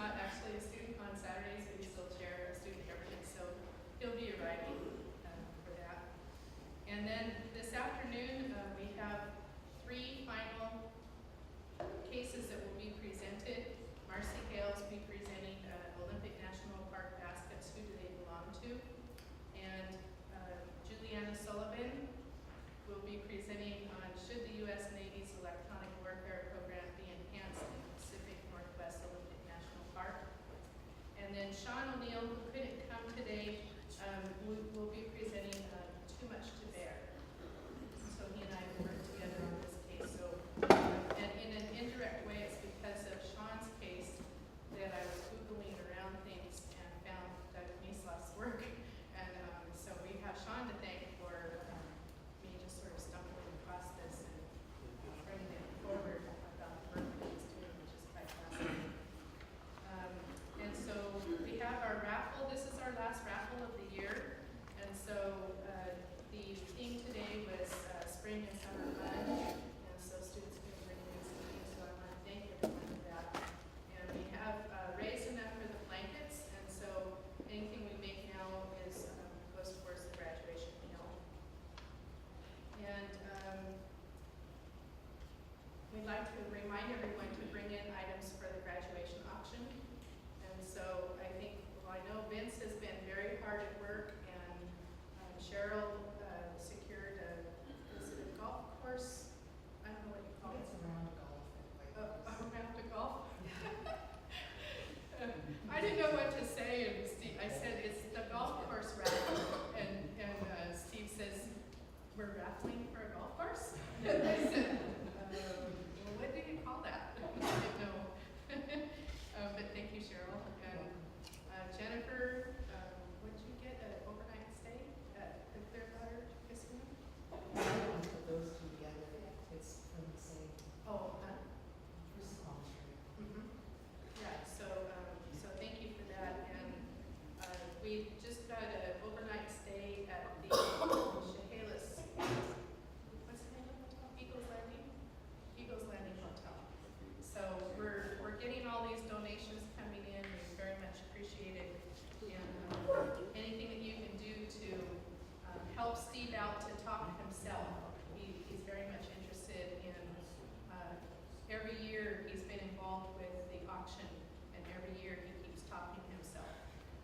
not actually a student on Saturdays, but he's still chair of student government, so he'll be arriving for that. And then this afternoon, we have 3 final cases that will be presented. Marcy Hales will be presenting Olympic National Park baskets, who do they belong to? And Juliana Sullivan will be presenting on should the U.S. Navy's electronic warfare program be enhanced in the Pacific Northwest Olympic National Park. And then Sean O'Neill, who couldn't come today, will be presenting Too Much to Bear. So he and I will work together on this case. So, and in an indirect way, it's because of Sean's case that I was Googling around things and found Doug Meslow's work. And so we have Sean to thank for me just sort of stumbling across this and bringing it forward about the work that he's doing, which is quite fascinating. And so we have our raffle. This is our last raffle of the year. And so the theme today was spring and summer fun. And so students can bring things to me. So I want to thank everyone for that. And we have raised enough for the blankets. And so anything we make now is goes towards the graduation meal. And we'd like to remind everyone to bring in items for the graduation auction. And so I think, well, I know Vince has been very hard at work, and Cheryl secured is it a golf course? I don't know what you call it. It's a round golf. A round of golf? I didn't know what to say, and Steve, I said, it's the golf course raffle, and Steve says, we're raffling for a golf course? And I said, well, what do you call that? I didn't know. But thank you, Cheryl. And Jennifer, what did you get, an overnight stay at the Clearwater Casino? I don't put those two together. It's from the same Oh, sponsor. yeah, so thank you for that. And we just got an overnight stay at the Chehalis, what's the name of the hotel? Eagles Landing Hotel. So we're getting all these donations coming in. We very much appreciate it. And anything that you can do to help Steve out to talk himself. He's very much interested in, every year he's been involved with the auction, and every year he keeps topping himself.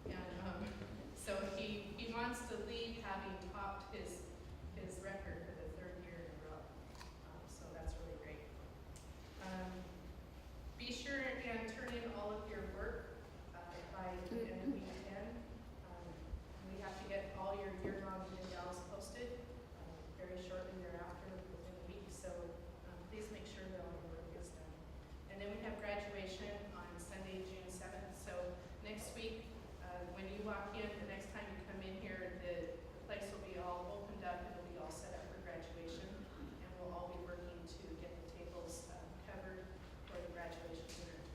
And so he wants to leave having topped his record for the 3rd year in a row. So that's really great. Be sure and turn in all of your work by the end of week 10. We have to get all your year-long videos posted very shortly thereafter within a week. So please make sure that all your work is done. And then we have graduation on Sunday, June 7th. So next week, when you walk in, the next time you come in here, the place will be all opened up. It'll be all set up for graduation. And we'll all be working to get the tables covered for the graduation dinner.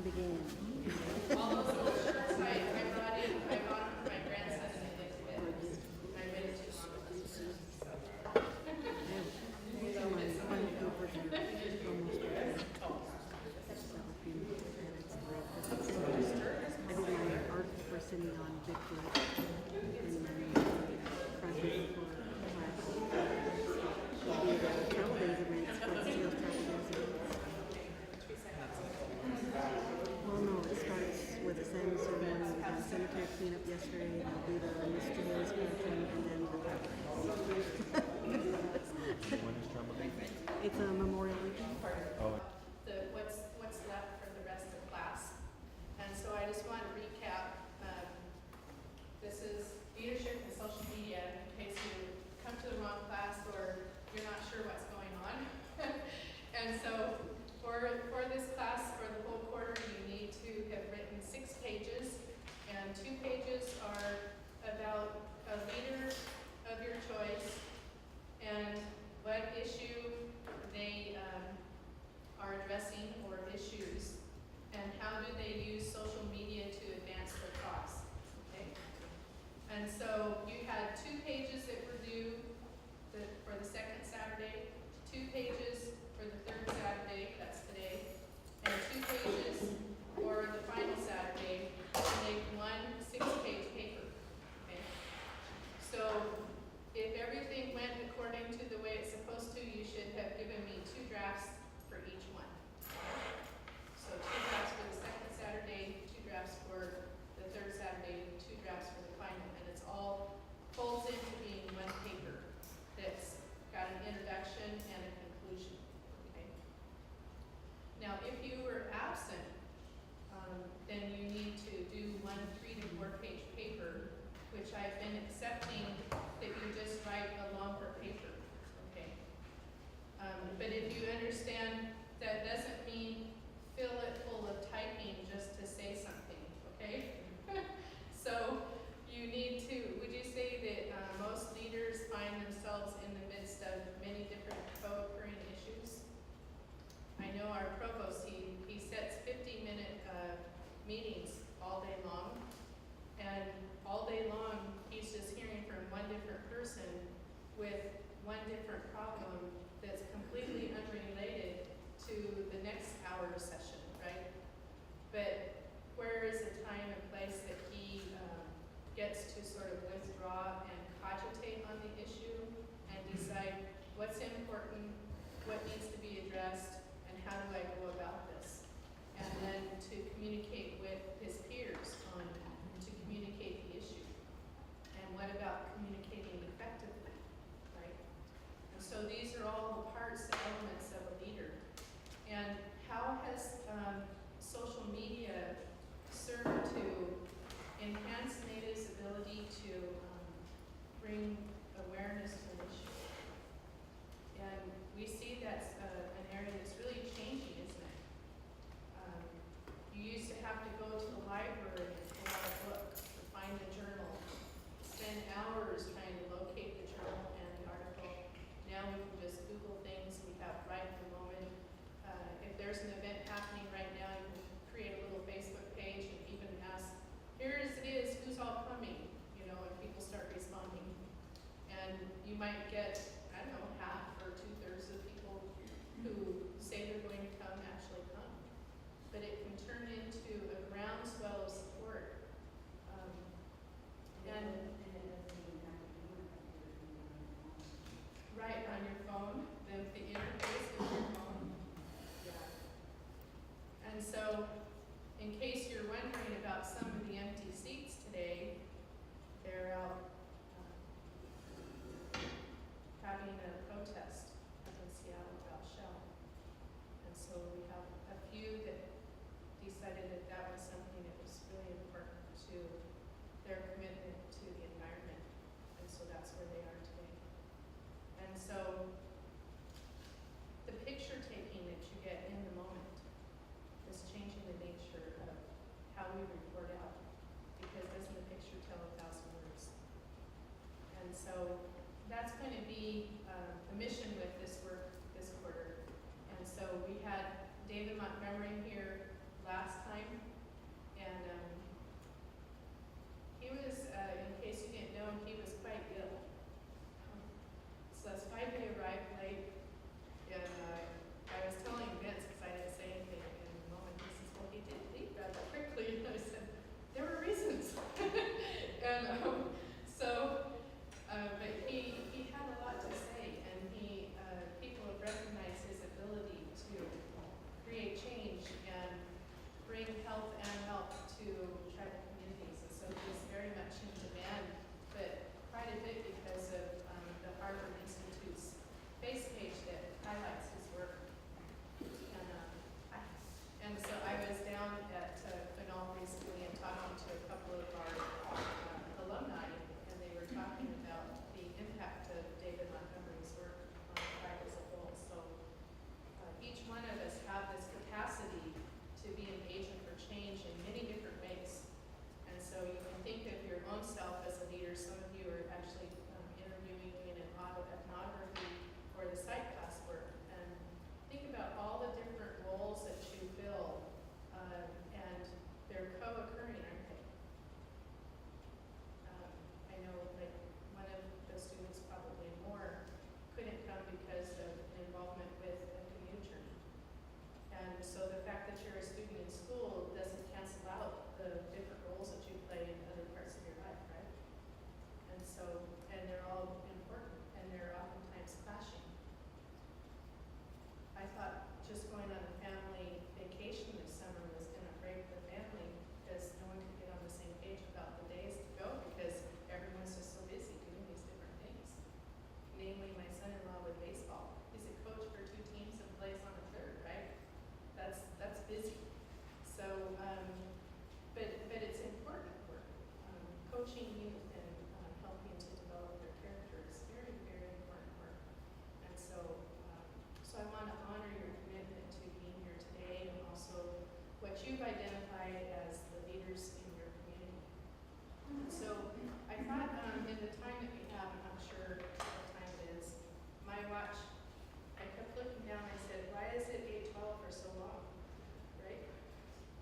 began. All those little shirts I brought in, I bought them for my grandson and they didn't fit. I waited too long with this shirt, so. So my final papers are almost ready. So if you and it's great. I did my art for sitting on Bigfoot and then project for class. We did travel days events for Seals travel days events. Well, no, it starts with a Sam ceremony. We had cemetery cleanup yesterday. I'll do the Mr. Hills pattern and then the travel days. When is travel day? It's a memorial weekend. Oh, What's left for the rest of class. And so I just want to recap. This is leadership and social media in case you come to the wrong class or you're not sure what's going on. And so for this class, for the whole quarter, you need to have written 6 pages, and 2 pages are about a leader of your choice and what issue they are addressing or issues, and how do they use social media to advance their cause, okay? And so you had 2 pages that were due for the second Saturday, 2 pages for the third Saturday, that's today, and 2 pages for the final Saturday to make one 6-page paper, okay? So if everything went according to the way it's supposed to, you should have given me 2 drafts for each one. So 2 drafts for the second Saturday, 2 drafts for the third Saturday, 2 drafts for the final, and it's all folds into being one paper that's got an introduction and a conclusion, okay? Now, if you were absent, then you need to do one 3 to 4 page paper, which I've been accepting that you just write a longer paper, okay? But if you understand, that doesn't mean fill it full of typing just to say something, okay? So you need to, would you say that most leaders find themselves in the midst of many different co-occurring issues? I know our provost, he sets 50-minute meetings all day long, and all day long he's just hearing from one different person with one different problem that's completely unrelated to the next hour session, right? But where is the time and place that he gets to sort of withdraw and cogitate on the issue and decide what's important, what needs to be addressed, and how do I go about this? And then to communicate with his peers on to communicate the issue. And what about communicating effectively, right? And so these are all the parts, the elements of a leader. And how has social media served to enhance Native's ability to bring awareness to an issue? And we see that's an area that's really changing, isn't it? You used to have to go to the library and pull out a book to find the journal, spend hours trying to locate the journal and the article. Now we can just Google things we have right in the moment. If there's an event happening right now, you can create a little Facebook page and even ask, here as it is, who's all coming? You know, and people start responding. And you might get, I don't know, half or 2/3 of people who say they're going to come actually come. But it can turn into a groundswell of support. And right on your phone, the interface of your phone. Yeah. And so, in case you're wondering about some of the empty seats today, they're out having a protest up in Seattle about Shell. And so we have a few that decided that that was something that was really important to their commitment to the environment. And so that's where they are today. And so the picture taking that you get in the moment is changing the nature of how we report out, because doesn't the picture tell 1,000 words? And so that's going to be the mission with this work this quarter. And so we had David Montgomery here last time. And he was, in case you didn't know, he was quite ill. So that's why he arrived late. And I was telling Vince, because I didn't say anything in the moment, he says, well, he did leave rather quickly. And I said, there were reasons. And but he had a lot to say, and people have recognized his ability to create change and bring health and help to tribal communities. And so he's very much in demand, but quite a bit because of the Harvard Institute's face page that highlights his work. And so I was down at Quinault recently and talking to a couple of our alumni, and they were talking about the impact of David Montgomery's work on the tribe as a whole. So each one of us have this capacity to be an agent for change in many different ways. And so you can think of your own self as a leader. Some of you are actually interviewing, doing an ethnography for the site class work. And think about all the different roles that you fill, and they're co-occurring, aren't they? I know like one of the students, probably more, couldn't come because of involvement with a commute journey. And so the fact that you're a student in school doesn't cancel out the different roles that you play in other parts of your life, right? And so, and they're all important, and they're oftentimes clashing. I thought just going on a family vacation this summer was going to break the family because no one could get on the same page about the days to go because everyone's just so busy doing these different things. Namely, my son-in-law with baseball. He's a coach for 2 teams and plays on a third, right? That's busy. So, but it's important work. Coaching youth and helping to develop their character is very, very important work. And so I want to honor your commitment to being here today, and also what you've identified as the leaders in your community. And so I thought in the time that we have, I'm not sure what time it is, my watch, I kept looking down, I said, why is it 8:12 for so long, right?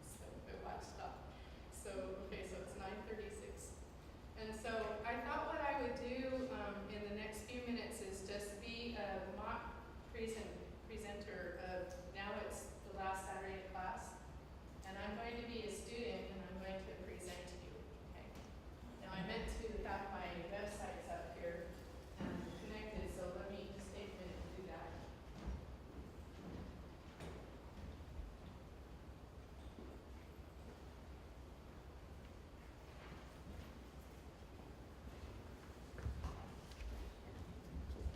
So my watch stopped. So, okay, so it's 9:36. And so I thought what I would do in the next few minutes is just be a mock presenter of, now it's the last Saturday of class, and I'm going to be a student and I'm going to present to you, okay? Now I meant to have my websites up here connected, so let me just take a minute to do that.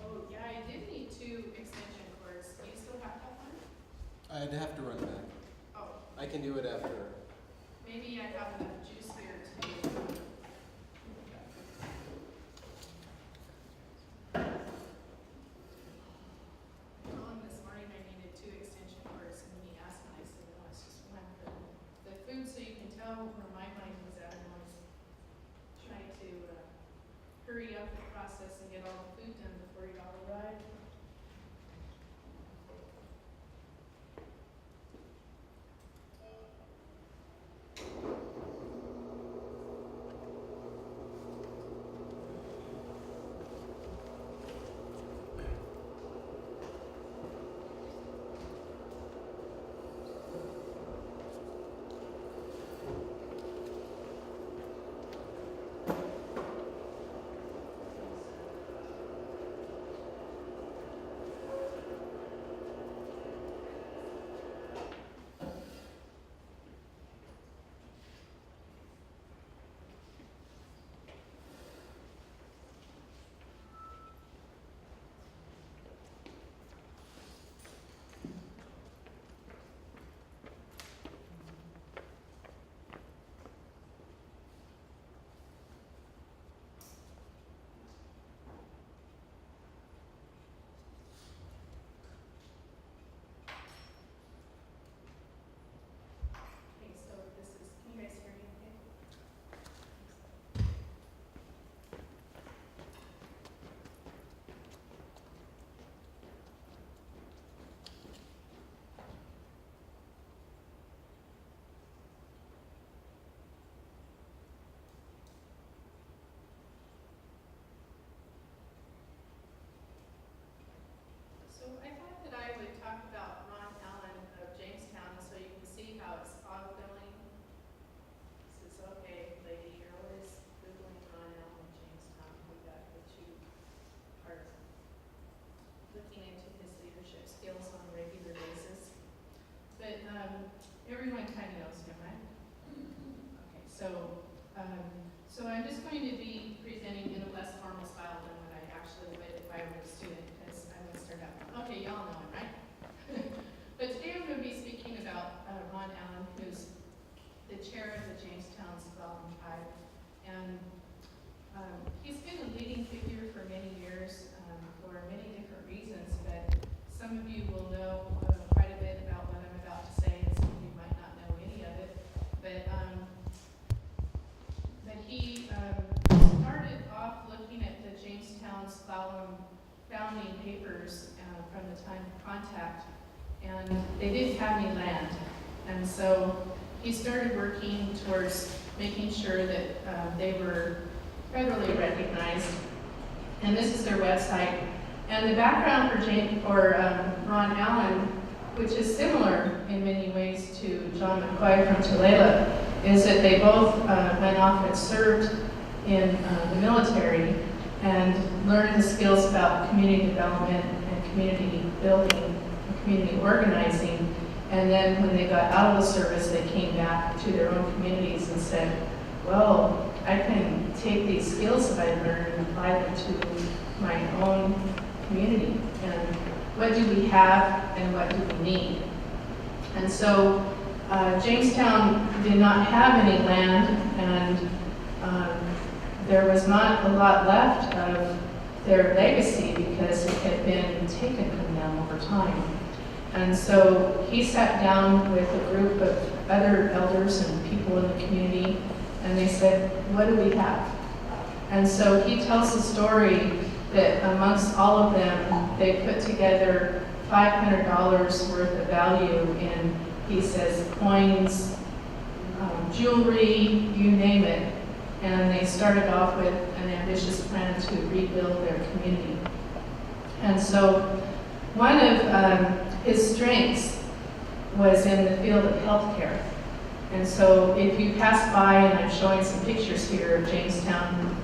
Oh, yeah, I did need 2 extension cords. Do you still have that one? I'd have to run back. Oh, I can do it after. maybe I have enough juice here to. I told him this morning I needed 2 extension cords, and when he asked me, I said, no, it's just one. But the food, so you can tell where my mind was at, and I was trying to hurry up the process and get all the food done before y'all arrive. knows him, right? Okay, so I'm just going to be presenting in a less formal style than what I actually would if I were a student, because I would start out, okay, y'all know him, right? But today I'm going to be speaking about Ron Allen, who's the chair of the Jamestown Spelling Tribe. And he's been a leading figure for many years for many different reasons, but some of you will know quite a bit about what I'm about to say, and some of you might not know any of it. But he started off looking at the Jamestown Slalom founding papers from the time of contact, and they didn't have any land. And so he started working towards making sure that they were federally recognized. And this is their website. And the background for Ron Allen, which is similar in many ways to John McCoy from Tulalip, is that they both went off and served in the military and learned the skills about community development and community building and community organizing. And then when they got out of the service, they came back to their own communities and said, well, I can take these skills that I learned and apply them to my own community. And what do we have and what do we need? And so Jamestown did not have any land, and there was not a lot left of their legacy because it had been taken from them over time. And so he sat down with a group of other elders and people in the community, and they said, what do we have? And so he tells the story that amongst all of them, they put together $500 worth of value in, he says, coins, jewelry, you name it. And they started off with an ambitious plan to rebuild their community. And so one of his strengths was in the field of healthcare. And so if you pass by, and I'm showing some pictures here of Jamestown,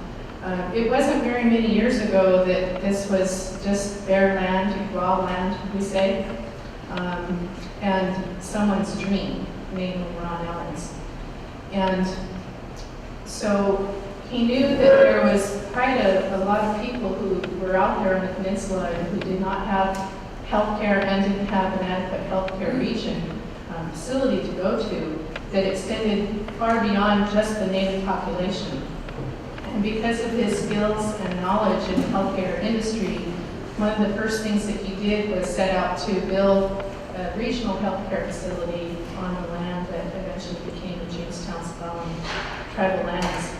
it wasn't very many years ago that this was just bare land, raw land, we say, and someone's dream, namely Ron Allen's. And so he knew that there was quite a lot of people who were out there on the peninsula and who did not have health care and didn't have an adequate health care region facility to go to that extended far beyond just the native population. And because of his skills and knowledge in the healthcare industry, one of the first things that he did was set out to build a regional healthcare facility on the land that eventually became Jamestown's tribal lands.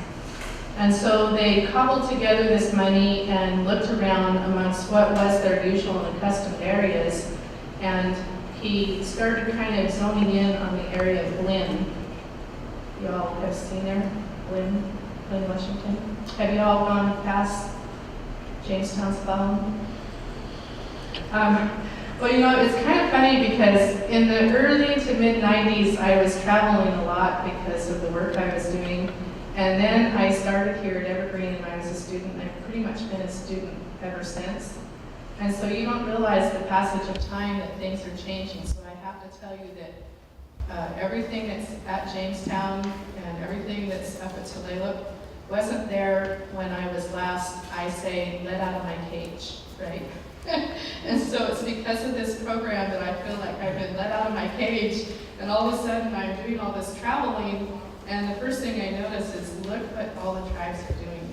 And so they cobbled together this money and looked around amongst what was their usual and accustomed areas, and he started kind of zoning in on the area of Lynn. You all have seen there, Lynn, Washington. Have you all gone past Jamestown's Spelling? Well, you know, it's kind of funny because in the early to mid-90s, I was traveling a lot because of the work I was doing. And then I started here at Evergreen, and I was a student. I've pretty much been a student ever since. And so you don't realize the passage of time that things are changing. So I have to tell you that everything that's at Jamestown and everything that's up at Tulalip wasn't there when I was last, I say, let out of my cage, right? And so it's because of this program that I feel like I've been let out of my cage, and all of a sudden I'm doing all this traveling, and the first thing I notice is, look what all the tribes are doing.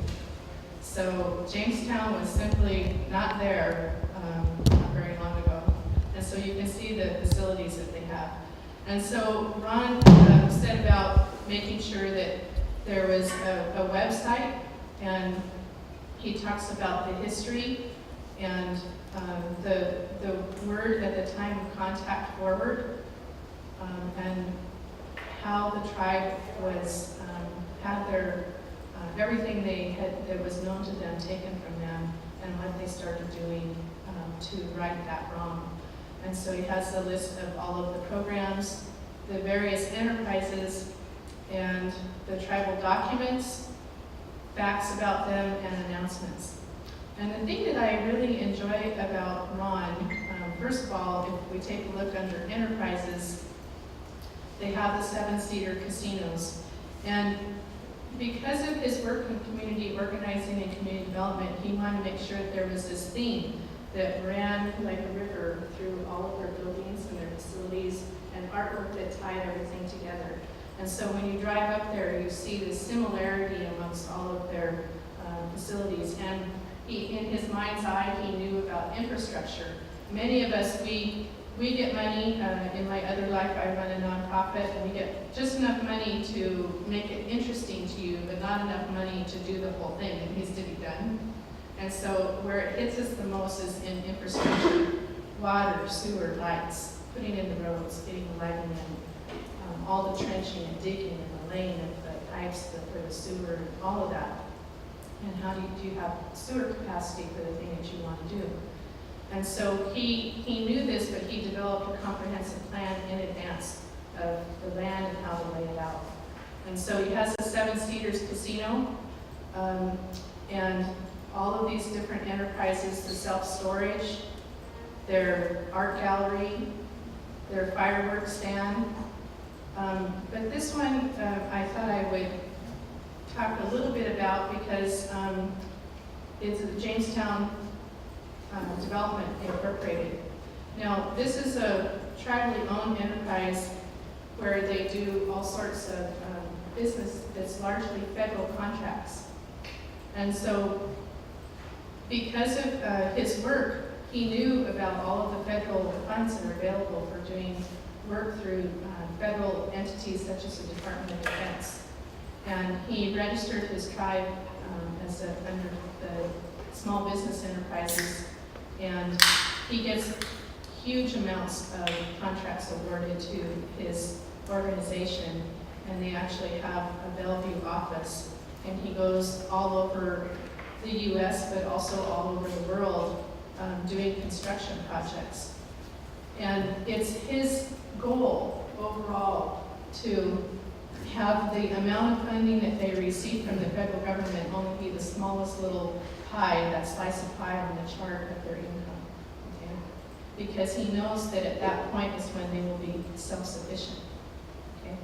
So Jamestown was simply not there not very long ago. And so you can see the facilities that they have. And so Ron said about making sure that there was a website, and he talks about the history and the word at the time of contact forward, and how the tribe was had their everything they had that was known to them taken from them, and what they started doing to right that wrong. And so he has a list of all of the programs, the various enterprises, and the tribal documents, facts about them, and announcements. And the thing that I really enjoy about Ron, first of all, if we take a look under enterprises, they have the 7-seater casinos. And because of his work in community organizing and community development, he wanted to make sure that there was this theme that ran like a river through all of their buildings and their facilities, and artwork that tied everything together. And so when you drive up there, you see the similarity amongst all of their facilities. And he, in his mind's eye, he knew about infrastructure. Many of us, we get money. In my other life, I run a nonprofit, and we get just enough money to make it interesting to you, but not enough money to do the whole thing that needs to be done. And so where it hits us the most is in infrastructure: water, sewer, lights, putting in the roads, getting the lighting in, all the trenching and digging and the laying of the pipes for the sewer, and all of that. And how do you have sewer capacity for the thing that you want to do? And so he knew this, but he developed a comprehensive plan in advance of the land and how to lay it out. And so he has a 7-seaters casino, and all of these different enterprises, the self-storage, their art gallery, their fireworks stand. But this one I thought I would talk a little bit about because it's the Jamestown Development Incorporated. Now, this is a tribally owned enterprise where they do all sorts of business that's largely federal contracts. And so because of his work, he knew about all of the federal funds that are available for doing work through federal entities such as the Department of Defense. And he registered his tribe under the small business enterprises, and he gets huge amounts of contracts awarded to his organization, and they actually have a Bellevue office, and he goes all over the U.S., but also all over the world doing construction projects. And it's his goal overall to have the amount of funding that they receive from the federal government only be the smallest little pie, that slice of pie on the chart of their income, okay? Because he knows that at that point is when they will be self-sufficient, okay?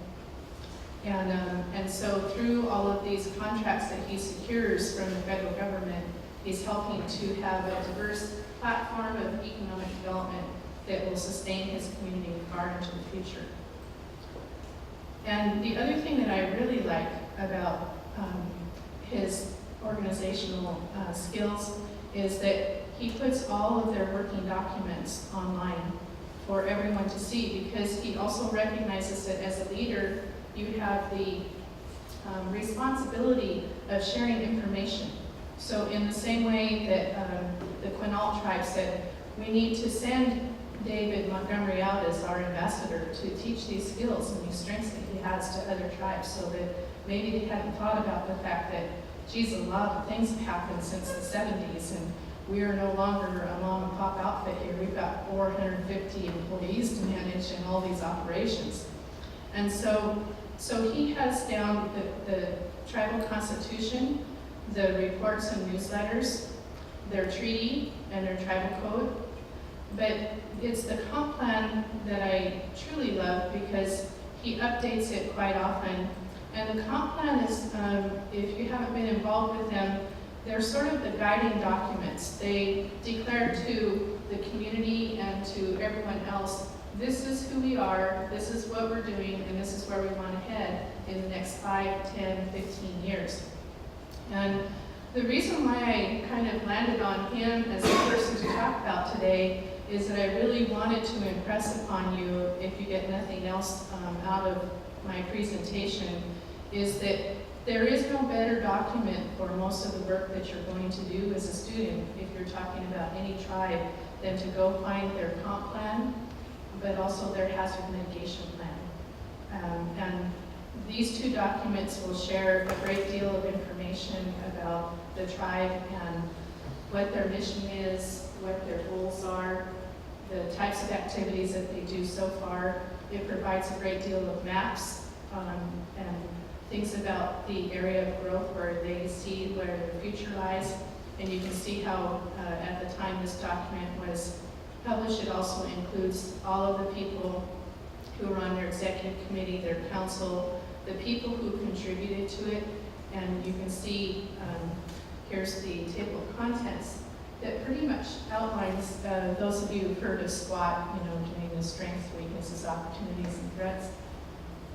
And so through all of these contracts that he secures from the federal government, he's helping to have a diverse platform of economic development that will sustain his community far into the future. And the other thing that I really like about his organizational skills is that he puts all of their working documents online for everyone to see, because he also recognizes that as a leader, you have the responsibility of sharing information. So in the same way that the Quinault tribe said, we need to send David Montgomery out as our ambassador to teach these skills and these strengths that he has to other tribes, so that maybe they hadn't thought about the fact that, geez, a lot of things have happened since the 70s, and we are no longer a mom and pop outfit here. We've got 450 employees to manage and all these operations. And so he has down the tribal constitution, the reports and newsletters, their treaty and their tribal code. But it's the comp plan that I truly love, because he updates it quite often. And the comp plan is, if you haven't been involved with them, they're sort of the guiding documents. They declare to the community and to everyone else, this is who we are, this is what we're doing, and this is where we want to head in the next 5, 10, 15 years. And the reason why I kind of landed on him as the person to talk about today is that I really wanted to impress upon you, if you get nothing else out of my presentation, is that there is no better document for most of the work that you're going to do as a student, if you're talking about any tribe, than to go find their comp plan, but also their hazard mitigation plan. And these two documents will share a great deal of information about the tribe and what their mission is, what their goals are, the types of activities that they do so far. It provides a great deal of maps and things about the area of growth where they see where their future lies. And you can see how at the time this document was published, it also includes all of the people who are on their executive committee, their council, the people who contributed to it. And you can see, here's the table of contents that pretty much outlines, those of you who've heard of SWOT, doing the strengths, weaknesses, opportunities, and threats.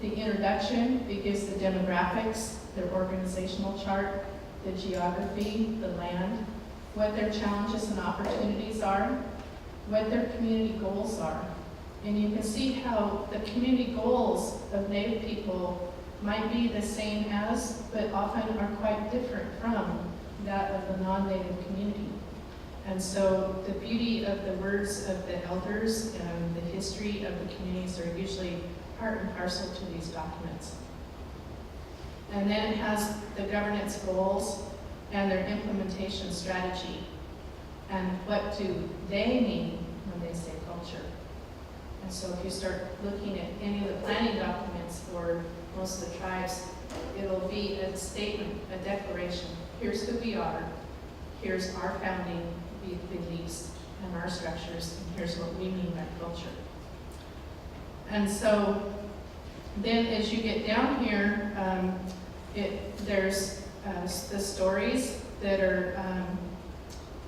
The introduction, it gives the demographics, their organizational chart, the geography, the land, what their challenges and opportunities are, what their community goals are. And you can see how the community goals of Native people might be the same as, but often are quite different from that of the non-Native community. And so the beauty of the words of the elders and the history of the communities are usually part and parcel to these documents. And then it has the governance goals and their implementation strategy. And what do they mean when they say culture? And so if you start looking at any of the planning documents for most of the tribes, it'll be a statement, a declaration. Here's who we are. Here's our founding beliefs and our structures, and here's what we mean by culture. And so then as you get down here, there's the stories that are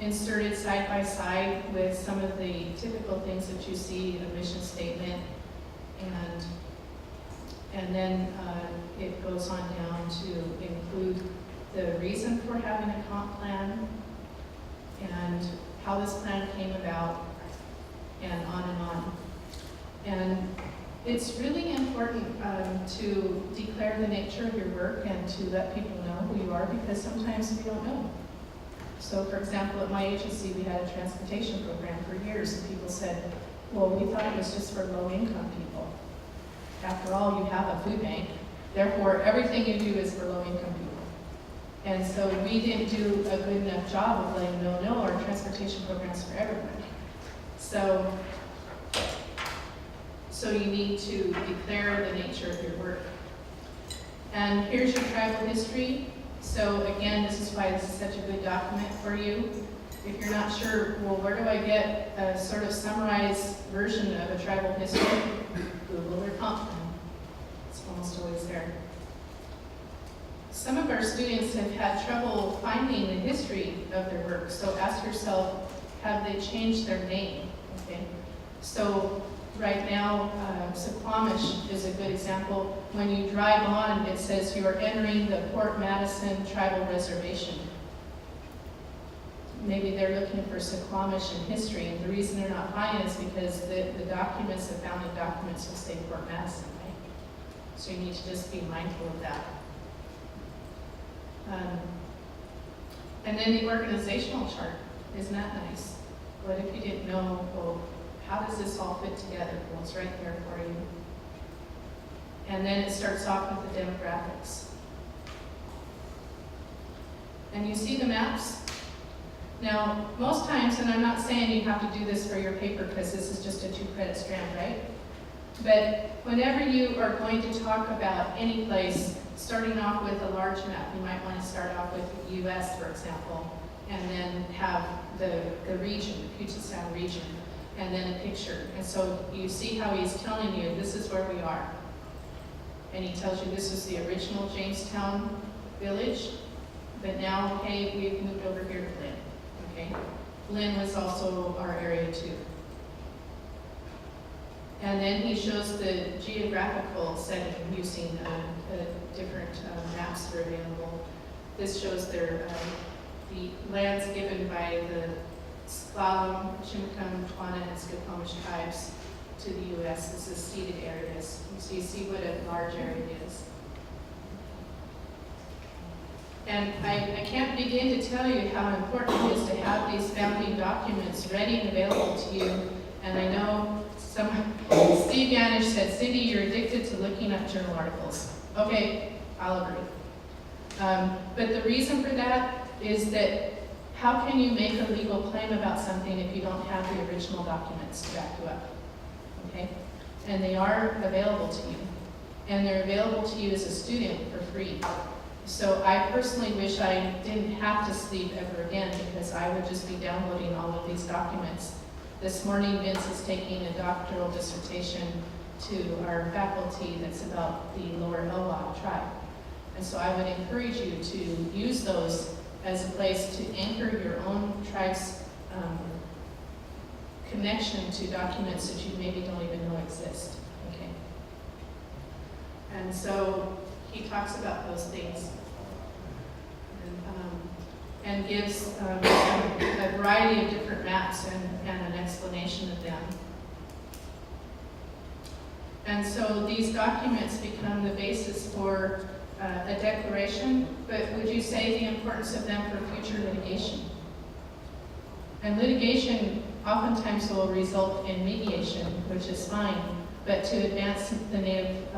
inserted side by side with some of the typical things that you see, a mission statement, and then it goes on down to include the reason for having a comp plan and how this plan came about, and on and on. And it's really important to declare the nature of your work and to let people know who you are, because sometimes we don't know. So for example, at my agency, we had a transportation program for years, and people said, well, we thought it was just for low-income people. After all, you have a food bank, therefore everything you do is for low-income people. And so we didn't do a good enough job of letting them know, no, our transportation program's for everyone. So you need to declare the nature of your work. And here's your tribal history. So again, this is why this is such a good document for you. If you're not sure, well, where do I get a sort of summarized version of a tribal history? Google their comp plan. It's almost always there. Some of our students have had trouble finding the history of their work, so ask yourself, have they changed their name? Okay. So right now, Suquamish is a good example. When you drive on, it says you are entering the Port Madison Tribal Reservation. Maybe they're looking for Suquamish in history, and the reason they're not finding it is because the documents, the founding documents, will say Port Madison, right? So you need to just be mindful of that. And then the organizational chart, isn't that nice? What if you didn't know, well, how does this all fit together? Well, it's right there for you. And then it starts off with the demographics. And you see the maps? Now, most times, and I'm not saying you have to do this for your paper because this is just a 2-credit strand, right? But whenever you are going to talk about any place, starting off with a large map, you might want to start off with the US, for example, and then have the region, the Puget Sound region, and then a picture. And so you see how he's telling you, this is where we are. And he tells you this is the original Jamestown village, but now, okay, we've moved over here to Lynn, okay? Lynn was also our area too. And then he shows the geographical setting using different maps that are available. This shows their the lands given by the S'Klallam, Chimicum, Twana, and Suquamish tribes to the U.S. This is ceded areas. So you see what a large area it is. And I can't begin to tell you how important it is to have these founding documents ready and available to you. And I know Steve Yanish said, Cindy, you're addicted to looking up journal articles. Okay, I'll agree. But the reason for that is that how can you make a legal claim about something if you don't have the original documents to back you up? Okay? And they are available to you. And they're available to you as a student for free. So I personally wish I didn't have to sleep ever again, because I would just be downloading all of these documents. This morning, Vince is taking a doctoral dissertation to our faculty that's about the Lower Elwha tribe. And so I would encourage you to use those as a place to anchor your own tribe's connection to documents that you maybe don't even know exist. Okay. And so he talks about those things and gives a variety of different maps and an explanation of them. And so these documents become the basis for a declaration, but would you say the importance of them for future litigation? And litigation oftentimes will result in mediation, which is fine, but to advance the Native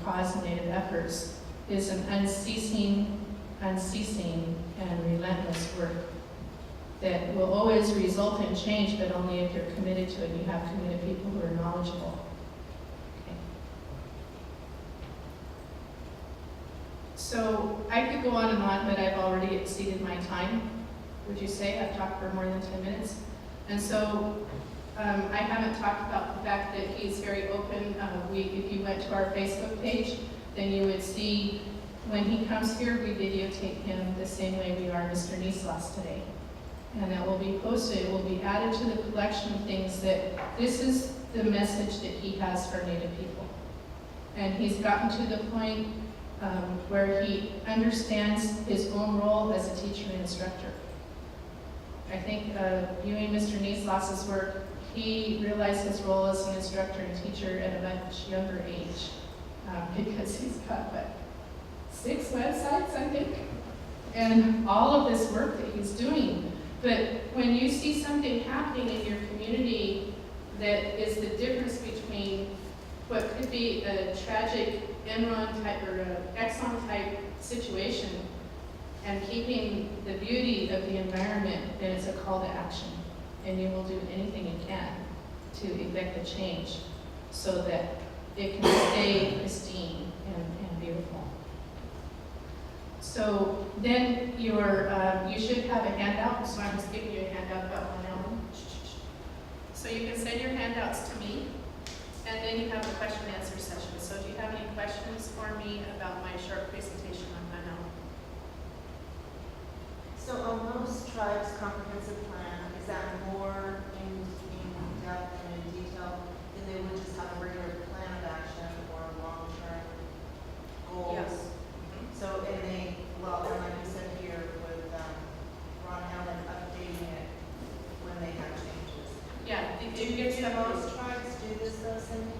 cause and Native efforts is an unceasing and relentless work that will always result in change, but only if you're committed to it and you have committed people who are knowledgeable. Okay. So I could go on and on, but I've already exceeded my time. Would you say I've talked for more than 10 minutes? And so I haven't talked about the fact that he's very open. If you went to our Facebook page, then you would see when he comes here, we videotape him the same way we are Mr. Nislas today. And that will be posted, it will be added to the collection of things that this is the message that he has for Native people. And he's gotten to the point where he understands his own role as a teacher and instructor. I think viewing Mr. Nislas's work, he realized his role as an instructor and teacher at a much younger age because he's got, 6 websites, I think, and all of this work that he's doing. But when you see something happening in your community that is the difference between what could be a tragic Enron type or Exxon type situation and keeping the beauty of the environment, then it's a call to action. And you will do anything you can to effect a change so that it can stay pristine and beautiful. So then you should have a handout, so I'm just giving you a handout about my own. So you can send your handouts to me, and then you have a question and answer session. So if you have any questions for me about my short presentation on Manel. So on most tribes' comprehensive plan, is that more in depth and in detail than they would just have a regular plan of action or long-term goals? Yes. So, and like you said here with Ron Allen updating it when they have changes. Yeah, Do most tribes do this though, Cindy?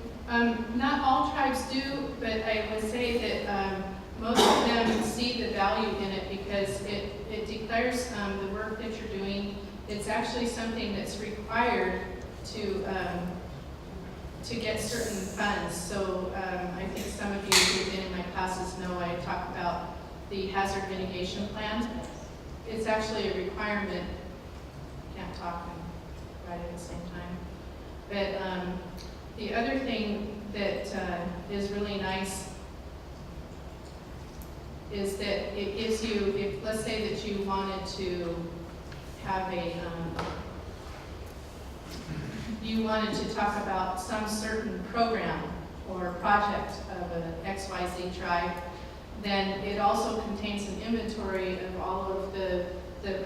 not all tribes do, but I would say that most of them see the value in it because it declares the work that you're doing. It's actually something that's required to get certain funds. So I think some of you who've been in my classes know I talk about the hazard mitigation plan. It's actually a requirement. Can't talk and write at the same time. But the other thing that is really nice is that it gives you, if let's say that you wanted to have you wanted to talk about some certain program or project of an XYZ tribe, then it also contains an inventory of all of the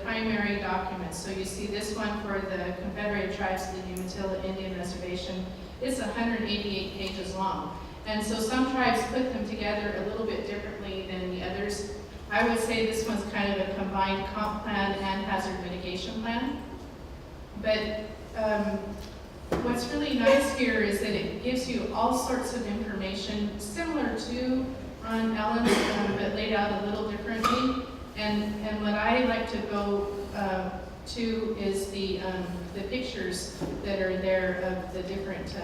primary documents. So you see this one for the Confederated Tribes of the Umatilla Indian Reservation. It's 188 pages long. And so some tribes put them together a little bit differently than the others. I would say this one's kind of a combined comp plan and hazard mitigation plan. But what's really nice here is that it gives you all sorts of information similar to Ron Allen, but laid out a little differently. And what I like to go to is the pictures that are there of the different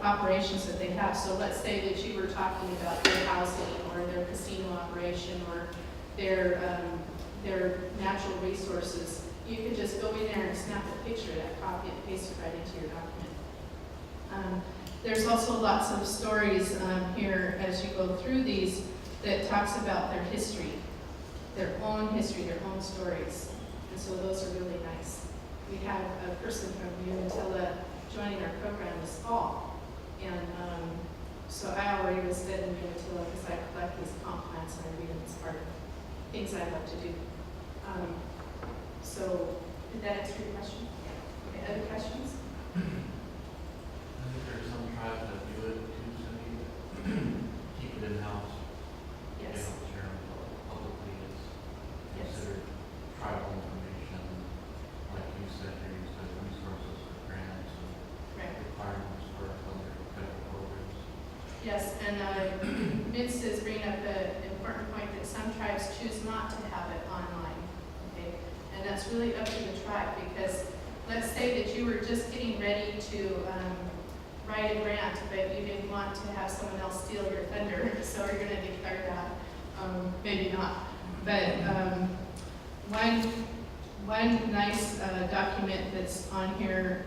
operations that they have. So let's say that you were talking about their housing or their casino operation or their natural resources. You could just go in there and snap a picture of that, copy it, paste it right into your document. There's also lots of stories here as you go through these that talks about their history, their own stories. And so those are really nice. We have a person from Umatilla joining our program this fall. And, so I already was studying Umatilla because I collect these comp plans and I read them as part of things I love to do. So, did that answer your question? Yeah. Okay, other questions? I think there's some tribes that do it too, Cindy, that keep it in-house. They Yes. don't share it publicly. It's Yes. considered tribal information. Like you said, you're used as resources for grants and Right. requirements for other federal programs. Yes, and Vince is bringing up an important point that some tribes choose not to have it online, okay? And that's really up to the tribe, because let's say that you were just getting ready to write a grant, but you didn't want to have someone else steal your thunder, so you're gonna declare that, maybe not. But one nice document that's on here,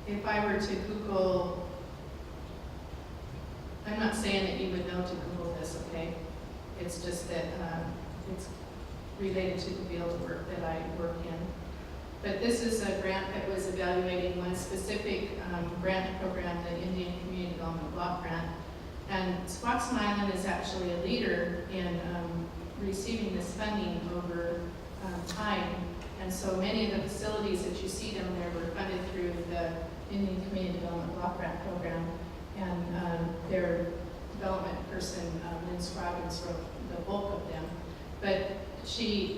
if I were to Google, I'm not saying that you would know to Google this, okay? It's just that it's related to the field of work that I work in. But this is a grant that was evaluating one specific grant program, the Indian Community Development Block Grant. And Squaxin Island is actually a leader in receiving this funding over time. And so many of the facilities that you see down there were funded through the Indian Community Development Block Grant Program. And their development person, Lynn Scroggins, wrote the bulk of them. But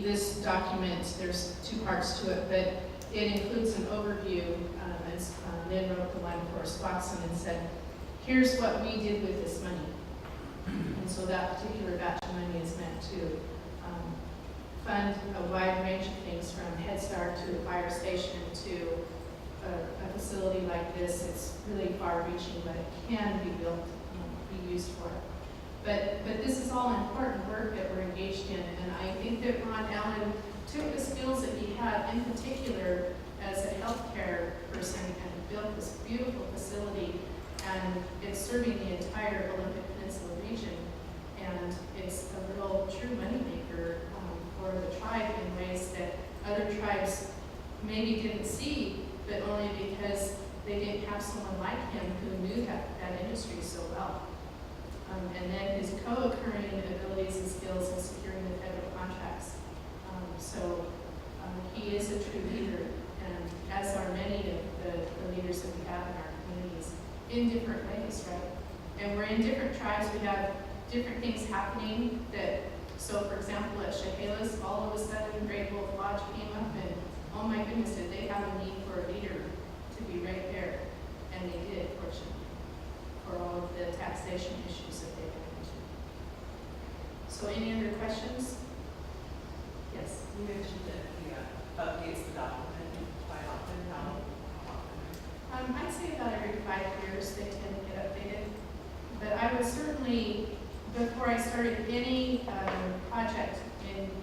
this document, there's two parts to it, but it includes an overview. Lynn wrote the one for Squaxin and said, here's what we did with this money. And so that particular batch of money is meant to fund a wide range of things, from Head Start to a fire station to a facility like this. It's really far-reaching, but it can be built, be used for it. But this is all important work that we're engaged in, and I think that Ron Allen took the skills that he had, in particular as a healthcare person, and built this beautiful facility, and it's serving the entire Olympic Peninsula region, and it's a real true moneymaker for the tribe in ways that other tribes maybe didn't see, but only because they didn't have someone like him who knew that industry so well. And then his co-occurring abilities and skills in securing the federal contracts. He is a true leader, and as are many of the leaders that we have in our communities, in different ways, right? And we're in different tribes, we have different things happening that, so for example, at Chehalis, all of a sudden Great Wolf Lodge came up and, oh my goodness, did they have a need for a leader to be right there? And they did, fortunately, for all of the taxation issues that they ran into. So any other questions? Yes? You mentioned that he updates the document quite often. How often? I'd say about every 5 years they tend to get updated. But I would certainly, before I started any project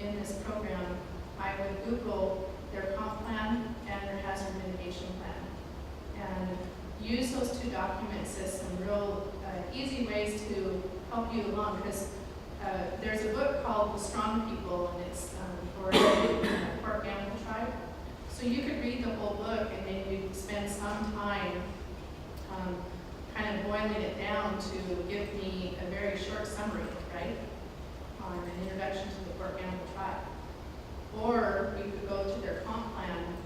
in this program, I would Google their comp plan and their hazard mitigation plan, and use those two documents as some real easy ways to help you along, because there's a book called The Strong People, and it's for the Pork Animal Tribe. So you could read the whole book and then you spend some time kind of boiling it down to give me a very short summary, right, on an introduction to the Pork Animal Tribe. Or you could go to their comp plan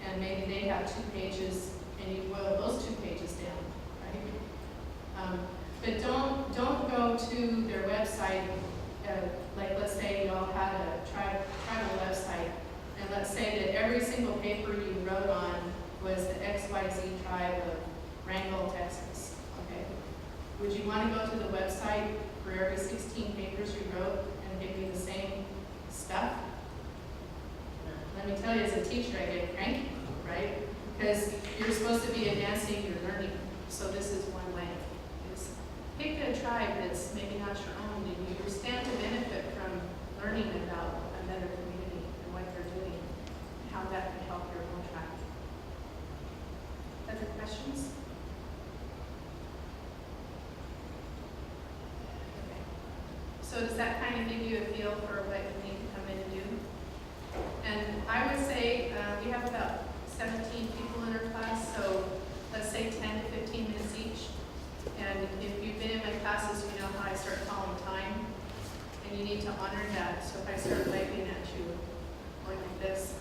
and maybe they have 2 pages and you boil those 2 pages down, right? But don't go to their website, like let's say you all had a tribal website, and let's say that every single paper you wrote on was the XYZ tribe of Wrangell, Texas, okay? Would you want to go to the website for every 16 papers you wrote and give you the same stuff? Let me tell you, as a teacher, I get cranky, right? Because you're supposed to be advancing your learning, so this is one way. Is pick a tribe that's maybe not your own, and you stand to benefit from learning about another community and what they're doing, and how that can help your own tribe. Other questions? Okay. So does that kind of give you a feel for what you need to come in and do? And I would say we have about 17 people in our class, so let's say 10 to 15 minutes each. And if you've been in my classes, you know how I start calling time, and you need to honor that. So if I start waving at you, going like this,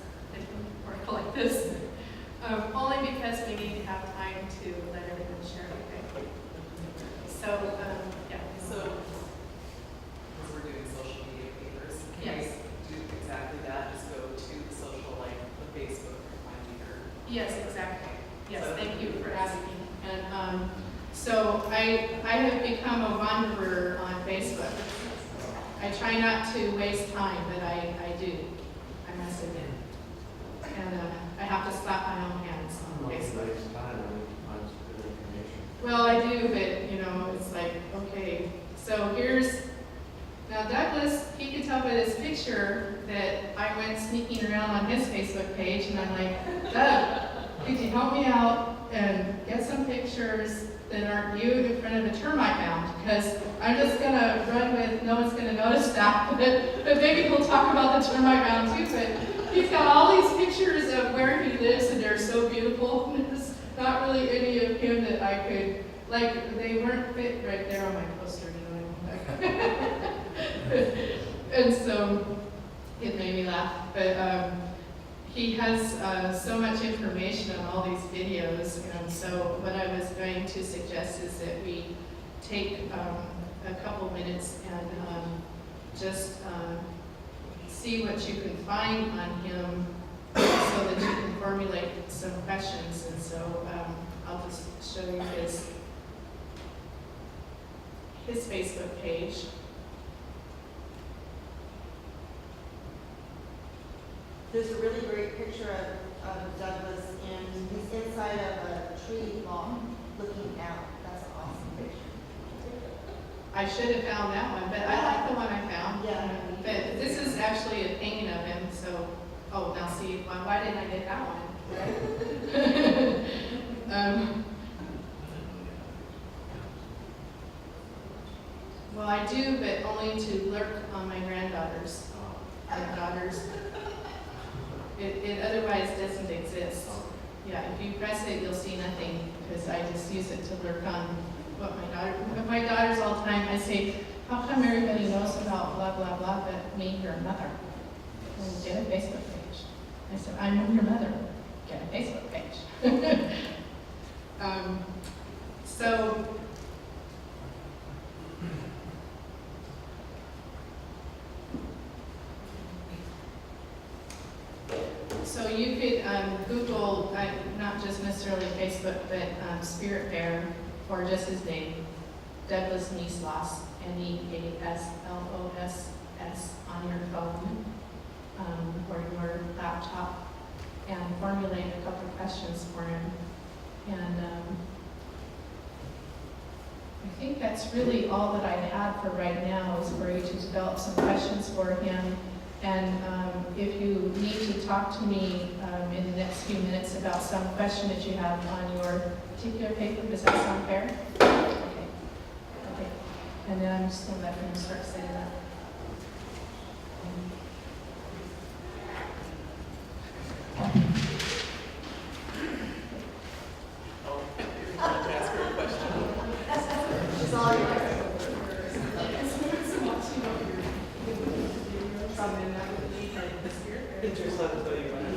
or go like this, only because we need to have time to let everyone share, okay? So, yeah. So, because we're doing social media papers, can Yes. we do exactly that? Just go to the social, like the Facebook or my leader? Yes, exactly. Yes, So- thank you for asking. And so I have become a wanderer on Facebook. I try not to waste time, but I do. I must admit. And I have to slap my own hands on Facebook. Next time, I think you find some good information. Well, I do, but you know, it's like, okay, so here's, now Douglas, he could tell by this picture that I went sneaking around on his Facebook page, and I'm like, Doug, could you help me out and get some pictures that aren't you in front of a termite mound? Because I'm just gonna run with, no one's gonna notice that, but maybe we'll talk about the termite mound too, but he's got all these pictures of where he lives, and they're so beautiful. There's not really any of him that I could, like, they weren't fit right there on my poster, you know. And so it made me laugh. But he has so much information on all these videos, and so what I was going to suggest is that we take a couple minutes and just see what you can find on him so that you can formulate some questions. And so I'll just show you his Facebook page. There's a really great picture of Douglas, and he's inside of a tree log looking out. That's an awesome picture. I should have found that one, but I like the one I found. Yeah. But this is actually a painting of him, so, oh, now see, why didn't I get that one? Well, I do, but only to lurk on my granddaughters and daughters. It otherwise doesn't exist. Yeah, if you press it, you'll see nothing, because I just use it to lurk on what my daughters all the time. I say, how come everybody knows about blah, blah, blah, but me, your mother? And get a Facebook page. I said, I'm your mother. Get a Facebook page. So you could Google, not just necessarily Facebook, but Spirit Bear, or just his name, Douglas Neesloss, Neasloss, on your phone or your laptop, and formulate a couple questions for him. And I think that's really all that I have for right now, is for you to develop some questions for him. And if you need to talk to me in the next few minutes about some question that you have on your particular paper, does that sound fair? Okay. Okay. And then I'm just going to let him start saying that. Ask her a question. It's all yours. Pictures, let us know you want to.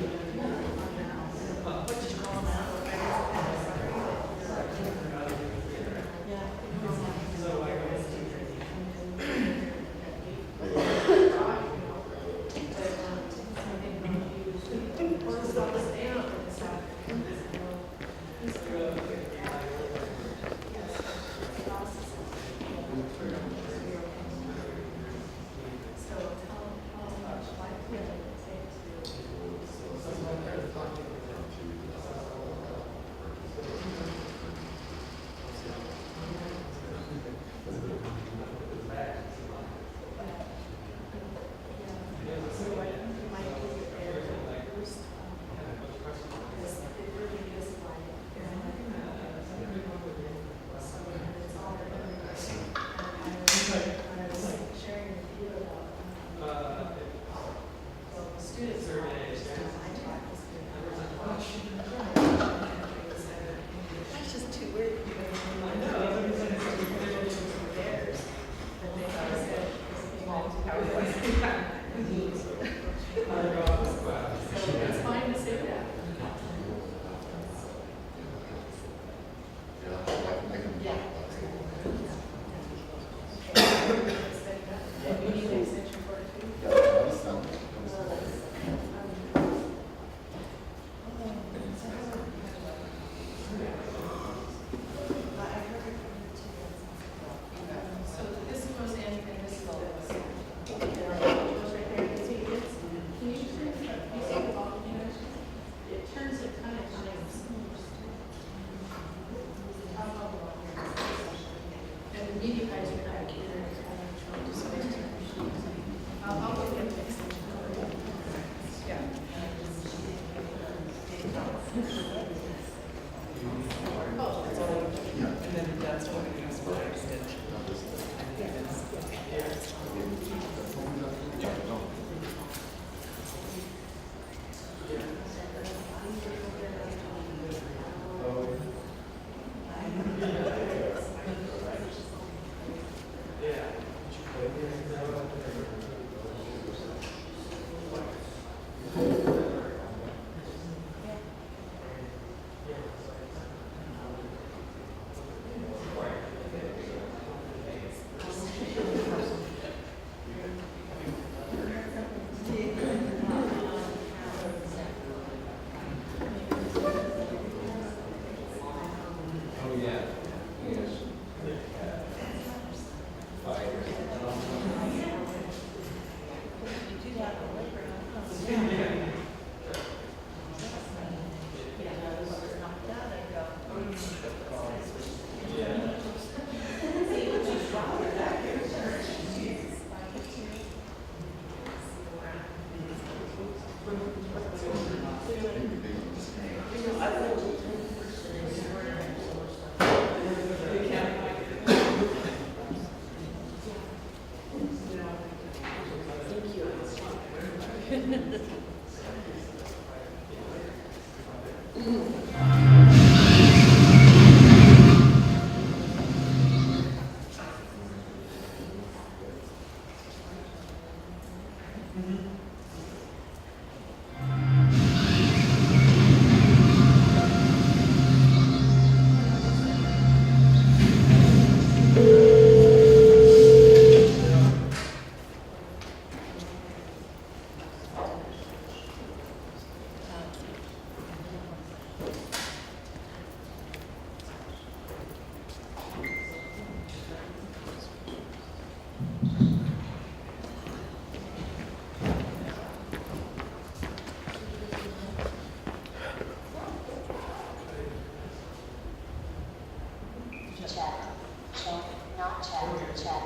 not check.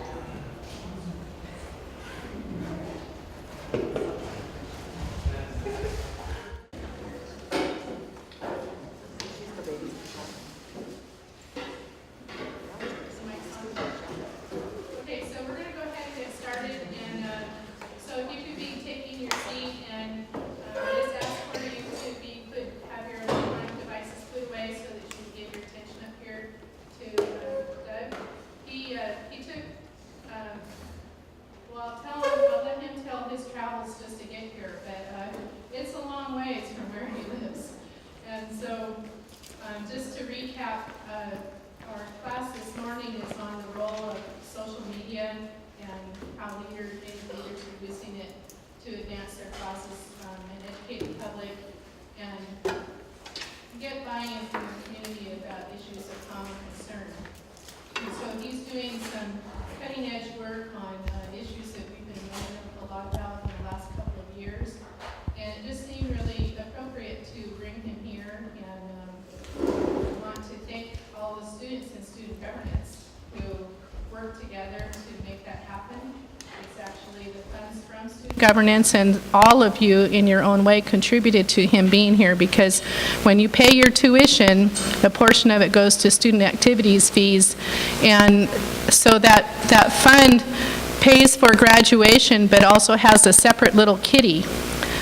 Okay, so we're gonna go ahead and get started, and, so if you could be taking your seat, and, just ask for you to could have your electronic devices put away so that you can get your attention up here to, Doug. He took, well, I'll let him tell his travels just to get here, but, it's a long ways from where he lives. And so, just to recap, our class this morning is on the role of social media and how leaders are using it to advance their causes and educate the public and get buy-in from the community about issues of common concern. And so he's doing some cutting-edge work on issues that we've been learning a lot about in the last couple of years. And it just seemed really appropriate to bring him here, and I want to thank all the students in student governance who work together to make that happen. It's actually the funds from student governance, and all of you in your own way contributed to him being here, because when you pay your tuition, a portion of it goes to student activities fees, and so that fund pays for graduation but also has a separate little kitty.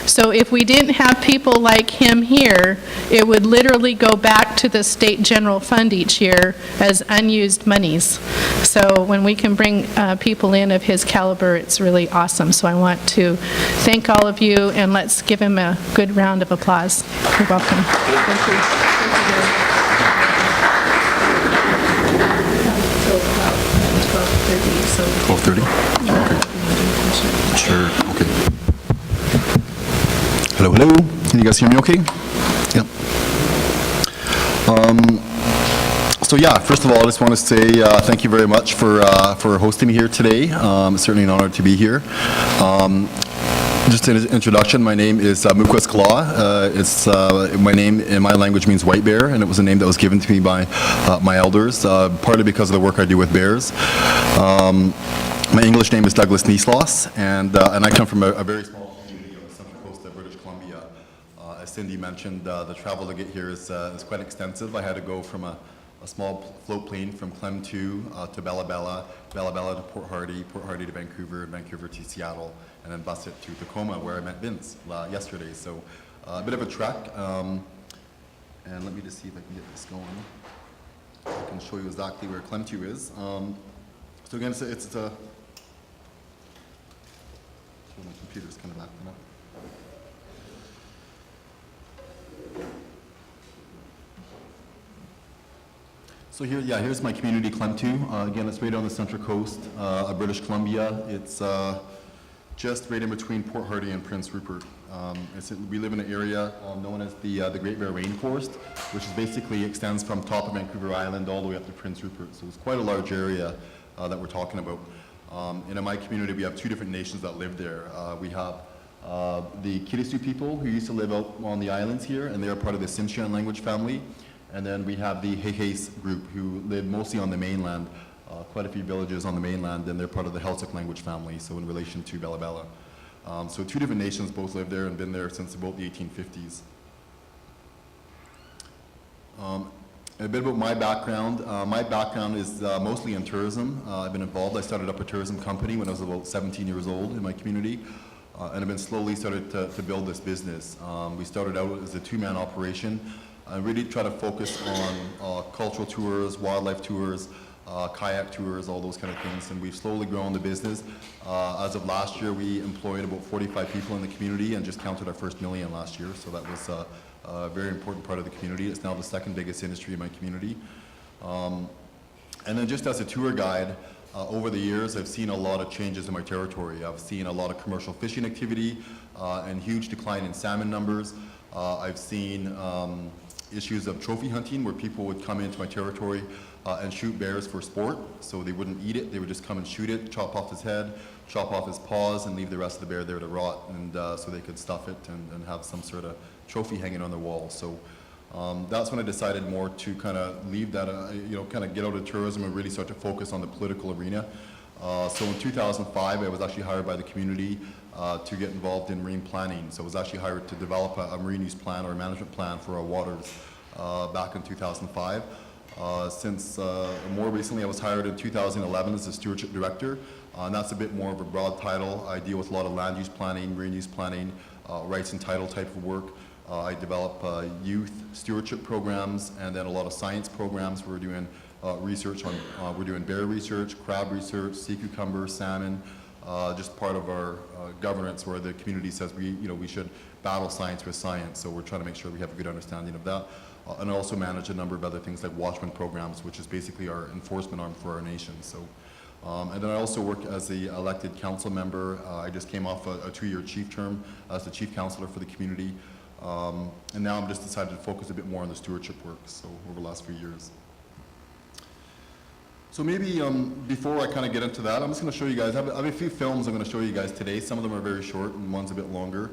So if we didn't have people like him here, it would literally go back to the state general fund each year as unused monies. So when we can bring people in of his caliber, it's really awesome. So I want to thank all of you, and let's give him a good round of applause. You're welcome. Thank you. 12:30? Okay. Sure, okay. Hello, hello. Can you guys hear me okay? Yeah. So yeah, first of all, I just want to say thank you very much for hosting me here today. It's certainly an honor to be here. Just an introduction, my name is Mukwes Kala. My name in my language means white bear, and it was a name that was given to me by my elders, partly because of the work I do with bears. My English name is Douglas Niesloss, and I come from a very small community on the central coast of British Columbia. As Cindy mentioned, the travel to get here is quite extensive. I had to go from a small float plane from Clem 2 to Bella Bella, Bella Bella to Port Hardy, Port Hardy to Vancouver, Vancouver to Seattle, and then bus it to Tacoma, where I met Vince yesterday. So a bit of a trek. And let me just see if I can get this going. I can show you exactly where Clem 2 is. So again, it's a, so my computer's kind of acting up. So here, yeah, here's my community, Clem 2. Again, it's right on the central coast of British Columbia. It's just right in between Port Hardy and Prince Rupert. We live in an area known as the Great Bear Rainforest, which is basically extends from top of Vancouver Island all the way up to Prince Rupert. So it's quite a large area that we're talking about. And in my community, we have two different nations that live there. We have the Kirisou people who used to live out on the islands here, and they're part of the Tsimshian language family. And then we have the Hehes group who live mostly on the mainland, quite a few villages on the mainland, and they're part of the Celtic language family, so in relation to Bella Bella. So two different nations both live there and been there since about the 1850s. A bit about my background. My background is mostly in tourism. I've been involved. I started up a tourism company when I was about 17 years old in my community, and I've been slowly started to build this business. We started out as a two-man operation. I really try to focus on cultural tours, wildlife tours, kayak tours, all those kind of things, and we've slowly grown the business. As of last year, we employed about 45 people in the community and just counted our first million last year, so that was a very important part of the community. It's now the second biggest industry in my community. And then just as a tour guide, over the years, I've seen a lot of changes in my territory. I've seen a lot of commercial fishing activity and huge decline in salmon numbers. I've seen issues of trophy hunting, where people would come into my territory and shoot bears for sport. So they wouldn't eat it, they would just come and shoot it, chop off his head, chop off his paws, and leave the rest of the bear there to rot, and so they could stuff it and have some sort of trophy hanging on the wall. So That's when I decided more to kind of leave that, kind of get out of tourism and really start to focus on the political arena. So in 2005, I was actually hired by the community to get involved in marine planning. So I was actually hired to develop a marine use plan or a management plan for our waters back in 2005. Since more recently, I was hired in 2011 as the stewardship director, and that's a bit more of a broad title. I deal with a lot of land use planning, marine use planning, rights and title type of work. I develop youth stewardship programs and then a lot of science programs. We're doing research on, we're doing bear research, crab research, sea cucumber, salmon, just part of our governance where the community says we should battle science with science. So we're trying to make sure we have a good understanding of that. And I also manage a number of other things like Watchman programs, which is basically our enforcement arm for our nation. So, and then I also work as the elected council member. I just came off a 2-year chief term as the chief counselor for the community. And now I'm just decided to focus a bit more on the stewardship work, so over the last few years. So maybe before I kind of get into that, I'm just going to show you guys, I have a few films I'm going to show you guys today. Some of them are very short and one's a bit longer.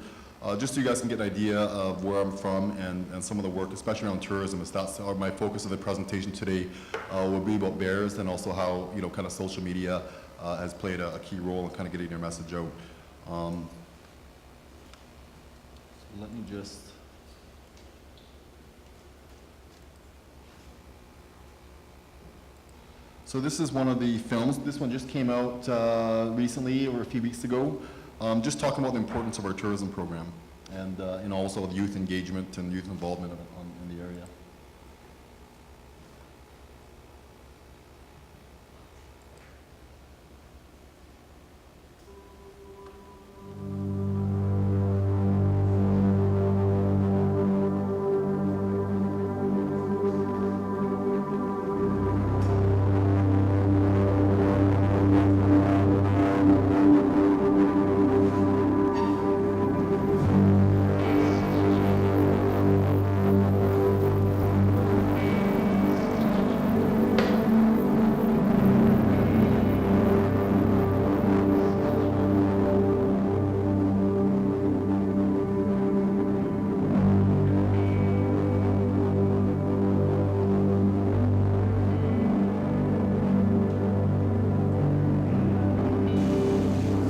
Just so you guys can get an idea of where I'm from and some of the work, especially around tourism. That's my focus of the presentation today will be about bears and also how, kind of social media has played a key role in kind of getting your message out. So let me just... So this is one of the films. This one just came out recently, or a few weeks ago, just talking about the importance of our tourism program and also the youth engagement and youth involvement in the area.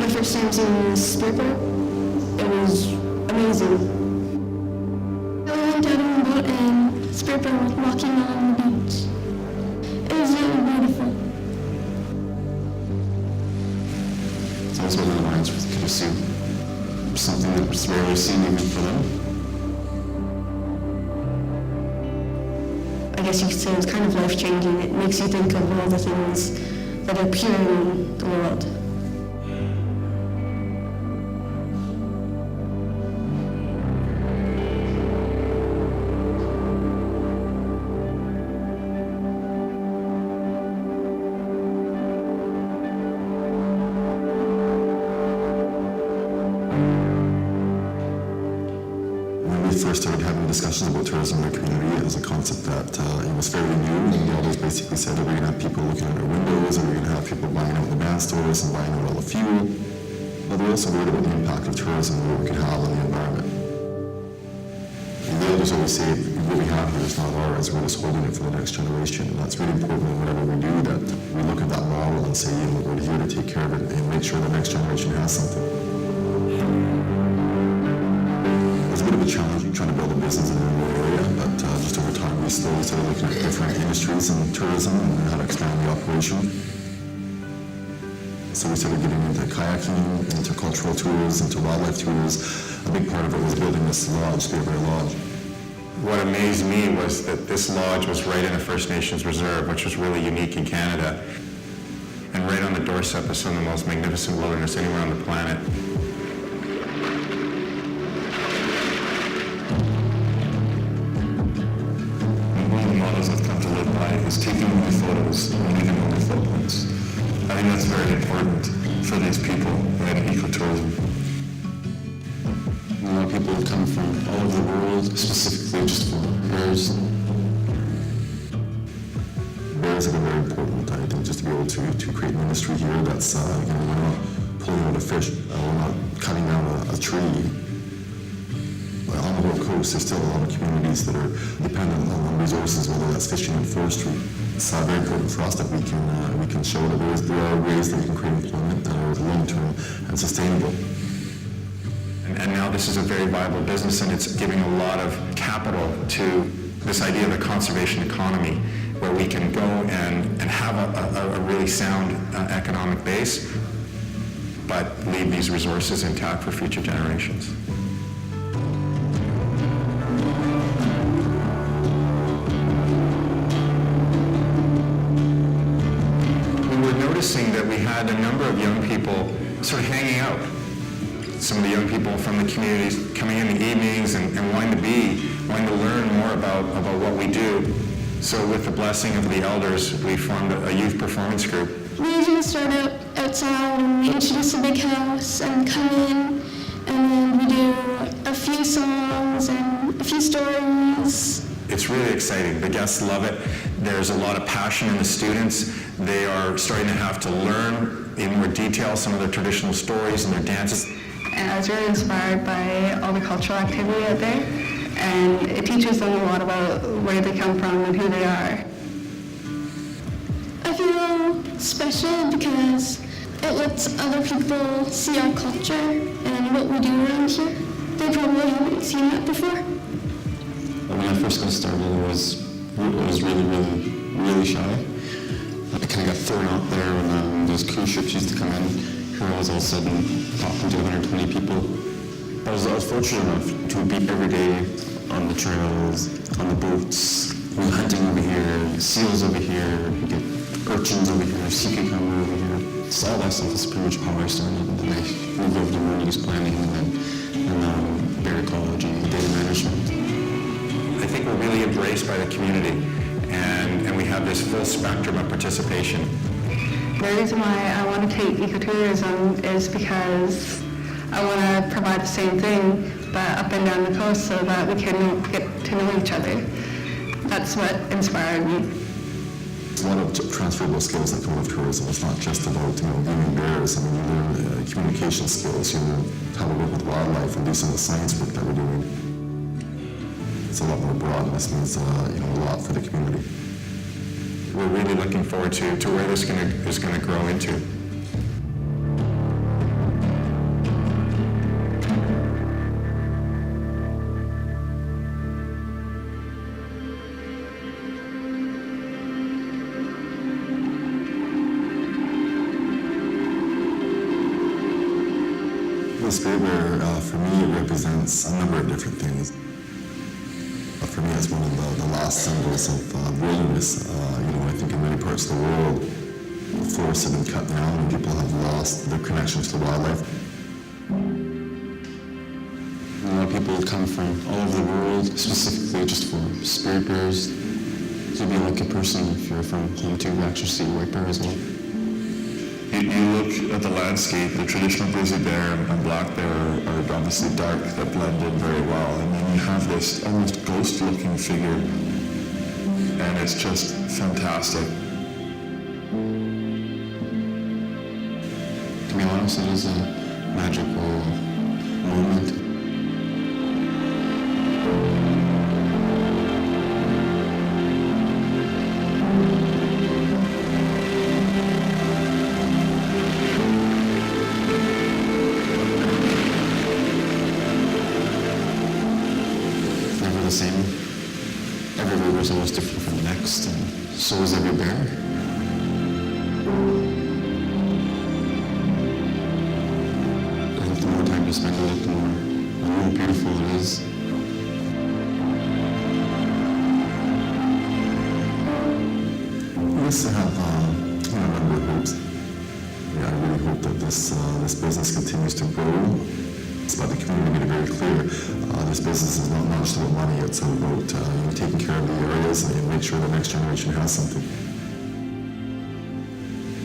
First time seeing this spearboat, it was amazing. I went out on a boat and spearboat was walking on the beach. It was really beautiful. It's always one of the lines with Kiddusu, something that was rarely seen even for them. I guess you could say it's kind of life-changing. It makes you think of all the things that are pure in the world. First started having discussions about tourism in our community, it was a concept that it was fairly new, and the elders basically said that we're going to have people looking at our windows, and we're going to have people buying out the band stores and buying out all the fuel, but they're also worried about the impact of tourism and what we could have on the environment. And the elders always say, what we have here is not ours, we're just holding it for the next generation, and that's really important in whatever we do, that we look at that model and say, we're here to take care of it and make sure the next generation has something. It's a bit of a challenge trying to build a business in a remote area, but just over time we slowly started looking at different industries in tourism and how to expand the operation. So we started getting into kayaking, into cultural tours, into wildlife tours. A big part of it was building this lodge, Spearbear Lodge. What amazed me was that this lodge was right in a First Nations reserve, which was really unique in Canada, and right on the doorstep of some of the most magnificent wilderness anywhere on the planet. Is taking only photos and leaving only footprints. I think that's very important for these people in ecotourism. A lot of people have come from all over the world, specifically just for bears. Bears are very important, I think, just to be able to create an industry here that's, we're not pulling out a fish, we're not cutting down a tree. On the whole coast, there's still a lot of communities that are dependent on resources, whether that's fishing and forestry. It's very important for us that we can show that there are ways that we can create employment that are long-term and sustainable. And now this is a very viable business, and it's giving a lot of capital to this idea of a conservation economy, where we can go and have a really sound economic base, but leave these resources intact for future generations. We were noticing that we had a number of young people sort of hanging out. Some of the young people from the communities coming in the evenings and wanting to learn more about what we do. So with the blessing of the elders, we formed a youth performance group. We usually start out outside and we introduce a big house and come in, and then we do a few songs and a few stories. It's really exciting. The guests love it. There's a lot of passion in the students. They are starting to have to learn in more detail some of their traditional stories and their dances. And I was really inspired by all the cultural activity out there, and it teaches them a lot about where they come from and who they are. I feel special because it lets other people see our culture and what we do around here. They probably haven't seen that before. When I first got started, I was really shy. I kind of got thrown out there when those cruise ships used to come in. Here I was all of a sudden talking to 120 people. I was fortunate enough to be every day on the trails, on the boats. We were hunting over here, seals over here, we get urchins over here, sea cucumber over here. So all that stuff is pretty much how I started. And then I moved over to land use planning and then bear ecology and data management. I think we're really embraced by the community, and we have this full spectrum of participation. The reason why I want to take ecotourism is because I want to provide the same thing, but up and down the coast, so that we can get to know each other. That's what inspired me. There's a lot of transferable skills that come with tourism. It's not just about viewing bears. I mean, you learn communication skills. You learn how to work with wildlife and do some of the science work that we're doing. It's a lot more broad, and this means a lot for the community. We're really looking forward to where this is going to grow into. The spirit bear, for me, it represents a number of different things. For me, it's one of the last symbols of wilderness. I think in many parts of the world, the forests have been cut down and people have lost their connections to wildlife. A lot of people come from all over the world, specifically just for spirit bears. You'd be a lucky person if you're from home to actually see a white bear as well. You look at the landscape, the traditional grizzly bear and black bear are obviously dark, that blend in very well, and then you have this almost ghost-looking figure, and it's just fantastic. To be honest, it is a magical moment. The same. Every river is always different from the next, and so is every bear. I think the more time you spend with it, the more beautiful it is. We used to have a number of hopes. I really hope that this business continues to grow. It's about the community made it very clear. This business is not just about money, it's about taking care of the areas and make sure the next generation has something.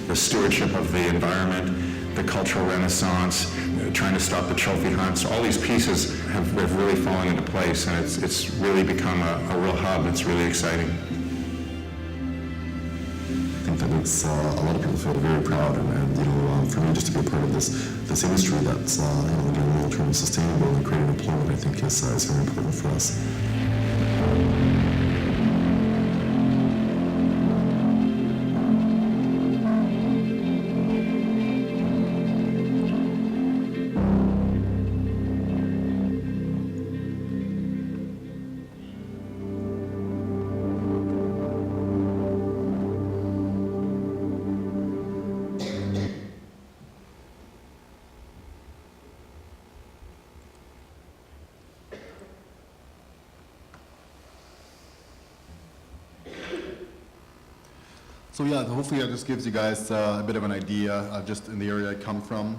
The stewardship of the environment, the cultural renaissance, trying to stop the trophy hunts, all these pieces have really fallen into place, and it's really become a real hub. It's really exciting. I think that makes a lot of people feel very proud, and you know, for me just to be a part of this industry that's you know, again, long-term sustainable and creating employment, I think is very important for us. So yeah, hopefully that just gives you guys a bit of an idea just in the area I come from.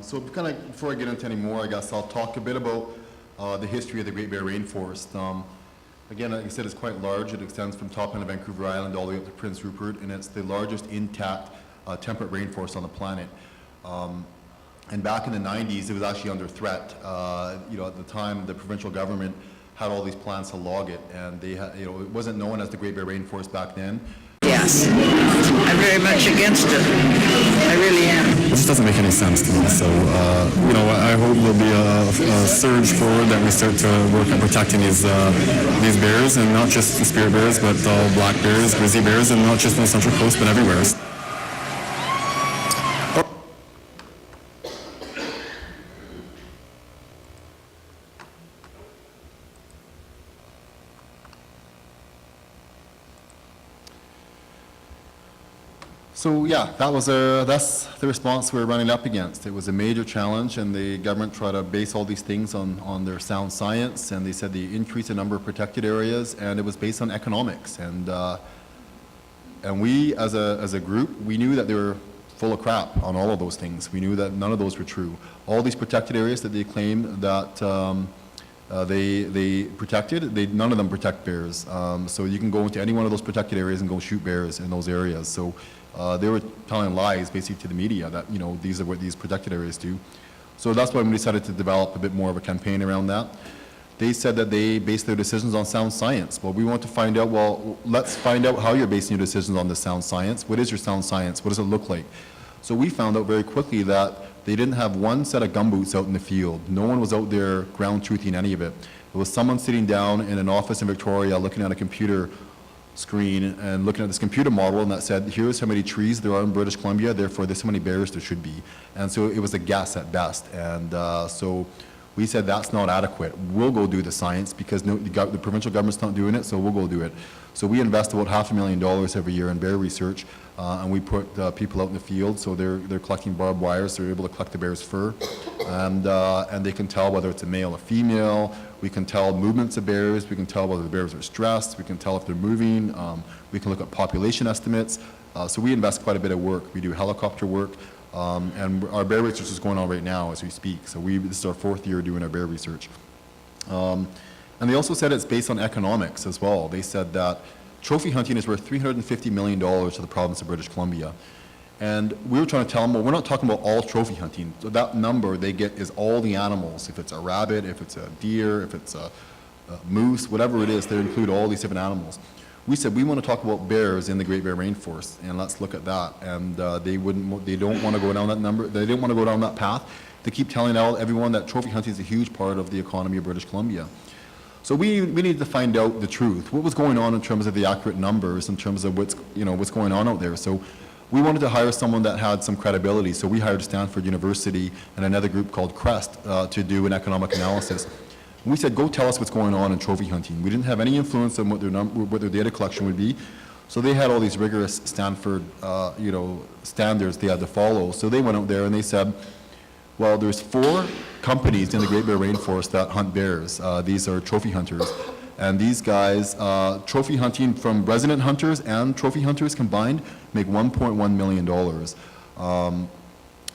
So kind of before I get into any more, I guess I'll talk a bit about the history of the Great Bear Rainforest. Again, like I said, it's quite large. It extends from top end of Vancouver Island all the way up to Prince Rupert, and it's the largest intact temperate rainforest on the planet. And back in the 90s, it was actually under threat. You know, at the time, the provincial government had all these plans to log it, and they had, you know, it wasn't known as the Great Bear Rainforest back then. Yes, I'm very much against it. I really am. It just doesn't make any sense to me. So, you know, I hope there'll be a surge forward that we start to work on protecting these bears, and not just the spirit bears, but black bears, grizzly bears, and not just on the Central Coast, but everywhere. So yeah, that's the response we're running up against. It was a major challenge, and the government tried to base all these things on their sound science, and they said they increased the number of protected areas, and it was based on economics. And we, as a group, we knew that they were full of crap on all of those things. We knew that none of those were true. All these protected areas that they claim that they protected, none of them protect bears. So you can go into any one of those protected areas and go shoot bears in those areas. So they were telling lies basically to the media that, you know, these are what these protected areas do. So that's why we decided to develop a bit more of a campaign around that. They said that they base their decisions on sound science. Well, we want to find out, well, let's find out how you're basing your decisions on the sound science. What is your sound science? What does it look like? So we found out very quickly that they didn't have one set of gumboots out in the field. No one was out there ground truthing any of it. It was someone sitting down in an office in Victoria looking at a computer screen and looking at this computer model, and that said, here's how many trees there are in British Columbia, therefore this is how many bears there should be. And so it was a guess at best. And so we said that's not adequate. We'll go do the science because the provincial government's not doing it, so we'll go do it. So we invest about $500,000 every year in bear research, and we put people out in the field, so they're collecting barbed wires, so they're able to collect the bear's fur, and they can tell whether it's a male or female. We can tell movements of bears. We can tell whether the bears are stressed. We can tell if they're moving. We can look at population estimates. So we invest quite a bit of work. We do helicopter work, and our bear research is going on right now as we speak. So this is our 4th year doing our bear research. And they also said it's based on economics as well. They said that trophy hunting is worth $350 million to the province of British Columbia. And we were trying to tell them, well, we're not talking about all trophy hunting. So that number they get is all the animals. If it's a rabbit, if it's a deer, if it's a moose, whatever it is, they include all these different animals. We said we want to talk about bears in the Great Bear Rainforest, and let's look at that. And they don't want to go down that number. They didn't want to go down that path. They keep telling everyone that trophy hunting is a huge part of the economy of British Columbia. So we needed to find out the truth. What was going on in terms of the accurate numbers, in terms of what's going on out there. So we wanted to hire someone that had some credibility. So we hired Stanford University and another group called CREST to do an economic analysis. And we said, go tell us what's going on in trophy hunting. We didn't have any influence on what their data collection would be. So they had all these rigorous Stanford standards they had to follow. So they went out there and they said, well, there's 4 companies in the Great Bear Rainforest that hunt bears. These are trophy hunters. And these guys, trophy hunting from resident hunters and trophy hunters combined, make $1.1 million.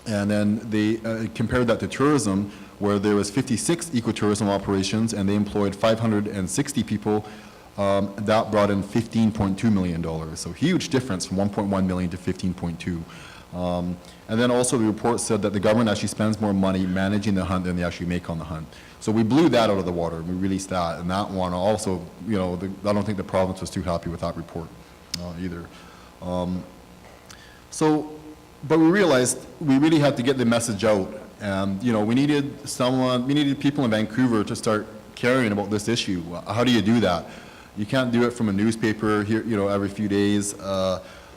And then they compared that to tourism, where there was 56 ecotourism operations, and they employed 560 people. That brought in $15.2 million. So huge difference from 1.1 million to 15.2. And then also the report said that the government actually spends more money managing the hunt than they actually make on the hunt. So we blew that out of the water. We released that, and that one also, I don't think the province was too happy with that report either. So, but we realized we really had to get the message out. And, you know, we needed people in Vancouver to start caring about this issue. How do you do that? You can't do it from a newspaper here, you know, every few days.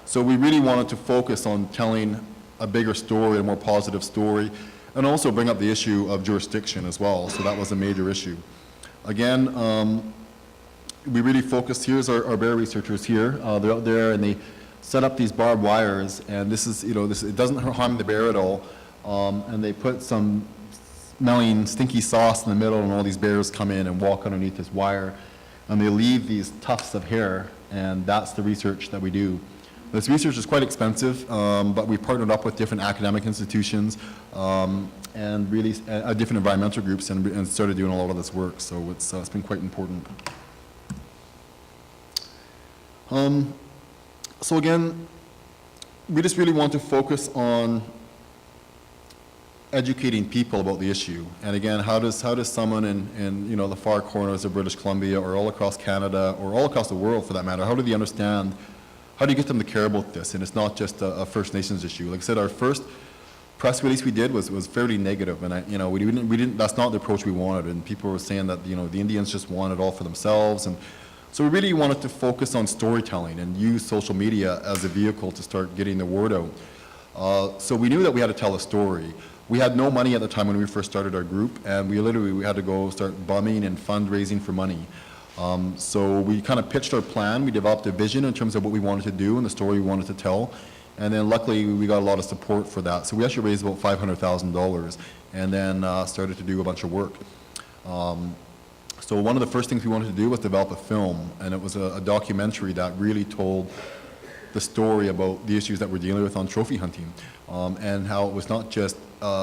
So we really wanted to focus on telling a bigger story, a more positive story, and also bring up the issue of jurisdiction as well. So that was a major issue. Again, we really focused. Here's our bear researchers here. They're out there and they set up these barbed wires, and this is, you know, it doesn't harm the bear at all. And they put some smelling stinky sauce in the middle, and all these bears come in and walk underneath this wire, and they leave these tufts of hair, and that's the research that we do. This research is quite expensive, but we partnered up with different academic institutions and really different environmental groups, and started doing a lot of this work. So it's been quite important. So again, we just really want to focus on educating people about the issue. And again, how does someone in you know, the far corners of British Columbia, or all across Canada, or all across the world for that matter, how do they understand, how do you get them to care about this? And it's not just a First Nations issue. Like I said, our first press release we did was fairly negative, and you know, we didn't, that's not the approach we wanted, and people were saying that, you know, the Indians just want it all for themselves. And so we really wanted to focus on storytelling and use social media as a vehicle to start getting the word out. So we knew that we had to tell a story. We had no money at the time when we first started our group, and we had to go start bumming and fundraising for money. So we kind of pitched our plan. We developed a vision in terms of what we wanted to do and the story we wanted to tell. And then luckily we got a lot of support for that. So we actually raised about $500,000 and then started to do a bunch of work. So one of the first things we wanted to do was develop a film, and it was a documentary that really told the story about the issues that we're dealing with on trophy hunting, and how it was not just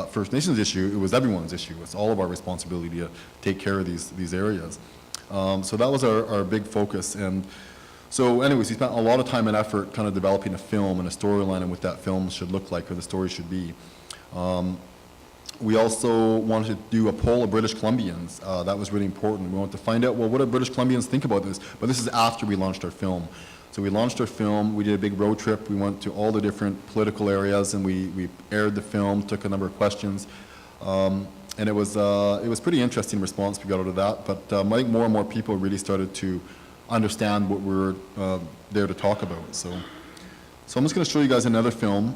First Nations issue, it was everyone's issue. It's all of our responsibility to take care of these areas. So that was our big focus. And so anyways, we spent a lot of time and effort kind of developing a film and a storyline and what that film should look like, or the story should be. We also wanted to do a poll of British Columbians. That was really important. We wanted to find out, well, what do British Columbians think about this? But this is after we launched our film. So we launched our film, we did a big road trip, we went to all the different political areas, and we aired the film, took a number of questions. And it was pretty interesting response we got out of that, but I think more and more people really started to understand what we're there to talk about. So I'm just going to show you guys another film.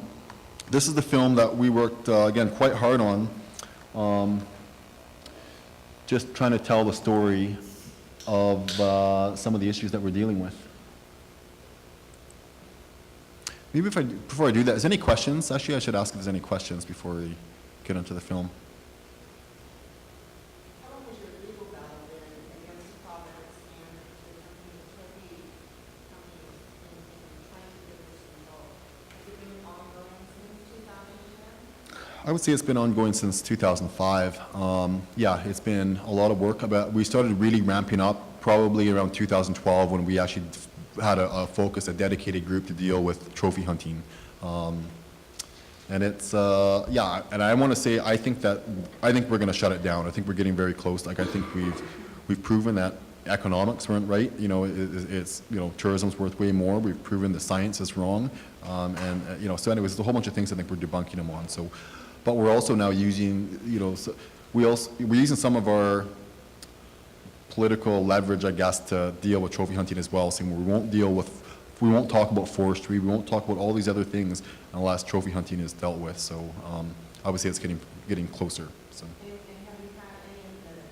This is the film that we worked, again, quite hard on, just trying to tell the story of some of the issues that we're dealing with. Maybe before I do that, is there any questions? Actually, I should ask if there's any questions before we get into the film. How long has your legal battle been against the province and the trophy companies in trying to get this resolved? Has it been ongoing since 2010? I would say it's been ongoing since 2005. Yeah, it's been a lot of work. We started really ramping up probably around 2012 when we actually had a focus, a dedicated group to deal with trophy hunting. And it's, yeah, and I want to say, I think we're going to shut it down. I think we're getting very close. Like, I think we've proven that economics weren't right. You know, it's, you know, tourism's worth way more. We've proven the science is wrong. And, you know, so anyways, there's a whole bunch of things I think we're debunking them on. So, but we're also now using, you know, so we're using some of our political leverage, I guess, to deal with trophy hunting as well, saying we won't talk about forestry, we won't talk about all these other things unless trophy hunting is dealt with. So I would say it's getting closer. So. And have you had any of the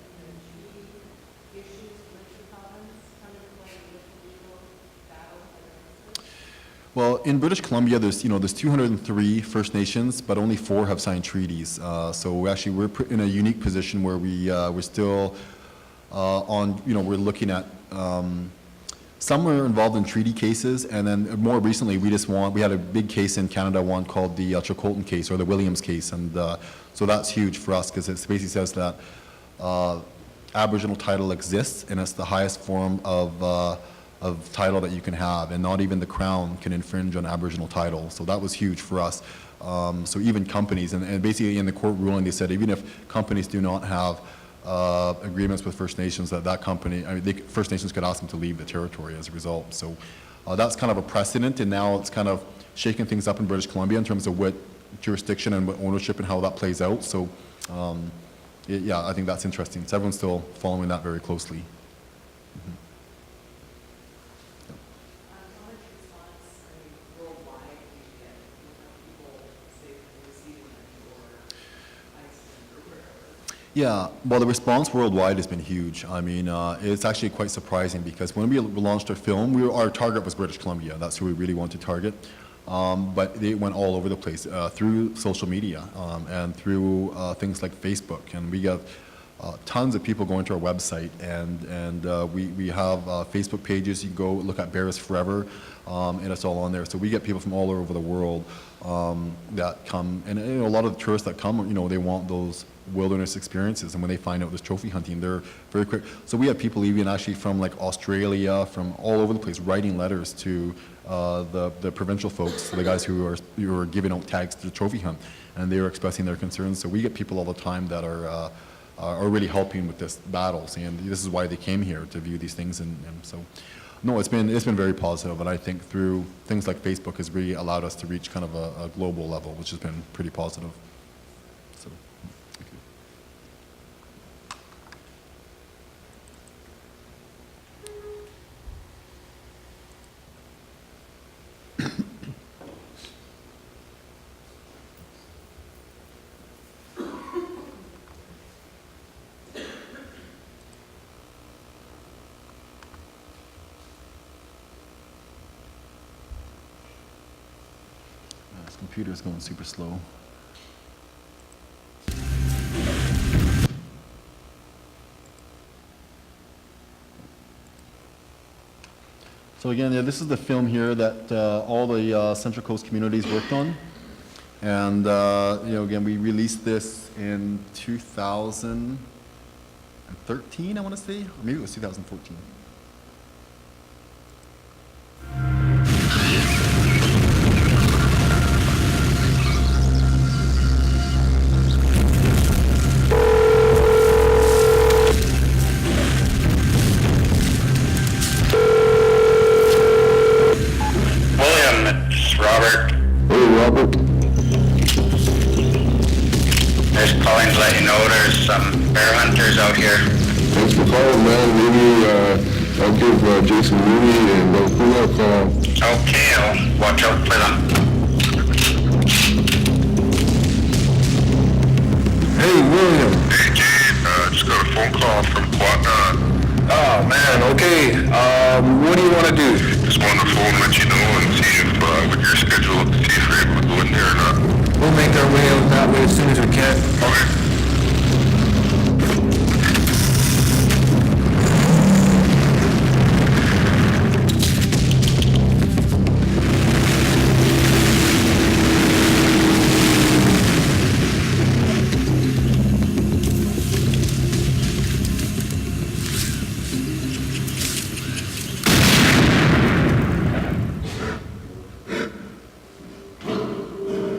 treaty issues with the province come into play with legal battles? Well, in British Columbia, there's 203 First Nations, but only 4 have signed treaties. So actually, we're in a unique position where we're still we're looking at, some are involved in treaty cases, and then more recently we had a big case in Canada, one called the Chilcotin case, or the Williams case, and so that's huge for us because it basically says that Aboriginal title exists, and it's the highest form of title that you can have, and not even the Crown can infringe on Aboriginal title. So that was huge for us. So even companies, and basically in the court ruling they said even if companies do not have agreements with First Nations, that company, First Nations could ask them to leave the territory as a result. So That's kind of a precedent, and now it's kind of shaking things up in British Columbia in terms of what jurisdiction and what ownership and how that plays out. So, yeah, I think that's interesting. So everyone's still following that very closely. How much response, worldwide do you get? People say they're receiving it or Iceland or wherever? Yeah, well, the response worldwide has been huge. I mean, it's actually quite surprising because when we launched our film, our target was British Columbia. That's who we really wanted to target. But they went all over the place through social media and through things like Facebook. And we have tons of people going to our website, and we have Facebook pages. You can go look at Bears Forever, and it's all on there. So we get people from all over the world that come, and a lot of the tourists that come, they want those wilderness experiences, and when they find out there's trophy hunting, they're very quick. So we have people even actually from like Australia, from all over the place, writing letters to the provincial folks, the guys who are giving out tags to the trophy hunt, and they are expressing their concerns. So we get people all the time that are really helping with this battle, and this is why they came here, to view these things, and so. No, it's been very positive, and I think through things like Facebook has really allowed us to reach kind of a global level, which has been pretty positive. So, thank you. This computer's going super slow. So again, yeah, this is the film here that all the Central Coast communities worked on. And again, we released this in 2013, I want to say, or maybe it was 2014. Out here. Thanks for calling, man. Maybe I'll give Jason Mooney and Pula a call. Okay, I'll watch out for them. Hey, William. Hey, Gabe, just got a phone call from Quatna. Oh, man, okay. What do you want to do? Just wanted to phone, let you know, and see if, with your schedule, see if you're able to go in there or not. We'll make our way out that way as soon as we can. Okay.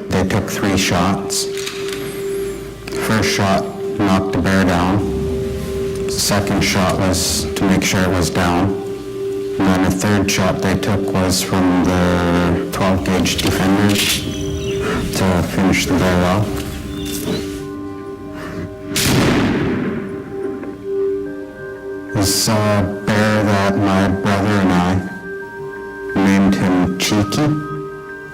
They took 3 shots. First shot knocked the bear down. Second shot was to make sure it was down. And then the third shot they took was from the 12-gauge defender to finish the bear off. This bear that my brother and I named him Cheeky.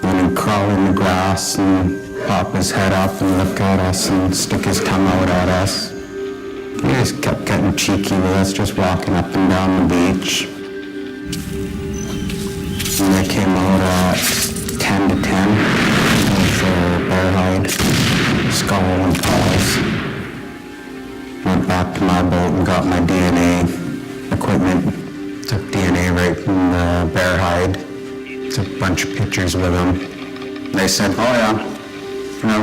And he'd crawl in the grass and pop his head up and look at us and stick his tongue out at us. He just kept getting cheeky with us, just walking up and down the beach. And they came out at 10 to 10 with bear hide, skull and paws. Went back to my boat and got my DNA equipment. Took DNA right from the bear hide. Took a bunch of pictures with them. They said, oh yeah,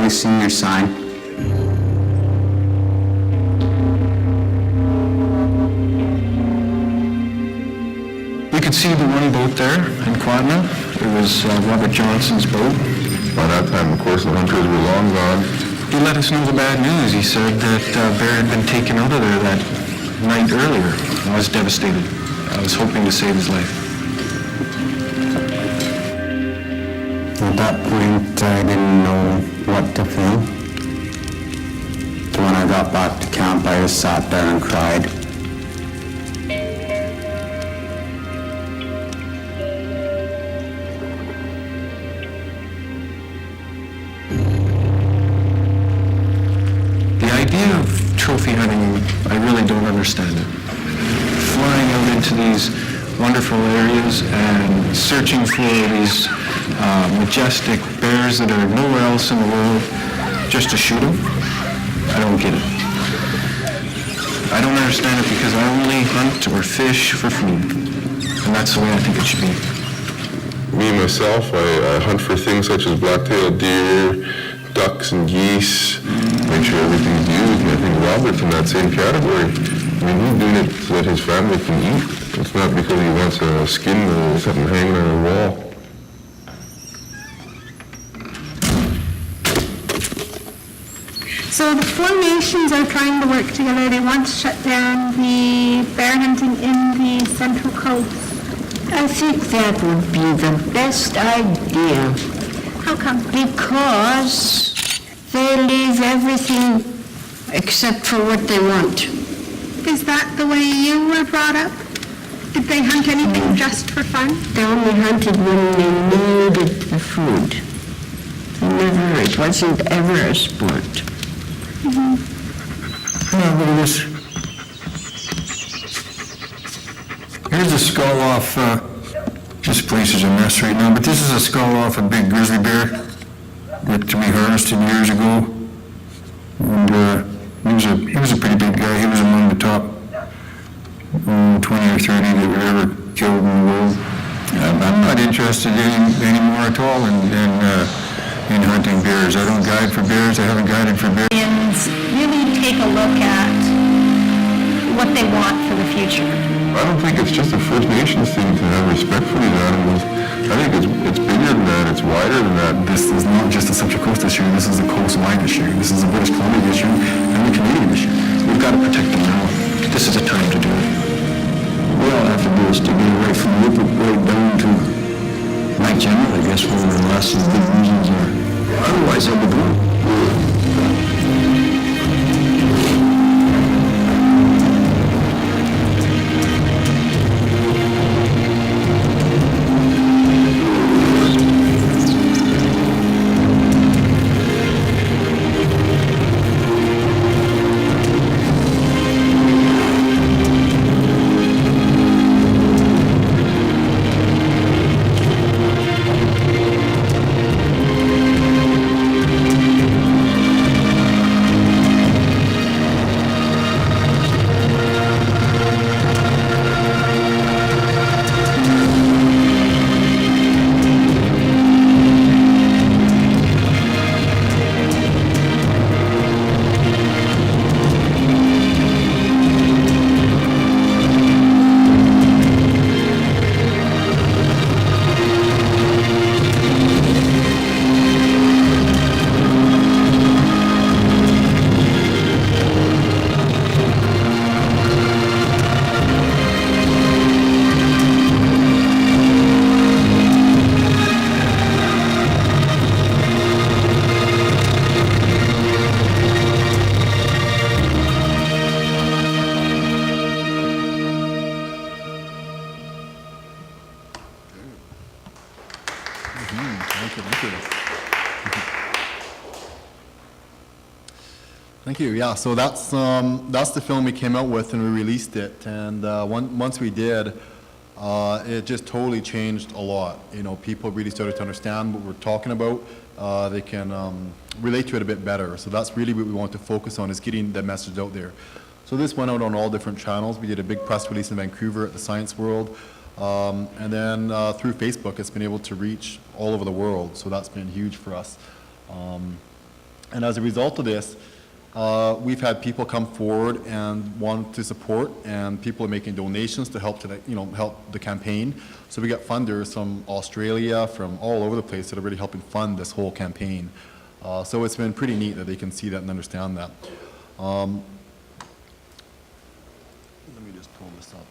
we've seen your sign. We could see the one boat there in Quatna. It was Robert Johnson's boat. By that time, of course, the hunters were long gone. He let us know the bad news. He said that bear had been taken out of there that night earlier. I was devastated. I was hoping to save his life. At that point, I didn't know what to film. So when I got back to camp, I just sat there and cried. The idea of trophy hunting, I really don't understand it. Flying out into these wonderful areas and searching for these majestic bears that are nowhere else in the world just to shoot them, I don't get it. I don't understand it because I only hunt or fish for food, and that's the way I think it should be. Me, myself, I hunt for things such as black-tailed deer, ducks and geese, make sure everything's used, and I think Robert's in that same category. I mean, he's doing it so that his family can eat. It's not because he wants a skin or something hanging on a wall. So the four nations are trying to work together. They want to shut down the bear hunting in the Central Coast. I think that would be the best idea. How come? Because they leave everything except for what they want. Is that the way you were brought up? Did they hunt anything just for fun? They only hunted when they needed the food. It wasn't ever a sport. Mm-hmm. Yeah, look at this. Here's a skull off, this place is a mess right now, but this is a skull off a big grizzly bear that we harvested years ago. And he was a pretty big guy. He was among the top 20 or 30 that were ever killed in the world. I'm not interested anymore at all in hunting bears. I don't guide for bears. I haven't guided for bears. And really take a look at what they want for the future. I don't think it's just a First Nations thing to have respect for these animals. I think it's bigger than that, it's wider than that. This is not just a Central Coast issue, this is a coast-wide issue. This is a British Columbia issue and a Canadian issue. We've got to protect them now. This is the time to do it. We all have to do is to get away from Rupert right down to Mike General, I guess, where the last of the big reasons are. Otherwise, I'll be gone. Thank you. Yeah, so that's the film we came out with and we released it. And once we did, it just totally changed a lot. You know, people really started to understand what we're talking about. They can relate to it a bit better. So that's really what we want to focus on, is getting the message out there. So this went out on all different channels. We did a big press release in Vancouver at the Science World. And then through Facebook, it's been able to reach all over the world. So that's been huge for us. And as a result of this, we've had people come forward and want to support, and people are making donations to help help the campaign. So we got funders from Australia, from all over the place that are really helping fund this whole campaign. So it's been pretty neat that they can see that and understand that. Let me just pull this up.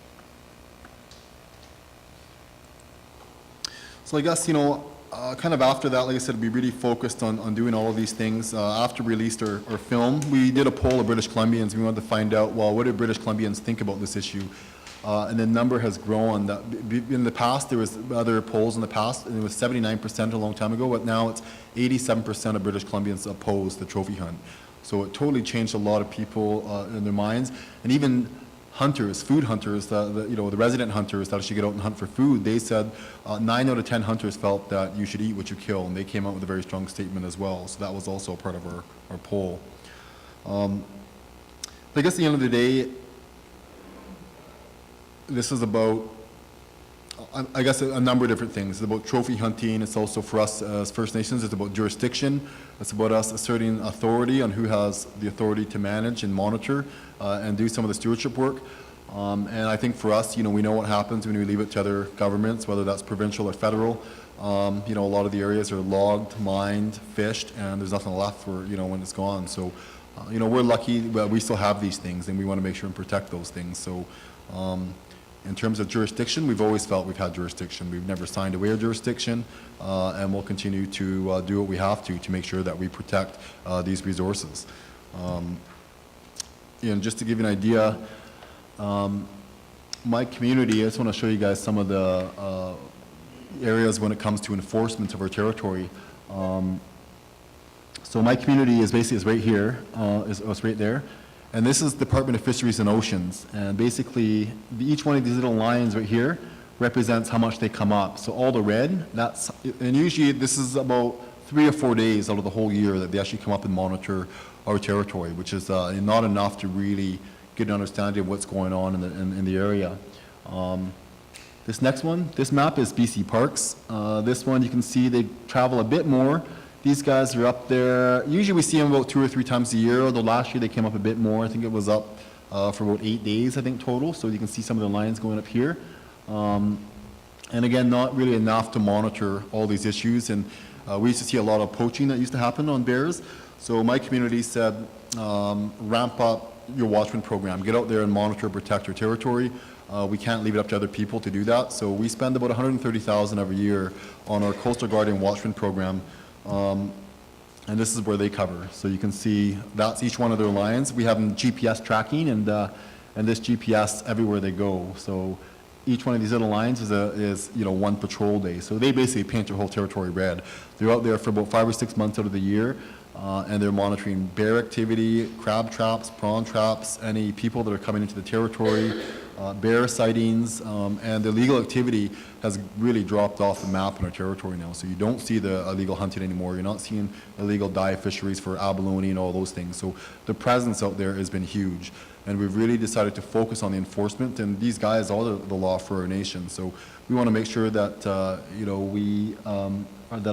So I guess, kind of after that, like I said, we really focused on doing all of these things. After we released our film, we did a poll of British Columbians. We wanted to find out, well, what do British Columbians think about this issue? And the number has grown. In the past, there was other polls in the past, and it was 79% a long time ago, but now it's 87% of British Columbians oppose the trophy hunt. So it totally changed a lot of people in their minds, and even hunters, food hunters, the resident hunters that should get out and hunt for food, they said 9 out of 10 hunters felt that you should eat what you kill, and they came out with a very strong statement as well. So that was also a part of our poll. I guess at the end of the day, this is about, I guess, a number of different things. It's about trophy hunting. It's also, for us as First Nations, it's about jurisdiction. It's about us asserting authority on who has the authority to manage and monitor and do some of the stewardship work. And I think for us, we know what happens when we leave it to other governments, whether that's provincial or federal. A lot of the areas are logged, mined, fished, and there's nothing left for, when it's gone. So, we're lucky that we still have these things, and we want to make sure and protect those things. So, in terms of jurisdiction, we've always felt we've had jurisdiction. We've never signed away our jurisdiction, and we'll continue to do what we have to make sure that we protect these resources. Just to give you an idea, my community, I just want to show you guys some of the areas when it comes to enforcement of our territory. So my community is right here, it's right there. And this is Department of Fisheries and Oceans. And basically, each one of these little lines right here represents how much they come up. So all the red, and usually this is about 3 or 4 days out of the whole year that they actually come up and monitor our territory, which is not enough to really get an understanding of what's going on in the area. This next one, this map is BC Parks. This one you can see they travel a bit more. These guys are up there. Usually we see them about 2 or 3 times a year, although last year they came up a bit more. I think it was up for about 8 days, I think, total. So you can see some of the lines going up here. And again, not really enough to monitor all these issues. And we used to see a lot of poaching that used to happen on bears. So my community said, ramp up your watchman program. Get out there and monitor, protect your territory. We can't leave it up to other people to do that. So we spend about $130,000 every year on our Coastal Guardian watchman program. And this is where they cover. So you can see that's each one of their lines. We have them GPS tracking, and this GPS everywhere they go. So each one of these little lines is one patrol day. So they basically paint their whole territory red. They're out there for about 5 or 6 months out of the year, and they're monitoring bear activity, crab traps, prawn traps, any people that are coming into the territory, bear sightings, and the illegal activity has really dropped off the map in our territory now. So you don't see the illegal hunting anymore. You're not seeing illegal dive fisheries for abalone and all those things. So the presence out there has been huge. And we've really decided to focus on the enforcement, and these guys are the law for our nation. So we want to make sure that, that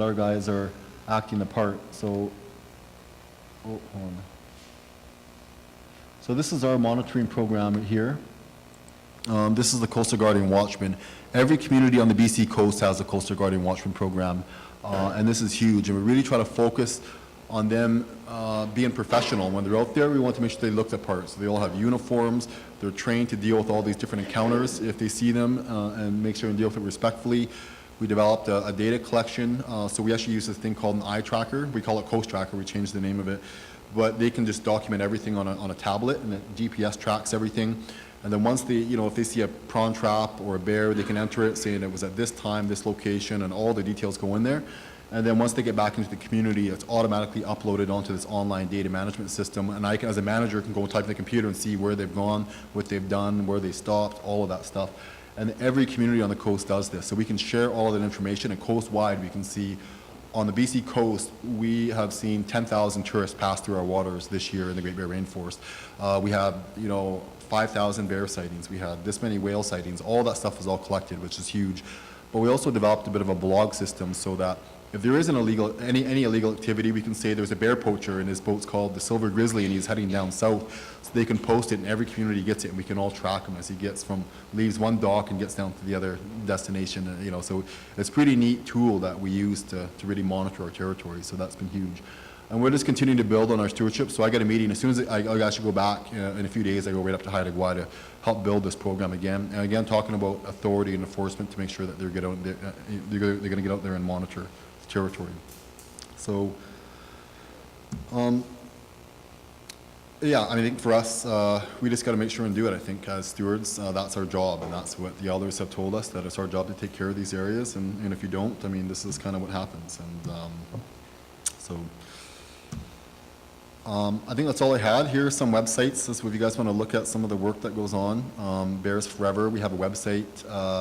our guys are acting the part. So, hold on. So this is our monitoring program right here. This is the Coastal Guardian Watchman. Every community on the BC coast has a Coastal Guardian Watchman program, and this is huge. And we really try to focus on them being professional. When they're out there, we want to make sure they look the part. So they all have uniforms. They're trained to deal with all these different encounters if they see them, and make sure and deal with it respectfully. We developed a data collection. So we actually use this thing called an eye tracker. We call it Coast Tracker. We changed the name of it. But they can just document everything on a tablet, and the GPS tracks everything. And then once they, if they see a prawn trap or a bear, they can enter it saying it was at this time, this location, and all the details go in there. And then once they get back into the community, it's automatically uploaded onto this online data management system. And I, as a manager, can go and type in the computer and see where they've gone, what they've done, where they stopped, all of that stuff. And every community on the coast does this. So we can share all of that information, and coast-wide we can see on the BC coast, we have seen 10,000 tourists pass through our waters this year in the Great Bear Rainforest. We have, 5,000 bear sightings. We had this many whale sightings. All that stuff was all collected, which is huge. But we also developed a bit of a blog system so that if there is an any illegal activity, we can say there's a bear poacher and his boat's called the Silver Grizzly and he's heading down south. So they can post it and every community gets it, and we can all track him as he leaves one dock and gets down to the other destination. So it's a pretty neat tool that we use to really monitor our territory. So that's been huge. And we're just continuing to build on our stewardship. So I got a meeting as soon as I actually go back in a few days. I go right up to Haida Gwa to help build this program again. And again, talking about authority and enforcement to make sure that they're going to get out there and monitor territory. So, yeah, I think for us, we just got to make sure and do it. I think as stewards, that's our job, and that's what the elders have told us, that it's our job to take care of these areas, and if you don't, I mean, this is kind of what happens. And so I think that's all I had. Here are some websites, if you guys want to look at some of the work that goes on. Bears Forever, we have a website,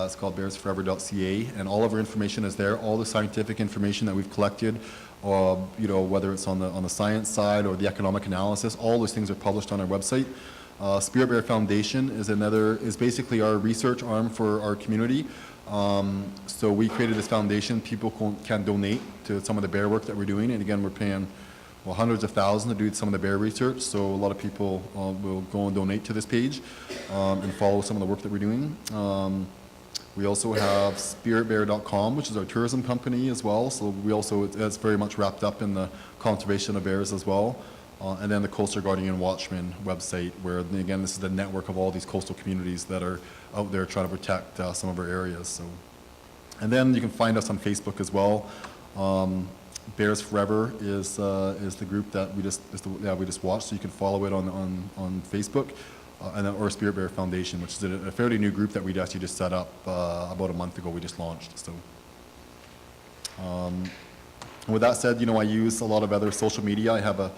it's called bearsforever.ca, and all of our information is there, all the scientific information that we've collected, you know, whether it's on the science side or the economic analysis, all those things are published on our website. Spirit Bear Foundation is basically our research arm for our community. So we created this foundation. People can donate to some of the bear work that we're doing, and again, we're paying hundreds of thousands to do some of the bear research. So a lot of people will go and donate to this page and follow some of the work that we're doing. We also have spiritbear.com, which is our tourism company as well. So it's very much wrapped up in the conservation of bears as well. And then the Coastal Guardian Watchman website, where again, this is the network of all these coastal communities that are out there trying to protect some of our areas. So, and then you can find us on Facebook as well. Bears Forever is the group that we just watched, so you can follow it on Facebook. And then, or Spirit Bear Foundation, which is a fairly new group that we actually just set up about a month ago. We just launched. So, with that said, you know, I use a lot of other social media. I have a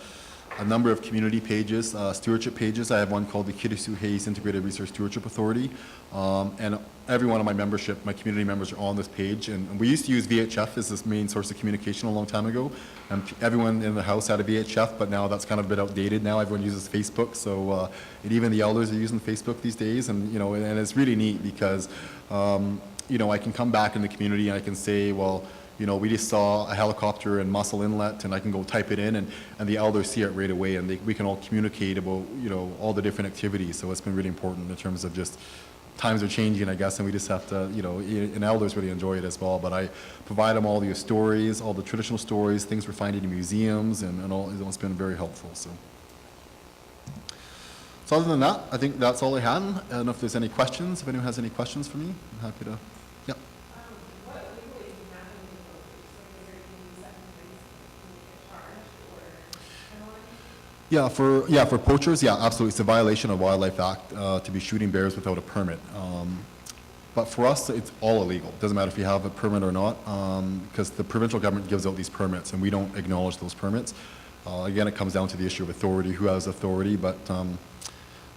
number of community pages, stewardship pages. I have one called the Kitasoo Hayes Integrated Resource Stewardship Authority, and every one of my community members are on this page. And we used to use VHF as this main source of communication a long time ago, and everyone in the house had a VHF, but now that's kind of a bit outdated. Now everyone uses Facebook, so and even the elders are using Facebook these days. And you know, and it's really neat because you know, I can come back in the community and I can say, well, you know, we just saw a helicopter in Mussel Inlet, and I can go type it in, and the elders see it right away, and we can all communicate about, you know, all the different activities. So it's been really important in terms of just times are changing, I guess, and we just have to, you know, and elders really enjoy it as well. But I provide them all the stories, all the traditional stories, things we're finding in museums, and all. It's been very helpful. So other than that, I think that's all I had. I don't know if there's any questions. If anyone has any questions for me, I'm happy to. Yeah. What legally can happen with poachers? Like, is there going to be something charged or penalized? For poachers, yeah, absolutely. It's a violation of Wildlife Act to be shooting bears without a permit. But for us, it's all illegal. It doesn't matter if you have a permit or not, because the provincial government gives out these permits, and we don't acknowledge those permits. Again, it comes down to the issue of authority, who has authority, but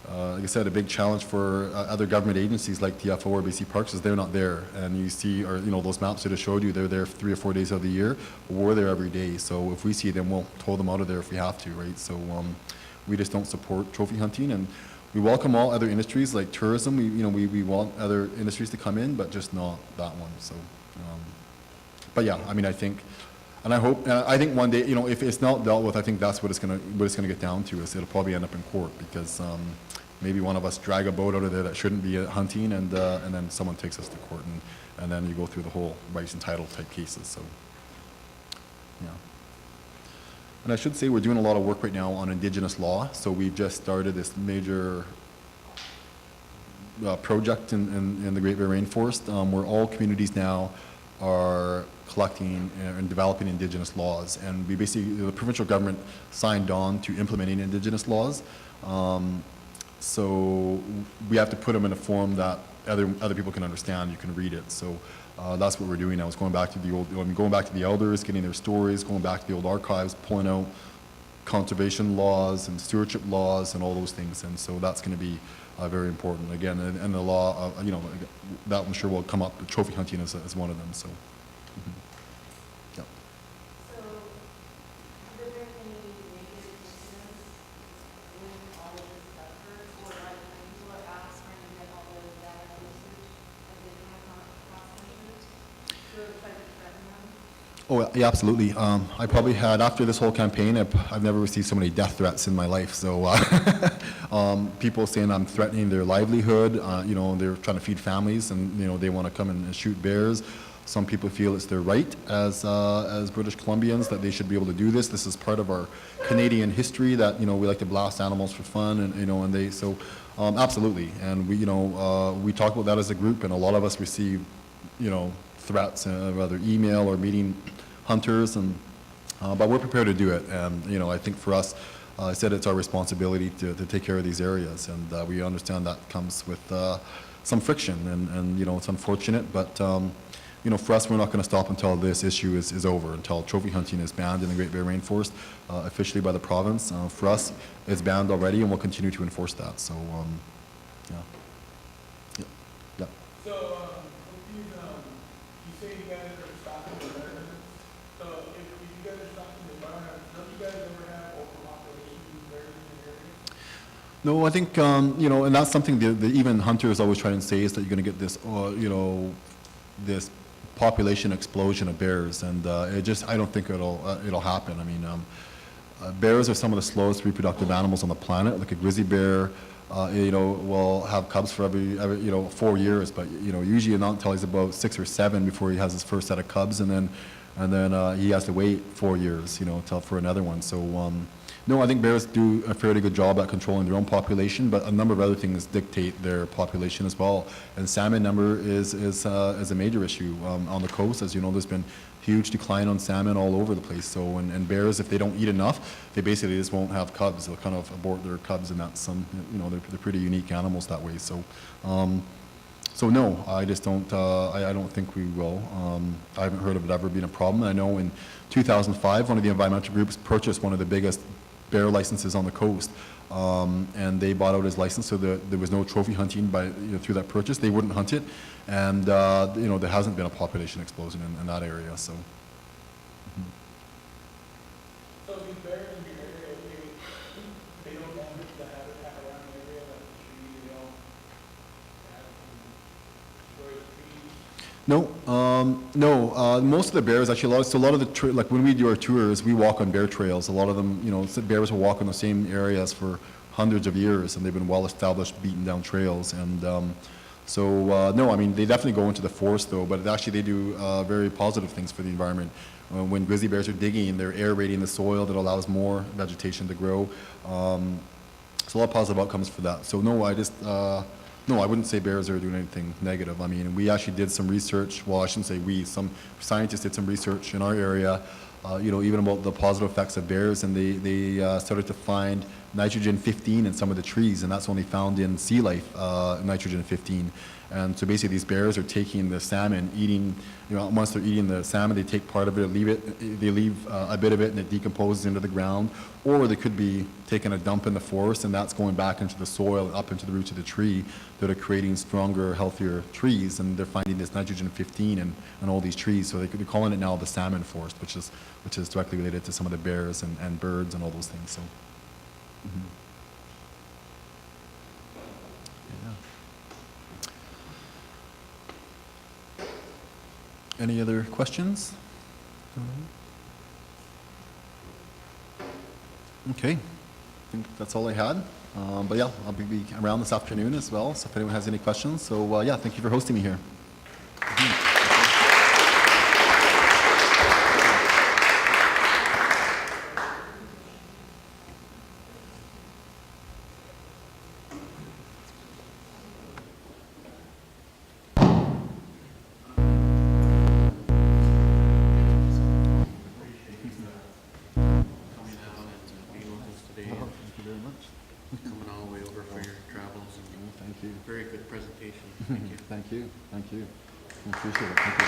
like I said, a big challenge for other government agencies like TFO or BC Parks is they're not there. And you see, or you know, those maps that I showed you, they're there 3 or 4 days of the year. We're there every day. So if we see them, we'll tow them out of there if we have to, right? So we just don't support trophy hunting, and we welcome all other industries like tourism. We want other industries to come in, but just not that one. So, but yeah, I mean, I think, and I hope, I think one day, you know, if it's not dealt with, I think that's what it's gonna get down to. Is it'll probably end up in court because maybe one of us drag a boat out of there that shouldn't be hunting, and then someone takes us to court, and then you go through the whole rights and title type cases. So, yeah. And I should say we're doing a lot of work right now on Indigenous law. So we've just started this major project in the Great Bear Rainforest, where all communities now are collecting and developing Indigenous laws. And we basically, the provincial government signed on to implementing Indigenous laws. So we have to put them in a form that other people can understand, you can read it. So that's what we're doing now, is going back to the elders, getting their stories, going back to the old archives, pulling out conservation laws and stewardship laws and all those things. And so that's going to be very important. Again, and the law, you know, that I'm sure will come up. Trophy hunting is one of them. So. Yeah. So, have there been any negative incidents with all of this effort, or like when people are out trying to get all the data research, have they come across anything to try to threaten them? Oh, yeah, absolutely. I probably had, after this whole campaign, I've never received so many death threats in my life. So people saying I'm threatening their livelihood, you know, they're trying to feed families, and, you know, they want to come and shoot bears. Some people feel it's their right as British Columbians, that they should be able to do this. This is part of our Canadian history, that, you know, we like to blast animals for fun, and, you know, and they, so absolutely. And we, you know, we talk about that as a group, and a lot of us receive, you know, threats, whether email or meeting hunters, and but we're prepared to do it. And you know, I think for us, I said it's our responsibility to take care of these areas, and we understand that comes with some friction, and you know, it's unfortunate, but you know, for us, we're not going to stop until this issue is over, until trophy hunting is banned in the Great Bear Rainforest, officially by the province. For us, it's banned already, and we'll continue to enforce that. So, yeah. Yeah. Yeah. So, you say you guys are stocking the bear. So, if you guys are stocking the bear, don't you guys ever have overpopulation of bears in your area? No, I think, you know, and that's something that even hunters always try and say, is that you're going to get this, you know, this population explosion of bears, and it just, I don't think it'll happen. I mean, bears are some of the slowest reproductive animals on the planet. Like a grizzly bear, you know, will have cubs for every you know, 4 years, but you know, usually not until he's about 6 or 7 before he has his first set of cubs, and then he has to wait 4 years, you know, for another one. So no, I think bears do a fairly good job at controlling their own population, but a number of other things dictate their population as well. And salmon number is a major issue on the coast. As you know, there's been huge decline on salmon all over the place. So, and bears, if they don't eat enough, they basically just won't have cubs. They'll kind of abort their cubs, and that's you know, they're pretty unique animals that way. So, so no, I just don't, I don't think we will. I haven't heard of it ever being a problem. I know in 2005, one of the environmental groups purchased one of the biggest bear licenses on the coast, and they bought out his license, so there was no trophy hunting through that purchase. They wouldn't hunt it, and you know, there hasn't been a population explosion in that area. So. So these bears in your area, they don't damage the habitat around the area, like the trees, they don't destroy the trees? No, most of the bears, actually, a lot of the, like when we do our tours, we walk on bear trails. A lot of them, you know, bears will walk on the same areas for hundreds of years, and they've been well-established, beaten down trails. And so, no, I mean, they definitely go into the forest, though, but actually they do very positive things for the environment. When grizzly bears are digging, they're aerating the soil that allows more vegetation to grow. So a lot of positive outcomes for that. So no, no, I wouldn't say bears are doing anything negative. I mean, we actually did some research, well, I shouldn't say we, some scientists did some research in our area, you know, even about the positive effects of bears, and they started to find nitrogen-15 in some of the trees, and that's only found in sea life, nitrogen-15. And so basically these bears are taking the salmon, eating, you know, once they're eating the salmon, they take part of it, they leave a bit of it, and it decomposes into the ground. Or they could be taking a dump in the forest, and that's going back into the soil, up into the roots of the tree, that are creating stronger, healthier trees, and they're finding this nitrogen-15 in all these trees. So they're calling it now the salmon forest, which is directly related to some of the bears and birds and all those things. So. Mm-hmm. Any other questions? Okay, I think that's all I had. But yeah, I'll be around this afternoon as well, so if anyone has any questions. So yeah, thank you for hosting me here. Very good presentation. Thank you. Thank you. Thank you. I appreciate it. Thank you.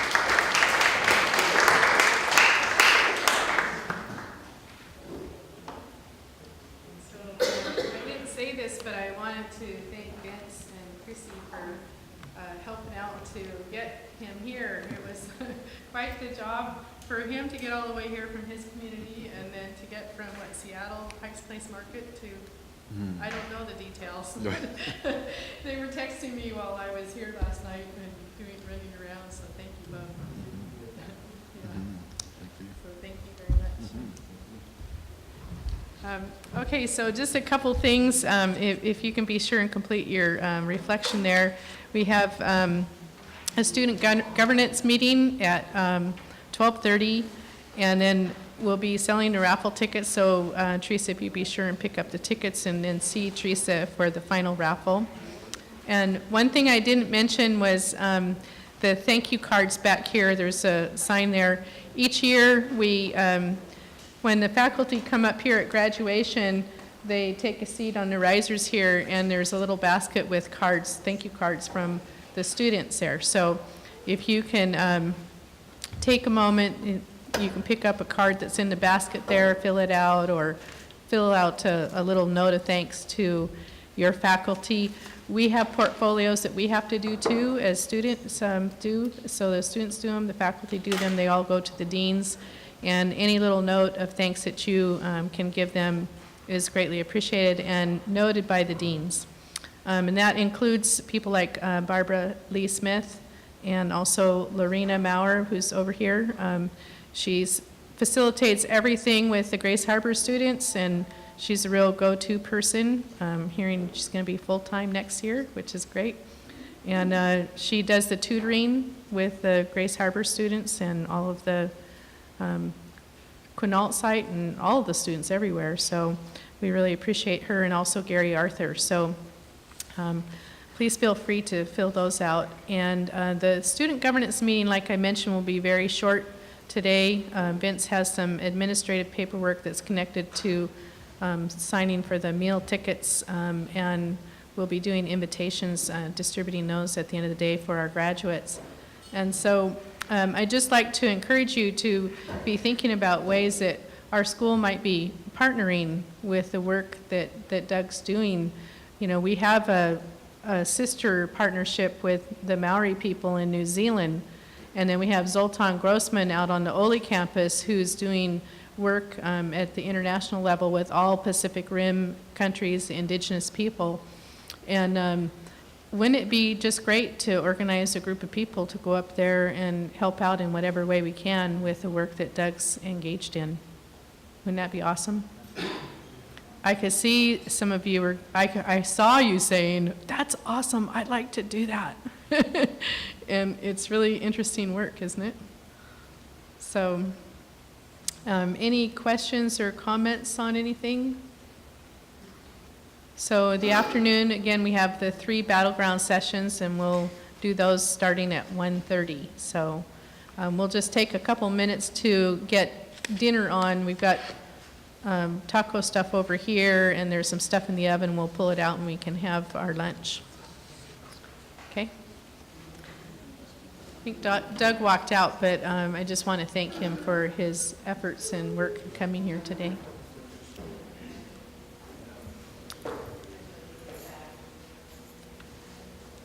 So I didn't say this, but I wanted to thank Vince and Chrissy for helping out to get him here. It was quite the job for him to get all the way here from his community, and then to get from Seattle Pikes Place Market to I don't know the details. They were texting me while I was here last night and running around, so thank you both. Yeah. Thank you. So thank you very much. Okay, so just a couple things. If you can be sure and complete your reflection there. We have a student governance meeting at 12:30, and then we'll be selling the raffle tickets, so Teresa, if you be sure and pick up the tickets and then see Teresa for the final raffle. And one thing I didn't mention was the thank you cards back here. There's a sign there. Each year, we, when the faculty come up here at graduation, they take a seat on the risers here, and there's a little basket with cards, thank you cards from the students there. So if you can take a moment, you can pick up a card that's in the basket there, fill it out, or fill out a little note of thanks to your faculty. We have portfolios that we have to do too, as students do. So the students do them, the faculty do them, they all go to the deans. And any little note of thanks that you can give them is greatly appreciated and noted by the deans. And that includes people like Barbara Lee Smith and also Lorena Maurer, who's over here. She facilitates everything with the Grace Harbor students, and she's a real go-to person. Hearing she's going to be full-time next year, which is great. And she does the tutoring with the Grace Harbor students and all of the Quinault site and all of the students everywhere. So we really appreciate her, and also Gary Arthur. So please feel free to fill those out. And the student governance meeting, like I mentioned, will be very short today. Vince has some administrative paperwork that's connected to signing for the meal tickets, and we'll be doing invitations, distributing those at the end of the day for our graduates. And so I'd just like to encourage you to be thinking about ways that our school might be partnering with the work that Doug's doing. You know, we have a sister partnership with the Maori people in New Zealand, and then we have Zoltan Grossman out on the Ole campus who's doing work at the international level with all Pacific Rim countries, indigenous people. And wouldn't it be just great to organize a group of people to go up there and help out in whatever way we can with the work that Doug's engaged in? Wouldn't that be awesome? I could see some of you I saw you saying, that's awesome, I'd like to do that. And it's really interesting work, isn't it? So, any questions or comments on anything? So the afternoon, again, we have the 3 battleground sessions, and we'll do those starting at 1:30. So we'll just take a couple minutes to get dinner on. We've got taco stuff over here, and there's some stuff in the oven. We'll pull it out, and we can have our lunch. Okay? I think Doug walked out, but I just want to thank him for his efforts and work coming here today.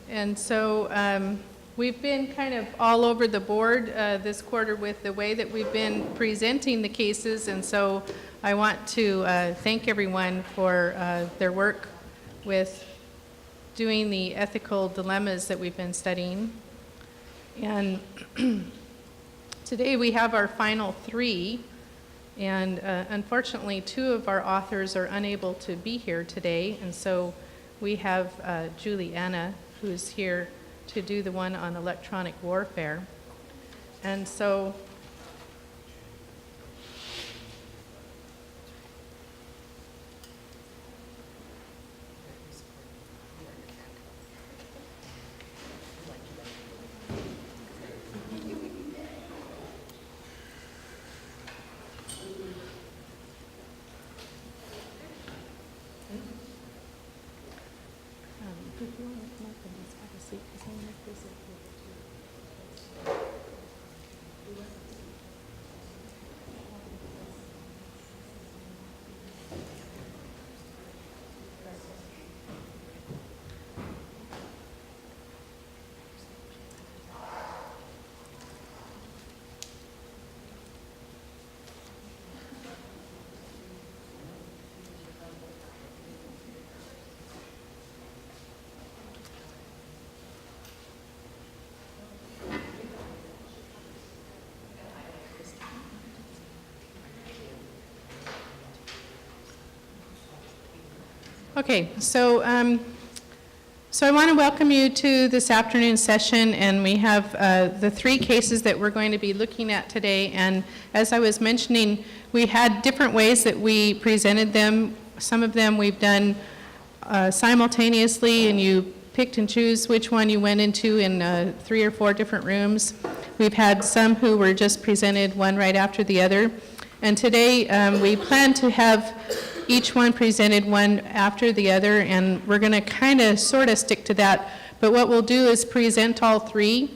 And so we've been kind of all over the board this quarter with the way that we've been presenting the cases, and so I want to thank everyone for their work with doing the ethical dilemmas that we've been studying. And today we have our final 3, and unfortunately 2 of our authors are unable to be here today, and so we have Juliana, who's here to do the one on electronic warfare. And so okay, so I want to welcome you to this afternoon session, and we have the 3 cases that we're going to be looking at today. And as I was mentioning, we had different ways that we presented them. Some of them we've done simultaneously, and you picked and choose which one you went into in 3 or 4 different rooms. We've had some who were just presented one right after the other. And today we plan to have each one presented one after the other, and we're going to kind of sort of stick to that. But what we'll do is present all 3,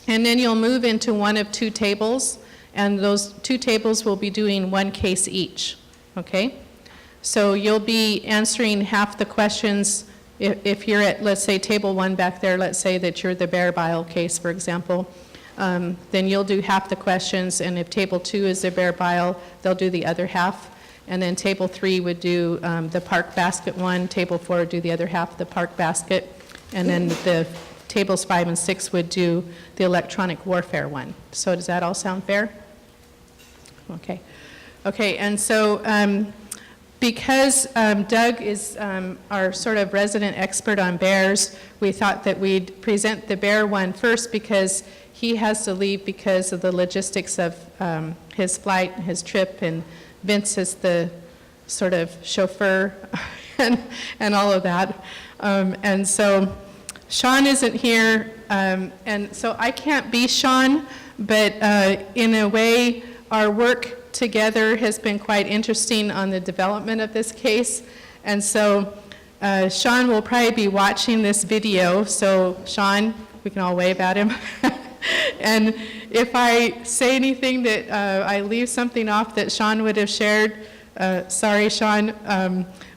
and then you'll move into one of 2 tables, and those 2 tables will be doing 1 case each, okay? So you'll be answering half the questions. If you're at, let's say, table 1 back there, let's say that you're the bear bile case, for example, then you'll do half the questions, and if table 2 is the bear bile, they'll do the other half. And then table 3 would do the park basket one, table 4 would do the other half of the park basket, and then the tables 5 and 6 would do the electronic warfare one. So does that all sound fair? Okay. Okay, and so because Doug is our sort of resident expert on bears, we thought that we'd present the bear one first because he has to leave because of the logistics of his flight, his trip, and Vince is the sort of chauffeur and all of that. And so Sean isn't here, and so I can't be Sean, but in a way, our work together has been quite interesting on the development of this case. And so Sean will probably be watching this video. So Sean, we can all wave at him. And if I say anything that I leave something off that Sean would have shared, sorry, Sean,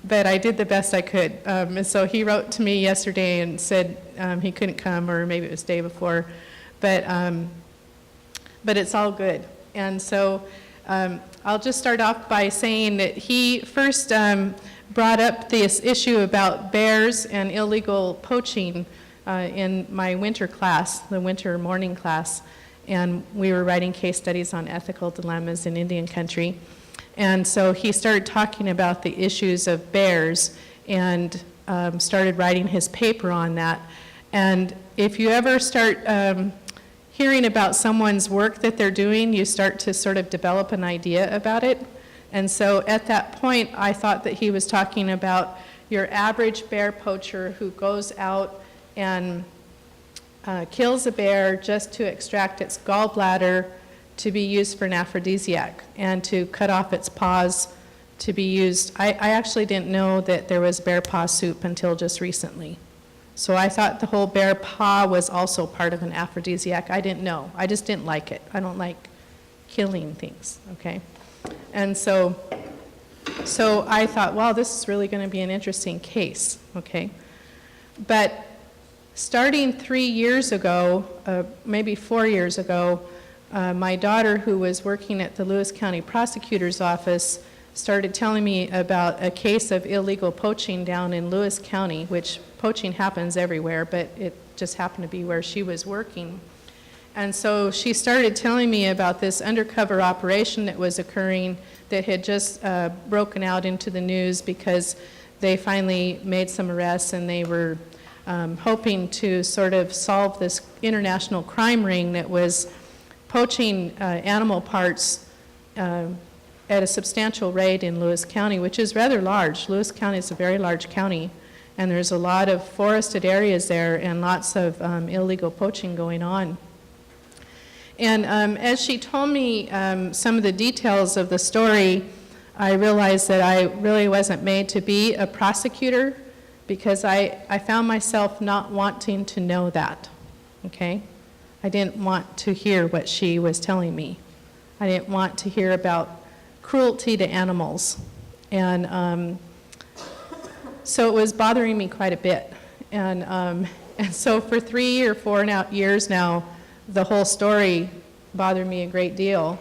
but I did the best I could. And so he wrote to me yesterday and said he couldn't come, or maybe it was the day before, but it's all good. And so I'll just start off by saying that he first brought up this issue about bears and illegal poaching in my winter class, the winter morning class, and we were writing case studies on ethical dilemmas in Indian country. And so he started talking about the issues of bears and started writing his paper on that. And if you ever start hearing about someone's work that they're doing, you start to sort of develop an idea about it. And so at that point, I thought that he was talking about your average bear poacher who goes out and kills a bear just to extract its gallbladder to be used for an aphrodisiac, and to cut off its paws to be used. I actually didn't know that there was bear paw soup until just recently. So I thought the whole bear paw was also part of an aphrodisiac. I didn't know. I just didn't like it. I don't like killing things, okay? And so I thought, wow, this is really going to be an interesting case, okay? But starting 3 years ago, maybe 4 years ago, my daughter, who was working at the Lewis County Prosecutor's Office, started telling me about a case of illegal poaching down in Lewis County, which poaching happens everywhere, but it just happened to be where she was working. And so she started telling me about this undercover operation that was occurring that had just broken out into the news because they finally made some arrests, and they were hoping to sort of solve this international crime ring that was poaching animal parts at a substantial rate in Lewis County, which is rather large. Lewis County is a very large county, and there's a lot of forested areas there and lots of illegal poaching going on. And as she told me some of the details of the story, I realized that I really wasn't made to be a prosecutor, because I found myself not wanting to know that, okay? I didn't want to hear what she was telling me. I didn't want to hear about cruelty to animals. And so it was bothering me quite a bit. And so for 3 or 4 years now, the whole story bothered me a great deal.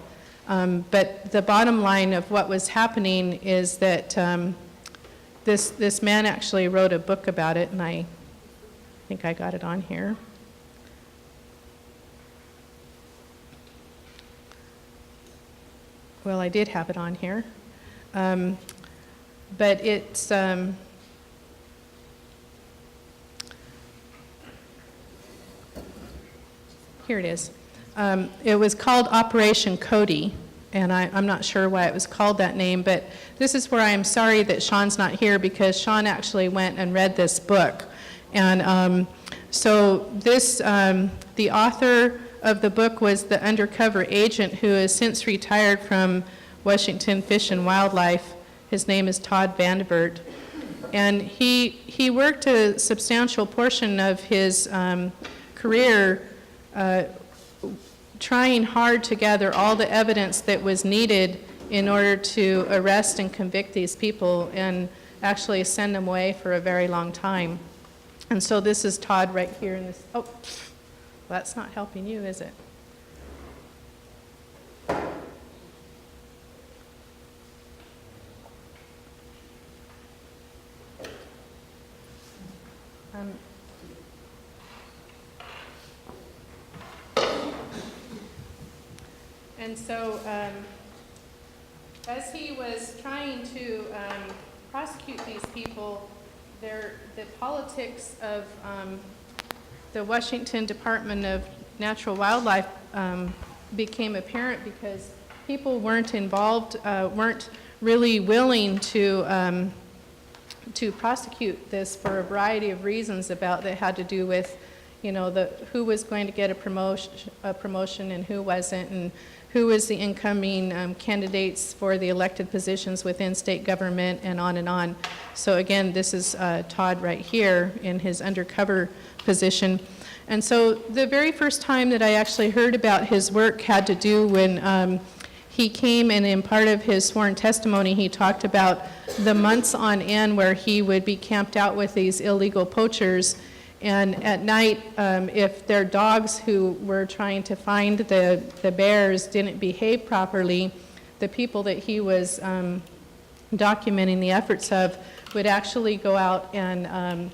But the bottom line of what was happening is that this man actually wrote a book about it, and I think I got it on here. Well, I did have it on here. But it's, here it is. It was called Operation Cody, and I'm not sure why it was called that name, but this is where I am sorry that Sean's not here, because Sean actually went and read this book. And so this, the author of the book was the undercover agent who has since retired from Washington Fish and Wildlife. His name is Todd Vandevert. And he worked a substantial portion of his career trying hard to gather all the evidence that was needed in order to arrest and convict these people and actually send them away for a very long time. And so this is Todd right here in this. Oh, that's not helping you, is it? And so as he was trying to prosecute these people, the politics of the Washington Department of Natural Wildlife became apparent because people weren't involved, weren't really willing to prosecute this for a variety of reasons that had to do with, you know, who was going to get a promotion and who wasn't, and who was the incoming candidates for the elected positions within state government, and on and on. So again, this is Todd right here in his undercover position. And so the very first time that I actually heard about his work had to do when he came, and in part of his sworn testimony, he talked about the months on end where he would be camped out with these illegal poachers. And at night, if their dogs who were trying to find the bears didn't behave properly, the people that he was documenting the efforts of would actually go out and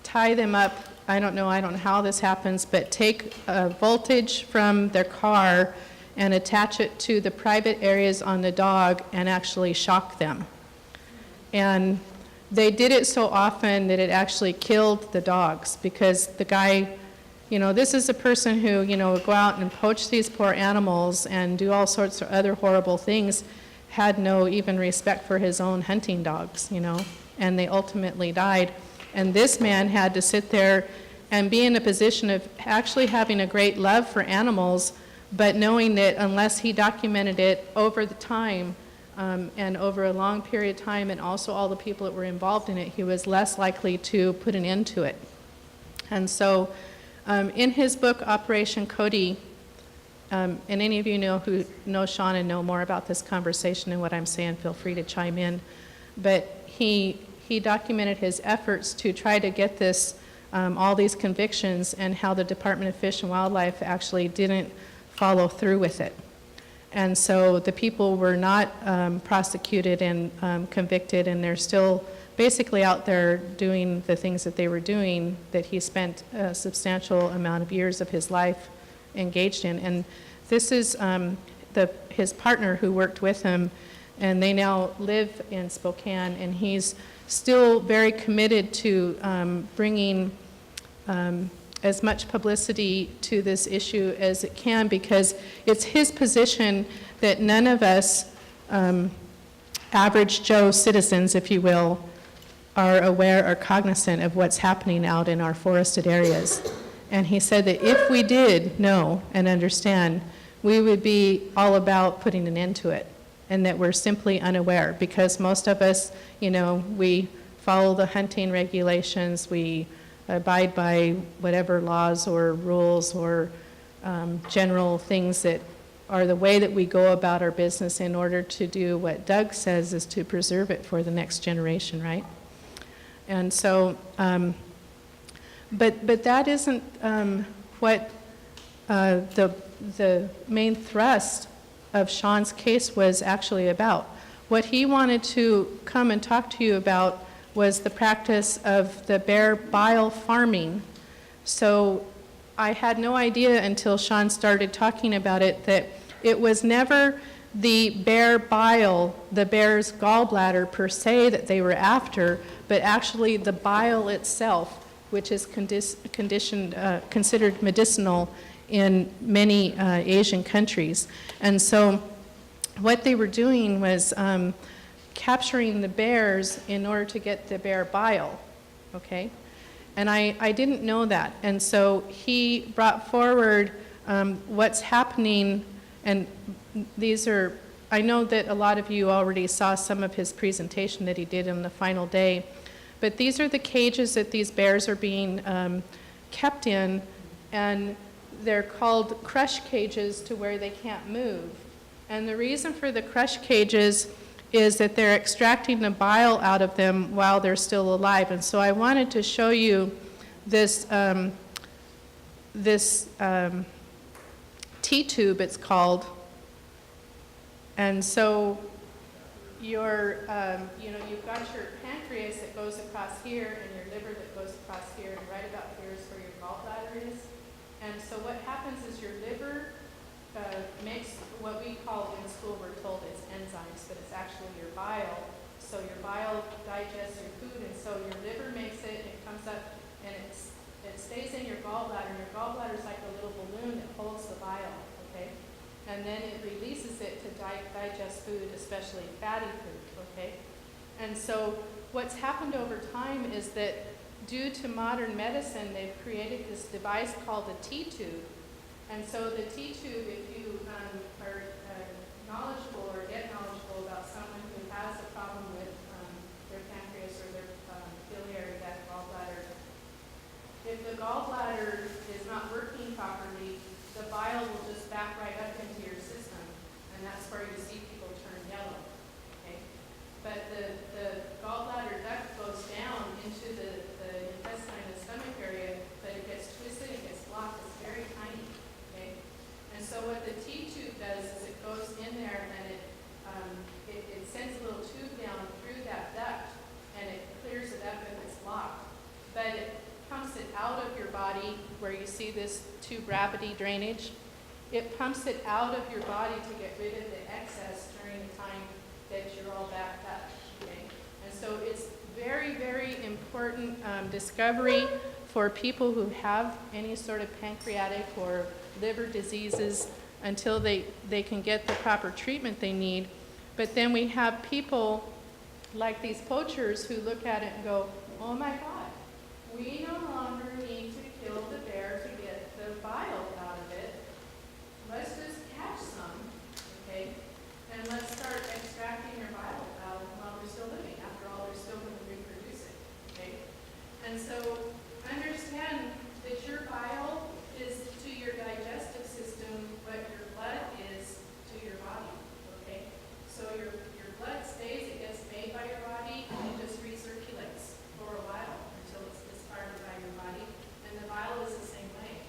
tie them up. I don't know how this happens, but take a voltage from their car and attach it to the private areas on the dog and actually shock them. And they did it so often that it actually killed the dogs, because the guy, you know, this is a person who, you know, would go out and poach these poor animals and do all sorts of other horrible things, had no even respect for his own hunting dogs, you know, and they ultimately died. And this man had to sit there and be in a position of actually having a great love for animals, but knowing that unless he documented it over the time, and over a long period of time, and also all the people that were involved in it, he was less likely to put an end to it. And so in his book, Operation Cody, and any of you who know Sean and know more about this conversation and what I'm saying, feel free to chime in, but he documented his efforts to try to get this, all these convictions, and how the Department of Fish and Wildlife actually didn't follow through with it. And so the people were not prosecuted and convicted, and they're still basically out there doing the things that they were doing that he spent a substantial amount of years of his life engaged in. And this is his partner who worked with him, and they now live in Spokane, and he's still very committed to bringing as much publicity to this issue as it can, because it's his position that none of us, average Joe citizens, if you will, are aware or cognizant of what's happening out in our forested areas. And he said that if we did know and understand, we would be all about putting an end to it, and that we're simply unaware, because most of us, you know, we follow the hunting regulations, we abide by whatever laws or rules or general things that are the way that we go about our business in order to do what Doug says is to preserve it for the next generation, right? And so, but that isn't what the main thrust of Sean's case was actually about. What he wanted to come and talk to you about was the practice of the bear bile farming. So I had no idea until Sean started talking about it that it was never the bear bile, the bear's gallbladder per se that they were after, but actually the bile itself, which is considered medicinal in many Asian countries. And so what they were doing was capturing the bears in order to get the bear bile, okay? And I didn't know that. And so he brought forward what's happening, and these are, I know that a lot of you already saw some of his presentation that he did on the final day, but these are the cages that these bears are being kept in, and they're called crush cages to where they can't move. And the reason for the crush cages is that they're extracting the bile out of them while they're still alive. And so I wanted to show you this, T-tube, it's called. And so your, you've got your pancreas that goes across here and your liver that goes across here, and right about here is where your gallbladder is. And so what happens is your liver makes what we call, in school we're told it's enzymes, but it's actually your bile. So your bile digests your food, and so your liver makes it, it comes up, and it stays in your gallbladder, and your gallbladder is like a little balloon that holds the bile, okay? And then it releases it to digest food, especially fatty food, okay? And so what's happened over time is that due to modern medicine, they've created this device called a T-tube. And so the T-tube, if you are knowledgeable or get knowledgeable about someone who has a problem with their pancreas or their biliary gallbladder, if the gallbladder is not working properly, the bile will just back right up into your system, and that's where you see people turn yellow. Okay? But the gallbladder duct goes down into the intestine and stomach area, but it gets twisted, it gets blocked, it's very tiny. Okay? And so what the T-tube does is it goes in there and it sends a little tube down through that duct, and it clears it up if it's blocked. But it pumps it out of your body, where you see this tube gravity drainage. It pumps it out of your body to get rid of the excess during the time that you're all backed up. Okay? And so it's very, very important discovery for people who have any sort of pancreatic or liver diseases until they can get the proper treatment they need. But then we have people like these poachers who look at it and go, oh my God, we no longer need to kill the bear to get the bile out of it. Let's just catch some, okay? And let's start extracting your bile out while they're still living. After all, they're still going to reproduce it, okay? And so understand that your bile is to your digestive system what your blood is to your body, okay? So your blood stays, it gets made by your body, and it just recirculates for a while until it's discarded by your body. And the bile is the same way.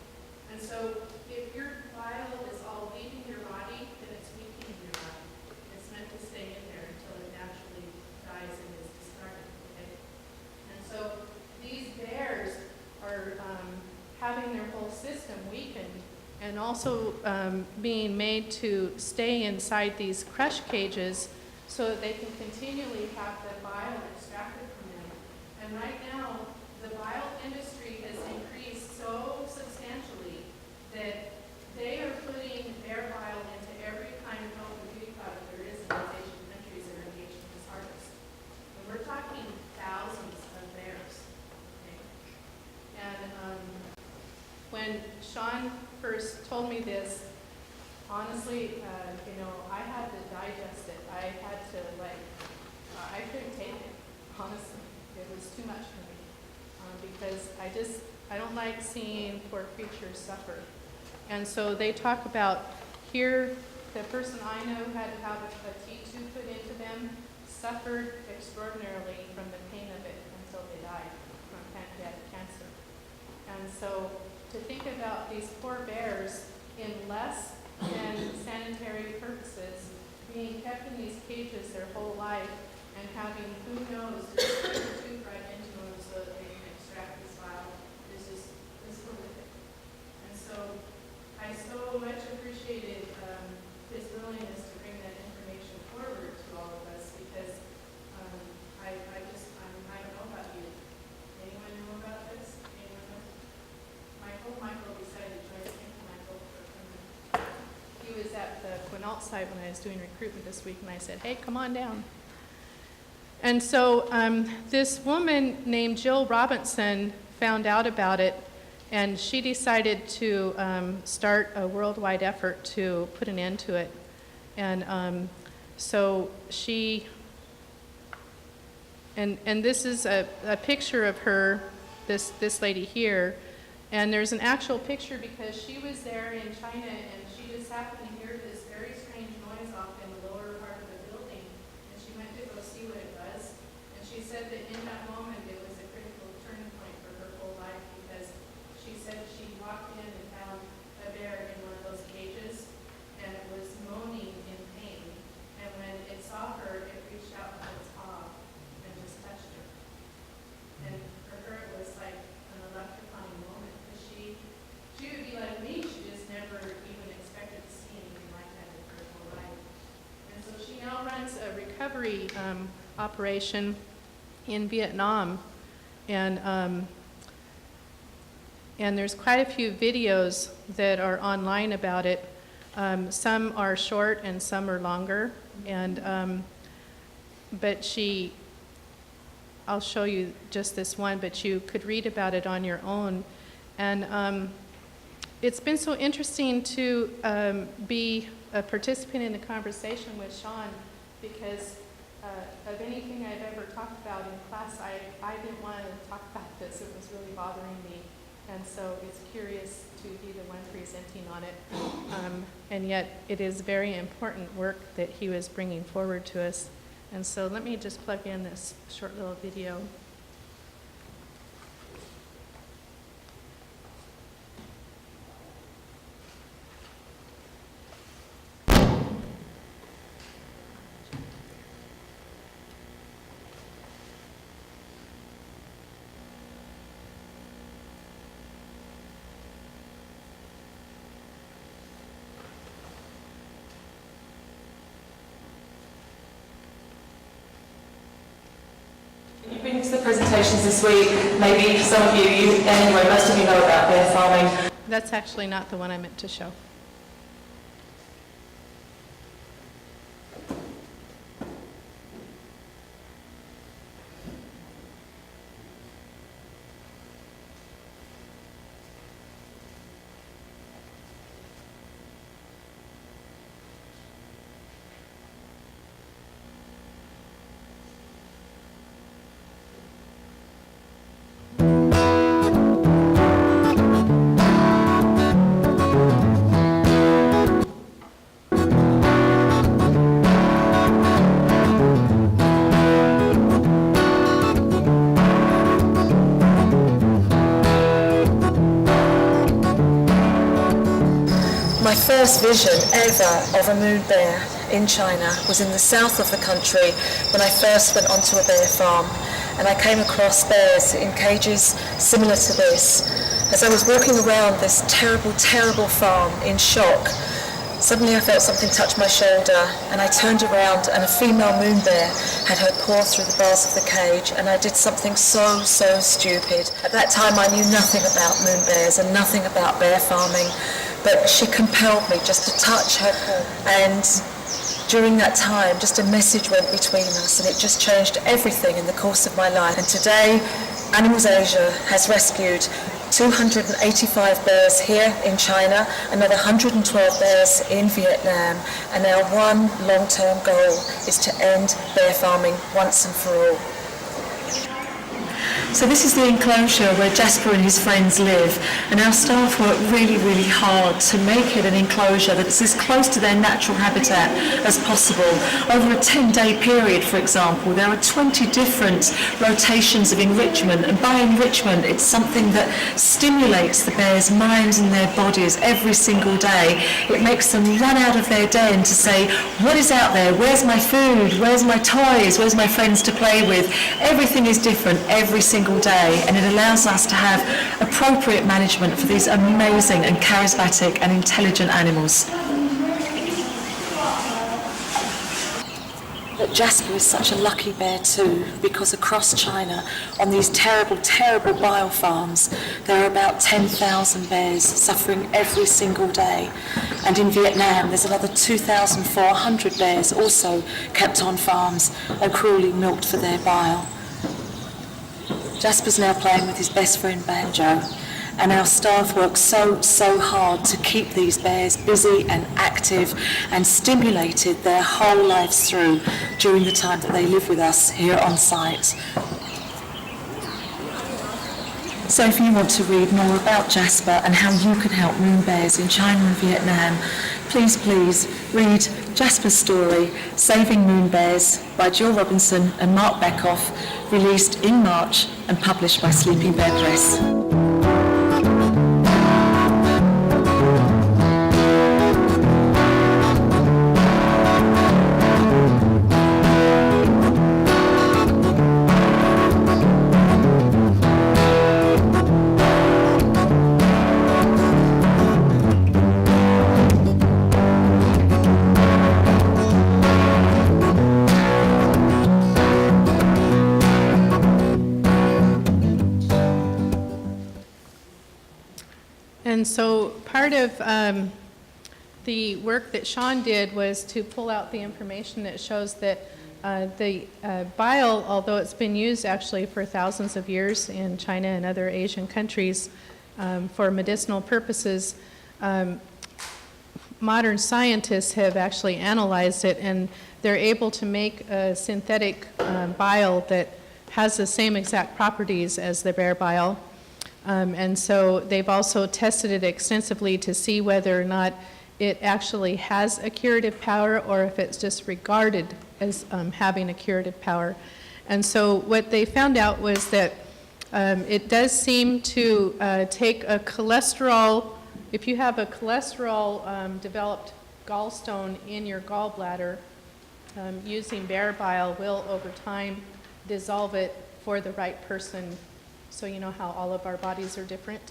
And so if your bile is all leaving your body, then it's weakening your body. It's meant to stay in there until it naturally dies and is discarded, okay? And so these bears are having their whole system weakened and also being made to stay inside these crush cages so that they can continually have the bile extracted from them. And right now, the bile industry has increased so substantially that they are putting their bile into every kind of health and beauty product there is in these Asian countries that are engaged in this harvest. And we're talking thousands of bears. Okay? And when Sean first told me this, honestly, I had to digest it. I had to, I couldn't take it, honestly. It was too much for me because I don't like seeing poor creatures suffer. And so they talk about here, the person I know had to have a T-tube put into them, suffered extraordinarily from the pain of it until they died from pancreatic cancer. And so to think about these poor bears in less than sanitary purposes, being kept in these cages their whole life and having, who knows, just put a tube right into them so that they can extract this bile is horrific. And so I so much appreciated his willingness to bring that information forward to all of us because I don't know about you. Anyone know about this? Anyone know? Michael decided to join Michael. He was at the Quinault site when I was doing recruitment this week, and I said, hey, come on down. And so this woman named Jill Robinson found out about it, and she decided to start a worldwide effort to put an end to it. And so she, and this is a picture of her, this lady here, and there's an actual picture because she was there in China and she just happened to hear this very strange noise off in the lower part of the building, and she went to go see what it was, and she said that in that moment it was a critical turning point for her whole life, because she said she walked in and found a bear in one of those cages, and it was moaning in pain, and when it saw her, it reached out with its paw and just touched her. And for her, it was like an electrifying moment, because she would be like me, she just never even expected to see anything like that in her whole life. And so she now runs a recovery operation in Vietnam, and there's quite a few videos that are online about it. Some are short and some are longer, and but I'll show you just this one, but you could read about it on your own. And it's been so interesting to be a participant in the conversation with Sean, because of anything I've ever talked about in class, I didn't want to talk about this. It was really bothering me. And so it's curious to be the one presenting on it. And yet it is very important work that he was bringing forward to us. And so let me just plug in this short little video. You've been to the presentations this week. Maybe some of you, anyway, most of you know about bear farming. That's actually not the one I meant to show. My first vision ever of a moon bear in China was in the south of the country when I first went onto a bear farm, and I came across bears in cages similar to this. As I was walking around this terrible, terrible farm in shock, suddenly I felt something touch my shoulder, and I turned around and a female moon bear had her paw through the bars of the cage, and I did something so stupid. At that time I knew nothing about moon bears and nothing about bear farming, but she compelled me just to touch her paw. And during that time, just a message went between us, and it just changed everything in the course of my life. And today, Animals Asia has rescued 285 bears here in China, another 112 bears in Vietnam, and our one long-term goal is to end bear farming once and for all. So this is the enclosure where Jasper and his friends live, and our staff work really hard to make it an enclosure that's as close to their natural habitat as possible. Over a 10-day period, for example, there are 20 different rotations of enrichment, and by enrichment it's something that stimulates the bears' minds and their bodies every single day. It makes them run out of their den to say, what is out there? Where's my food? Where's my toys? Where's my friends to play with? Everything is different every single day, and it allows us to have appropriate management for these amazing and charismatic and intelligent animals. But Jasper is such a lucky bear too, because across China, on these terrible biofarms, there are about 10,000 bears suffering every single day. And in Vietnam, there's another 2,400 bears also kept on farms and cruelly milked for their bile. Jasper's now playing with his best friend Banjo, and our staff work so hard to keep these bears busy and active and stimulated their whole lives through during the time that they live with us here on site. So if you want to read more about Jasper and how you can help moon bears in China and Vietnam, please read Jasper's story, Saving Moon Bears, by Jill Robinson and Mark Beckoff, released in March and published by Sleeping Bear Press. And so part of the work that Sean did was to pull out the information that shows that the bile, although it's been used actually for thousands of years in China and other Asian countries for medicinal purposes, modern scientists have actually analyzed it, and they're able to make a synthetic bile that has the same exact properties as the bear bile. And so they've also tested it extensively to see whether or not it actually has a curative power or if it's just regarded as having a curative power. And so what they found out was that it does seem to take a cholesterol, if you have a cholesterol developed gallstone in your gallbladder, using bear bile will over time dissolve it for the right person. So you know how all of our bodies are different,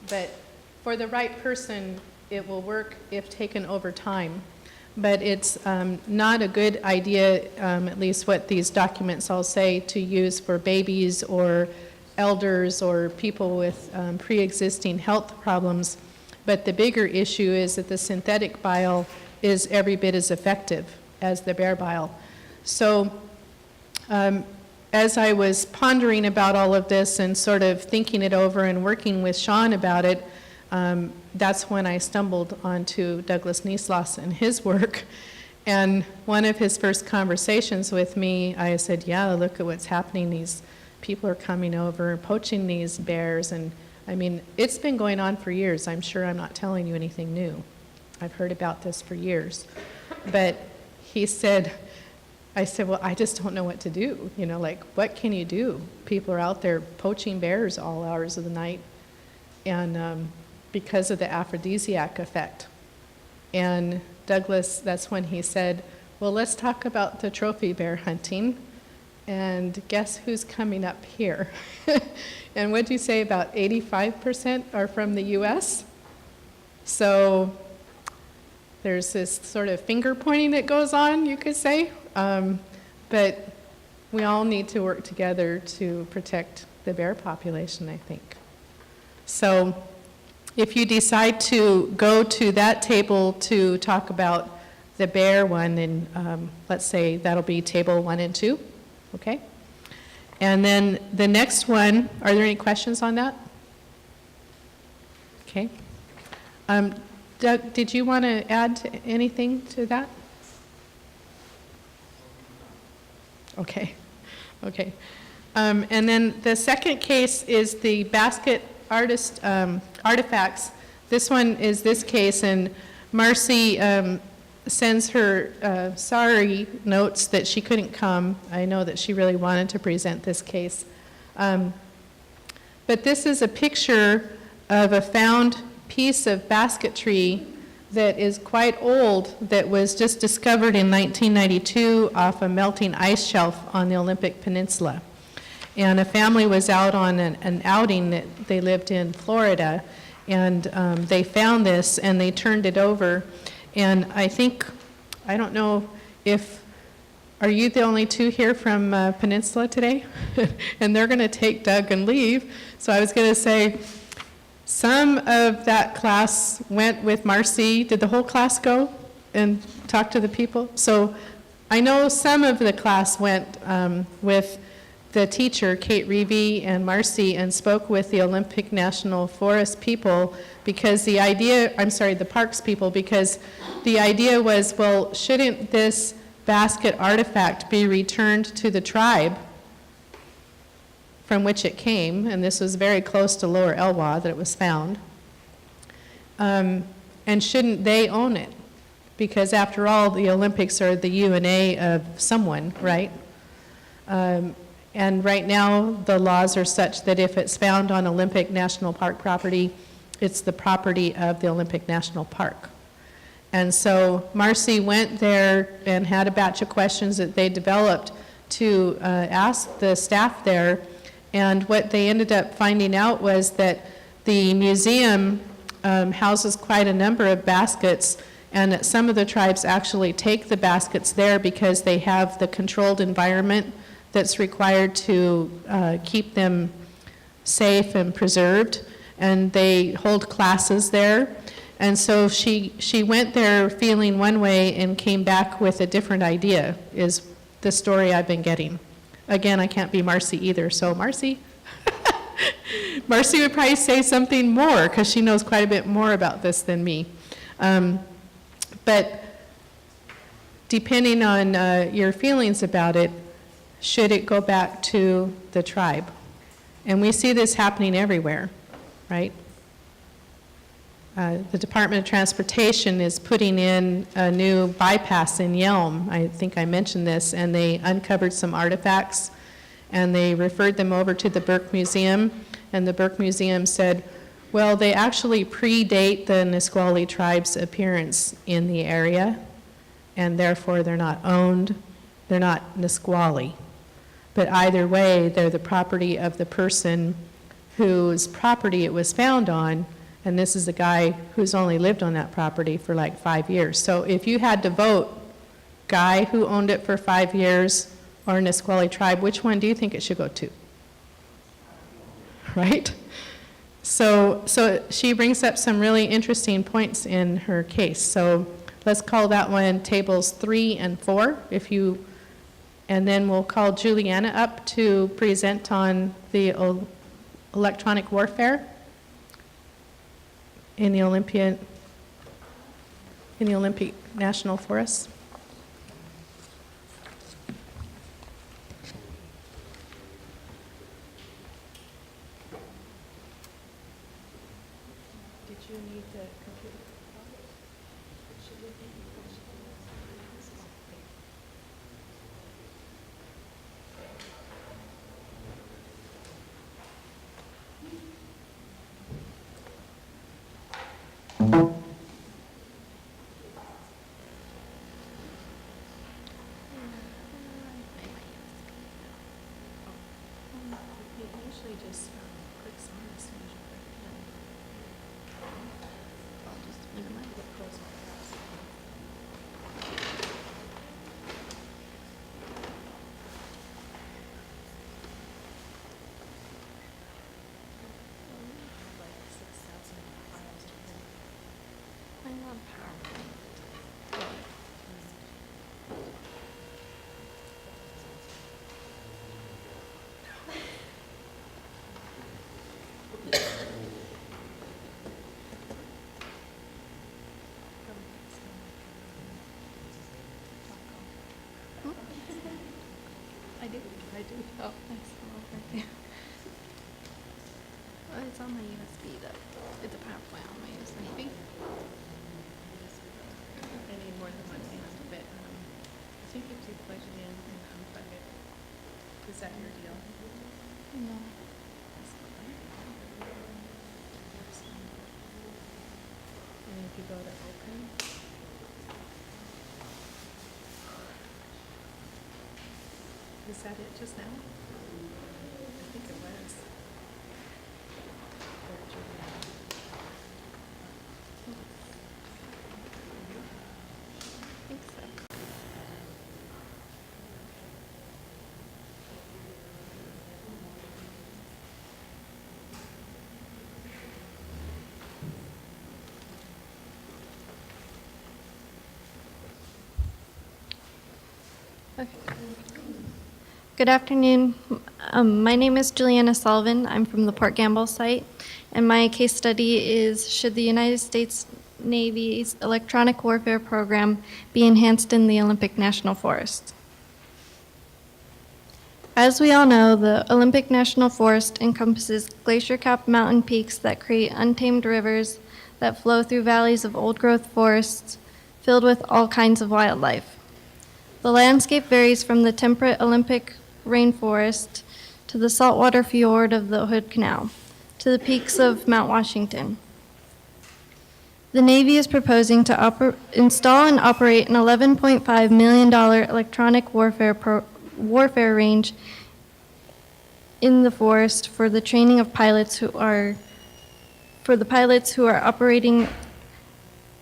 but for the right person, it will work if taken over time. But it's not a good idea, at least what these documents all say, to use for babies or elders or people with pre-existing health problems. But the bigger issue is that the synthetic bile is every bit as effective as the bear bile. So as I was pondering about all of this and sort of thinking it over and working with Sean about it, that's when I stumbled onto Douglas Niesloss and his work. And one of his first conversations with me, I said, yeah, look at what's happening. These people are coming over and poaching these bears. And I mean, it's been going on for years. I'm sure I'm not telling you anything new. I've heard about this for years. But he said, I said, well, I just don't know what to do. You know, like, what can you do? People are out there poaching bears all hours of the night, and because of the aphrodisiac effect. And Douglas, that's when he said, well, let's talk about the trophy bear hunting, and guess who's coming up here? And what'd you say, about 85% are from the US? So there's this sort of finger pointing that goes on, you could say. But we all need to work together to protect the bear population, I think. So if you decide to go to that table to talk about the bear one, then let's say that'll be table 1 and 2, okay? And then the next one, are there any questions on that? Okay. Doug, did you want to add anything to that? Okay, okay. And then the second case is the basket artist artifacts. This one is this case, and Marcy sends her sorry notes that she couldn't come. I know that she really wanted to present this case. But this is a picture of a found piece of basketry that is quite old, that was just discovered in 1992 off a melting ice shelf on the Olympic Peninsula. And a family was out on an outing that they lived in Florida, and they found this and they turned it over. And I think, I don't know if, are you the only two here from Peninsula today? And they're gonna take Doug and leave. So I was gonna say, some of that class went with Marcy. Did the whole class go and talk to the people? So I know some of the class went with the teacher, Kate Reevy and Marcy, and spoke with the Olympic National Forest people because the parks people, because the idea was, well, shouldn't this basket artifact be returned to the tribe from which it came? And this was very close to Lower Elwha that it was found. And shouldn't they own it? Because after all, the Olympics are the UNA of someone, right? And right now, the laws are such that if it's found on Olympic National Park property, it's the property of the Olympic National Park. And so Marcy went there and had a batch of questions that they developed to ask the staff there. And what they ended up finding out was that the museum houses quite a number of baskets, and that some of the tribes actually take the baskets there because they have the controlled environment that's required to keep them safe and preserved, and they hold classes there. And so she went there feeling one way and came back with a different idea, is the story I've been getting. Again, I can't be Marcy either, so Marcy? Marcy would probably say something more because she knows quite a bit more about this than me. But depending on your feelings about it, should it go back to the tribe? And we see this happening everywhere, right? The Department of Transportation is putting in a new bypass in Yelm. I think I mentioned this, and they uncovered some artifacts, and they referred them over to the Burke Museum, and the Burke Museum said, well, they actually predate the Nisqually tribe's appearance in the area, and therefore they're not owned, they're not Nisqually. But either way, they're the property of the person whose property it was found on, and this is a guy who's only lived on that property for like 5 years. So if you had to vote guy who owned it for 5 years or Nisqually tribe, which one do you think it should go to? Right? So she brings up some really interesting points in her case. So let's call that one tables 3 and 4, and then we'll call Juliana up to present on the electronic warfare in the Olympic National Forest. Did you need the computer? I do. Oh, thanks. Right there. Well, it's on my USB though. It's a PowerPoint on my USB. I think I need more than one hand, but I think if you plug it in and unplug it, is that your deal? No. And if you go to open, is that it just now? I think it was. I think so. Okay. Good afternoon. My name is Juliana Sullivan. I'm from the Port Gamble site, and my case study is should the United States Navy's electronic warfare program be enhanced in the Olympic National Forest? As we all know, the Olympic National Forest encompasses glacier-capped mountain peaks that create untamed rivers that flow through valleys of old-growth forests filled with all kinds of wildlife. The landscape varies from the temperate Olympic rainforest to the saltwater fjord of the Hood Canal, to the peaks of Mount Washington. The Navy is proposing to install and operate an $11.5 million electronic warfare range in the forest for the training of pilots who are operating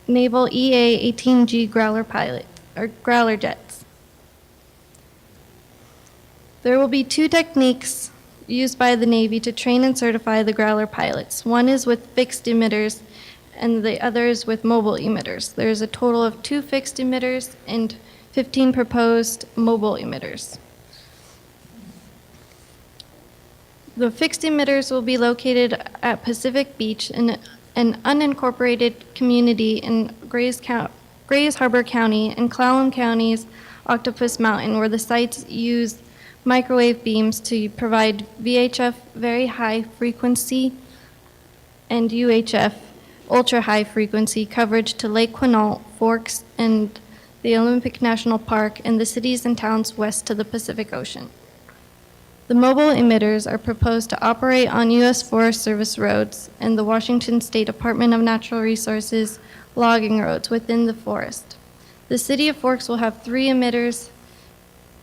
naval EA-18G Growler jets. There will be two techniques used by the Navy to train and certify the Growler pilots. One is with fixed emitters, and the other is with mobile emitters. There is a total of 2 fixed emitters and 15 proposed mobile emitters. The fixed emitters will be located at Pacific Beach, an unincorporated community in Grays Harbor County and Clallam County's Octopus Mountain, where the sites use microwave beams to provide VHF very high frequency and UHF ultra high frequency coverage to Lake Quinault, Forks, and the Olympic National Park and the cities and towns west to the Pacific Ocean. The mobile emitters are proposed to operate on U.S. Forest Service roads and the Washington State Department of Natural Resources logging roads within the forest. The city of Forks will have 3 emitters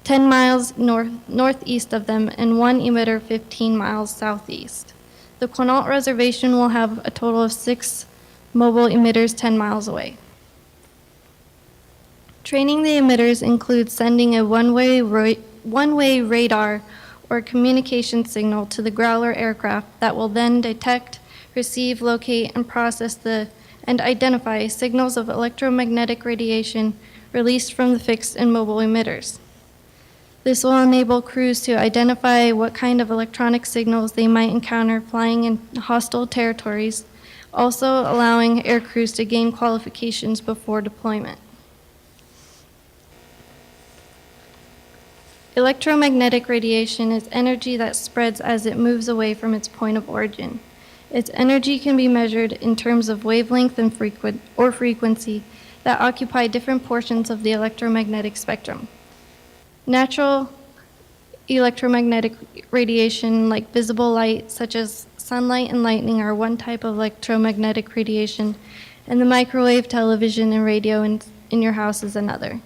10 miles northeast of them and 1 emitter 15 miles southeast. The Quinault Reservation will have a total of 6 mobile emitters 10 miles away. Training the emitters includes sending a one-way radar or communication signal to the Growler aircraft that will then detect, receive, locate, and process and identify signals of electromagnetic radiation released from the fixed and mobile emitters. This will enable crews to identify what kind of electronic signals they might encounter flying in hostile territories, also allowing air crews to gain qualifications before deployment. Electromagnetic radiation is energy that spreads as it moves away from its point of origin. Its energy can be measured in terms of wavelength and frequency that occupy different portions of the electromagnetic spectrum. Natural electromagnetic radiation, like visible light, such as sunlight and lightning, are one type of electromagnetic radiation, and the microwave, television, and radio in your house is another.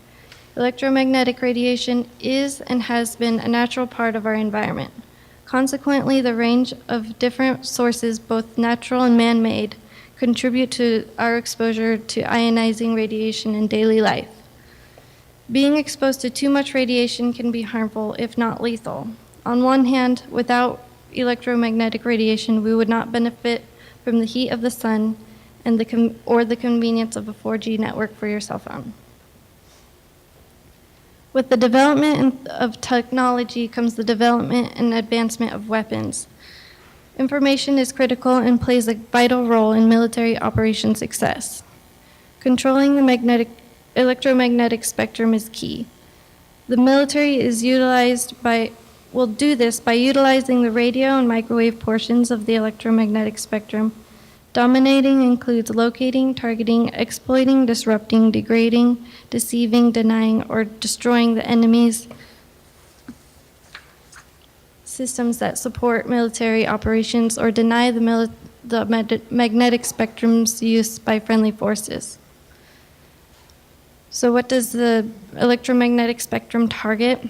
Electromagnetic radiation is and has been a natural part of our environment. Consequently, the range of different sources, both natural and man-made, contribute to our exposure to ionizing radiation in daily life. Being exposed to too much radiation can be harmful, if not lethal. On one hand, without electromagnetic radiation, we would not benefit from the heat of the sun and the convenience of a 4G network for your cell phone. With the development of technology comes the development and advancement of weapons. Information is critical and plays a vital role in military operation success. Controlling the electromagnetic spectrum is key. The military will do this by utilizing the radio and microwave portions of the electromagnetic spectrum. Dominating includes locating, targeting, exploiting, disrupting, degrading, deceiving, denying, or destroying the enemy's systems that support military operations or deny the magnetic spectrum's use by friendly forces. So what does the electromagnetic spectrum target?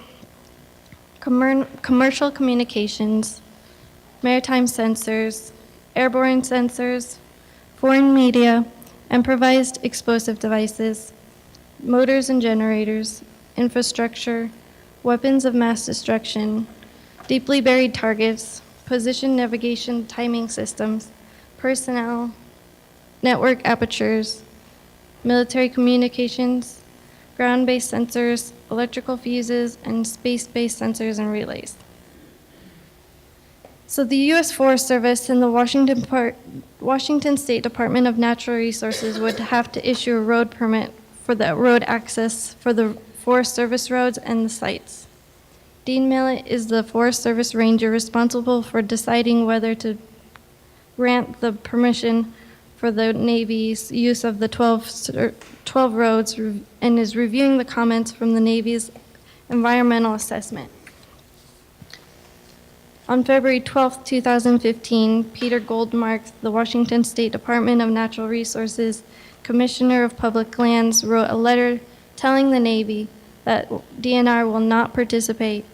Commercial communications, maritime sensors, airborne sensors, foreign media, improvised explosive devices, motors and generators, infrastructure, weapons of mass destruction, deeply buried targets, position navigation timing systems, personnel, network apertures, military communications, ground-based sensors, electrical fuses, and space-based sensors and relays. So the U.S. Forest Service and the Washington State Department of Natural Resources would have to issue a road permit for the road access for the Forest Service roads and the sites. Dean Millett is the Forest Service ranger responsible for deciding whether to grant the permission for the Navy's use of the 12 roads and is reviewing the comments from the Navy's environmental assessment. On February 12, 2015, Peter Goldmark, the Washington State Department of Natural Resources Commissioner of Public Lands, wrote a letter telling the Navy that DNR will not participate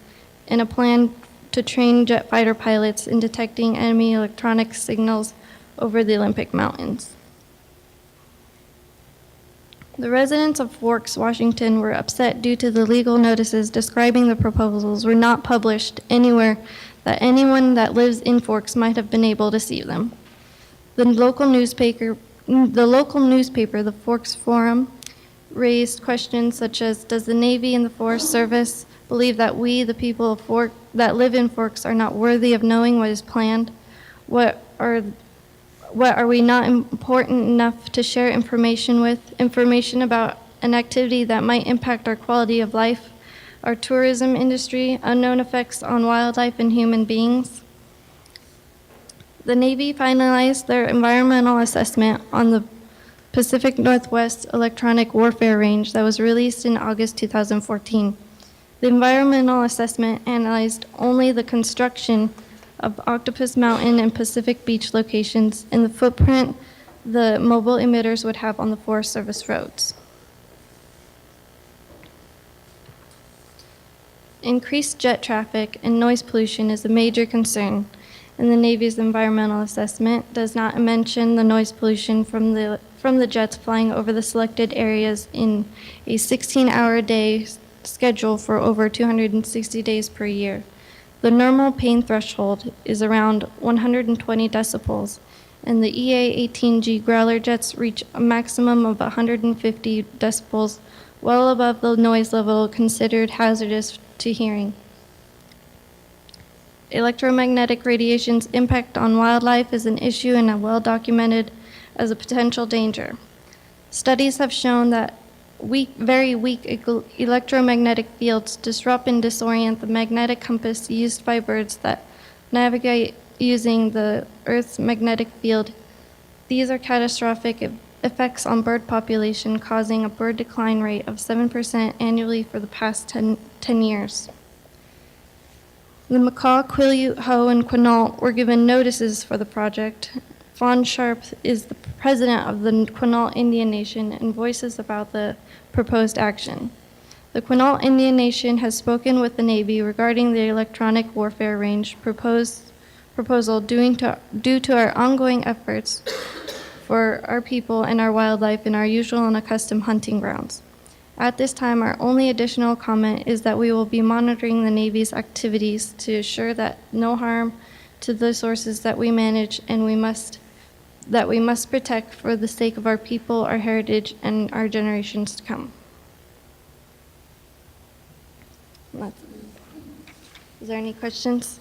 in a plan to train jet fighter pilots in detecting enemy electronic signals over the Olympic Mountains. The residents of Forks, Washington were upset due to the legal notices describing the proposals were not published anywhere that anyone that lives in Forks might have been able to see them. The local newspaper, the Forks Forum, raised questions such as, does the Navy and the Forest Service believe that we, the people of Forks that live in Forks, are not worthy of knowing what is planned? What are we not important enough to share information about an activity that might impact our quality of life, our tourism industry, unknown effects on wildlife and human beings? The Navy finalized their environmental assessment on the Pacific Northwest Electronic Warfare Range that was released in August 2014. The environmental assessment analyzed only the construction of Octopus Mountain and Pacific Beach locations and the footprint the mobile emitters would have on the Forest Service roads. Increased jet traffic and noise pollution is a major concern, and the Navy's environmental assessment does not mention the noise pollution from the jets flying over the selected areas in a 16-hour-a-day schedule for over 260 days per year. The normal pain threshold is around 120 decibels, and the EA-18G Growler jets reach a maximum of 150 decibels, well above the noise level considered hazardous to hearing. Electromagnetic radiation's impact on wildlife is an issue and well documented as a potential danger. Studies have shown that very weak electromagnetic fields disrupt and disorient the magnetic compass used by birds that navigate using the Earth's magnetic field. These are catastrophic effects on bird population, causing a bird decline rate of 7% annually for the past 10 years. The Macaw, Quileute, Hoh, and Quinault were given notices for the project. Fawn Sharp is the president of the Quinault Indian Nation and voices about the proposed action. The Quinault Indian Nation has spoken with the Navy regarding the electronic warfare range proposal due to our ongoing efforts for our people and our wildlife in our usual and accustomed hunting grounds. At this time, our only additional comment is that we will be monitoring the Navy's activities to assure that no harm to the sources that we manage and we must protect for the sake of our people, our heritage, and our generations to come. Is there any questions?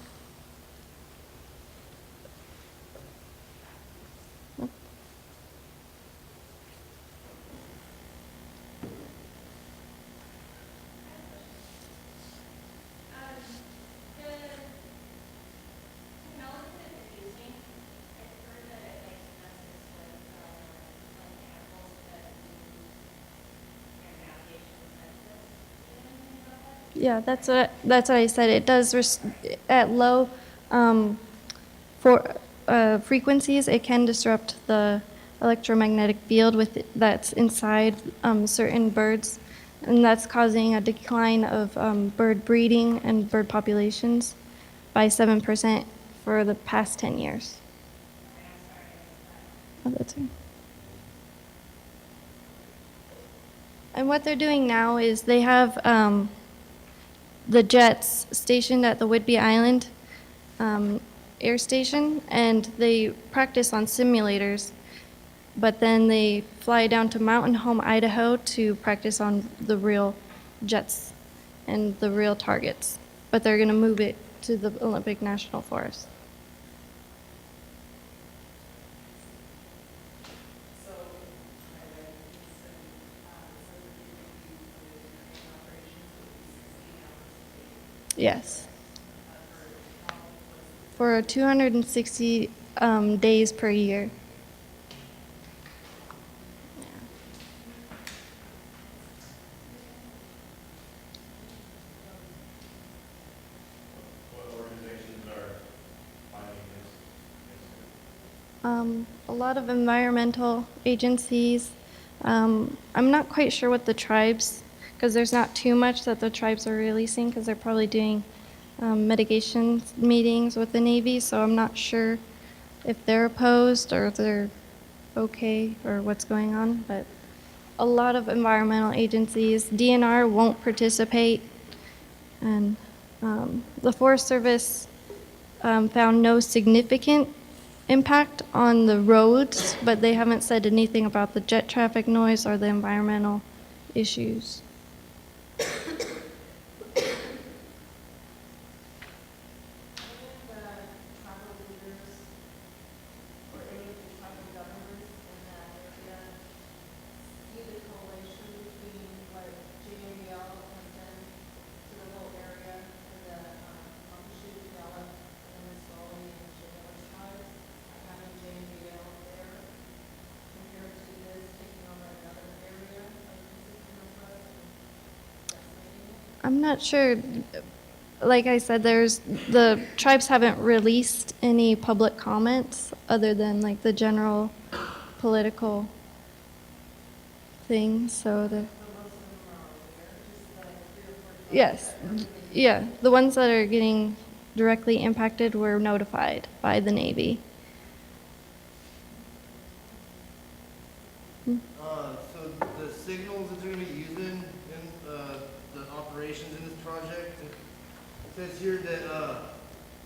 Yeah, that's what I said. It does at low frequencies. It can disrupt the electromagnetic field that's inside certain birds, and that's causing a decline of bird breeding and bird populations by 7% for the past 10 years. Oh, that's right. And what they're doing now is they have the jets stationed at the Whidbey Island air station, and they practice on simulators, but then they fly down to Mountain Home, Idaho to practice on the real jets and the real targets, but they're going to move it to the Olympic National Forest. Yes. For 260 days per year. A lot of environmental agencies. I'm not quite sure what the tribes, because there's not too much that the tribes are releasing, because they're probably doing mitigation meetings with the Navy, so I'm not sure if they're opposed or if they're okay or what's going on, but a lot of environmental agencies, DNR won't participate, and the Forest Service found no significant impact on the roads, but they haven't said anything about the jet traffic noise or the environmental issues. I'm not sure. Like I said, the tribes haven't released any public comments other than like the general political things. So yes, yeah, the ones that are getting directly impacted were notified by the Navy. So the signals that they're going to be using in the operations in this project, it says here that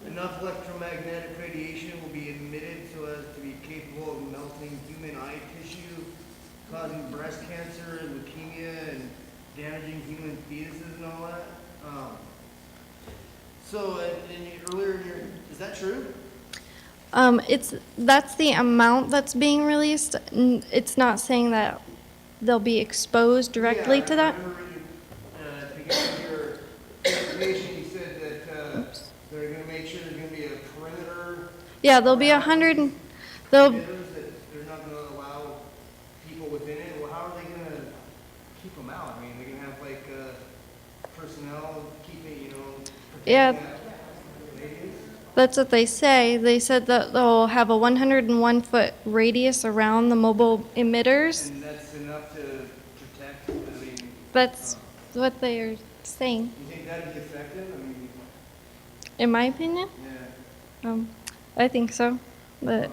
enough electromagnetic radiation will be emitted so as to be capable of melting human eye tissue, causing breast cancer and leukemia and damaging human fetuses and all that. So earlier in your, is that true? That's the amount that's being released. It's not saying that they'll be exposed directly to that. I remember at the beginning of your presentation, you said that they're going to make sure there's going to be a perimeter. Yeah, there'll be 100. They'll. That they're not going to allow people within it. Well, how are they going to keep them out? I mean, they're going to have like personnel keeping, Yeah. that radius? That's what they say. They said that they'll have a 101-foot radius around the mobile emitters. And that's enough to protect. I mean, That's what they are saying. you think that'd be effective? I mean, In my opinion, yeah. I think so. But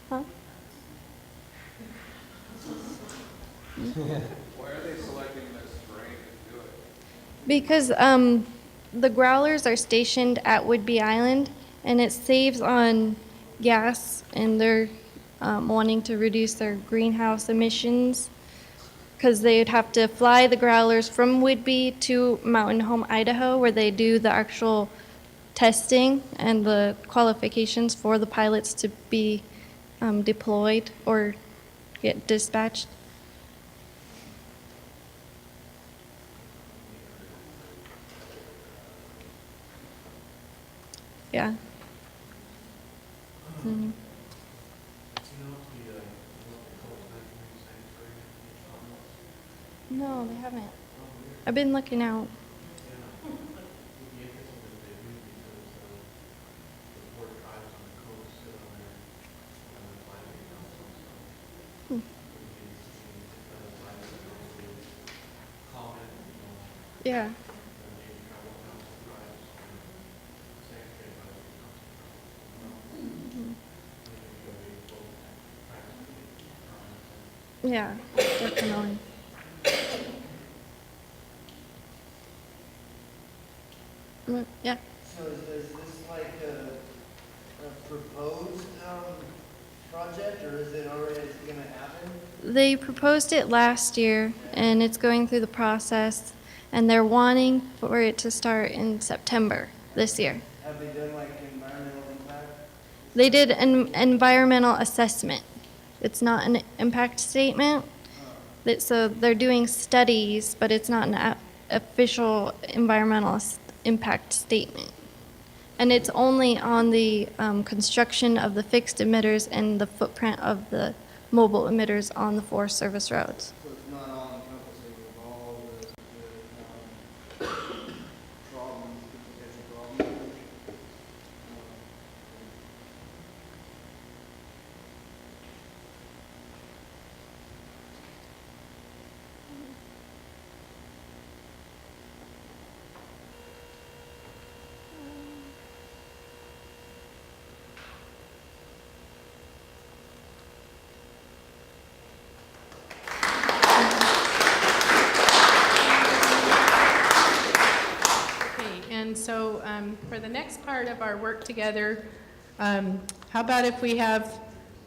huh? Why are they selecting this terrain to do it? Because the growlers are stationed at Whidbey Island, and it saves on gas, and they're wanting to reduce their greenhouse emissions, because they'd have to fly the growlers from Whidbey to Mountain Home, Idaho, where they do the actual testing and the qualifications for the pilots to be deployed or get dispatched. Yeah. Mm. No, they haven't. I've been looking out. Hmm. Yeah. Yeah, definitely. Yeah. So is this like a proposed project, or is it already going to happen? They proposed it last year, and it's going through the process, and they're wanting for it to start in September this year. Have they done like environmental impact? They did an environmental assessment. It's not an impact statement. So they're doing studies, but it's not an official environmental impact statement. And it's only on the construction of the fixed emitters and the footprint of the mobile emitters on the Forest Service roads. So it's not all encompassing of all the problems, the potential problems. And so for the next part of our work together, how about if we have,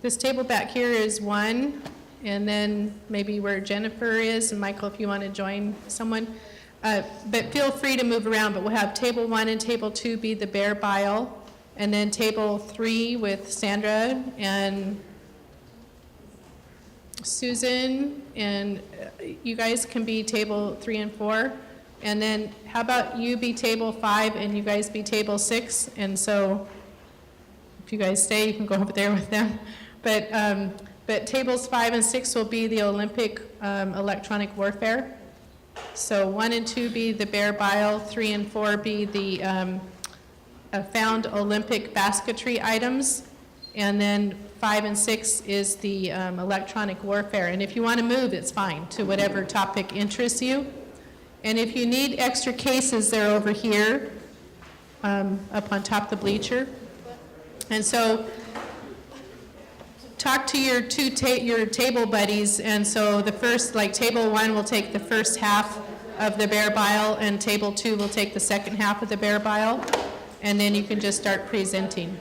this table back here is 1, and then maybe where Jennifer is, and Michael, if you want to join someone. But feel free to move around, but we'll have table 1 and table 2 be the bare bile, and then table 3 with Sandra and Susan, and you guys can be table 3 and 4. And then how about you be table 5 and you guys be table 6? And so if you guys stay, you can go over there with them. But tables 5 and 6 will be the Olympic electronic warfare. So 1 and 2 be the bare bile, 3 and 4 be the found Olympic basketry items. And then 5 and 6 is the electronic warfare. And if you want to move, it's fine to whatever topic interests you. And if you need extra cases, they're over here, up on top of the bleacher. And so talk to your your table buddies. And so the first, like table 1 will take the first half of the bare bile, and table 2 will take the second half of the bare bile. And then you can just start presenting.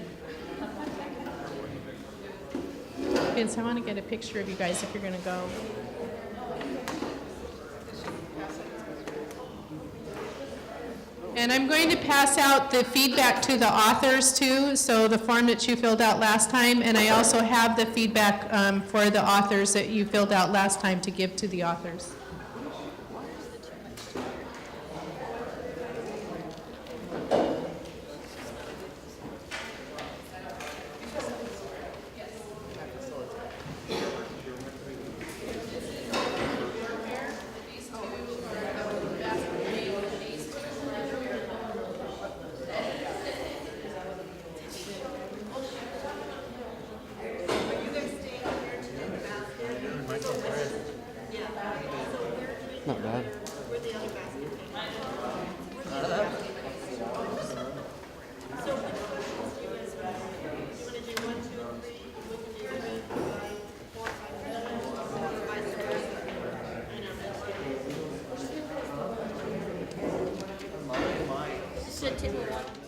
Vince, I want to get a picture of you guys if you're going to go. And I'm going to pass out the feedback to the authors too, so the form that you filled out last time, and I also have the feedback for the authors that you filled out last time to give to the authors. Not bad. Should table 1.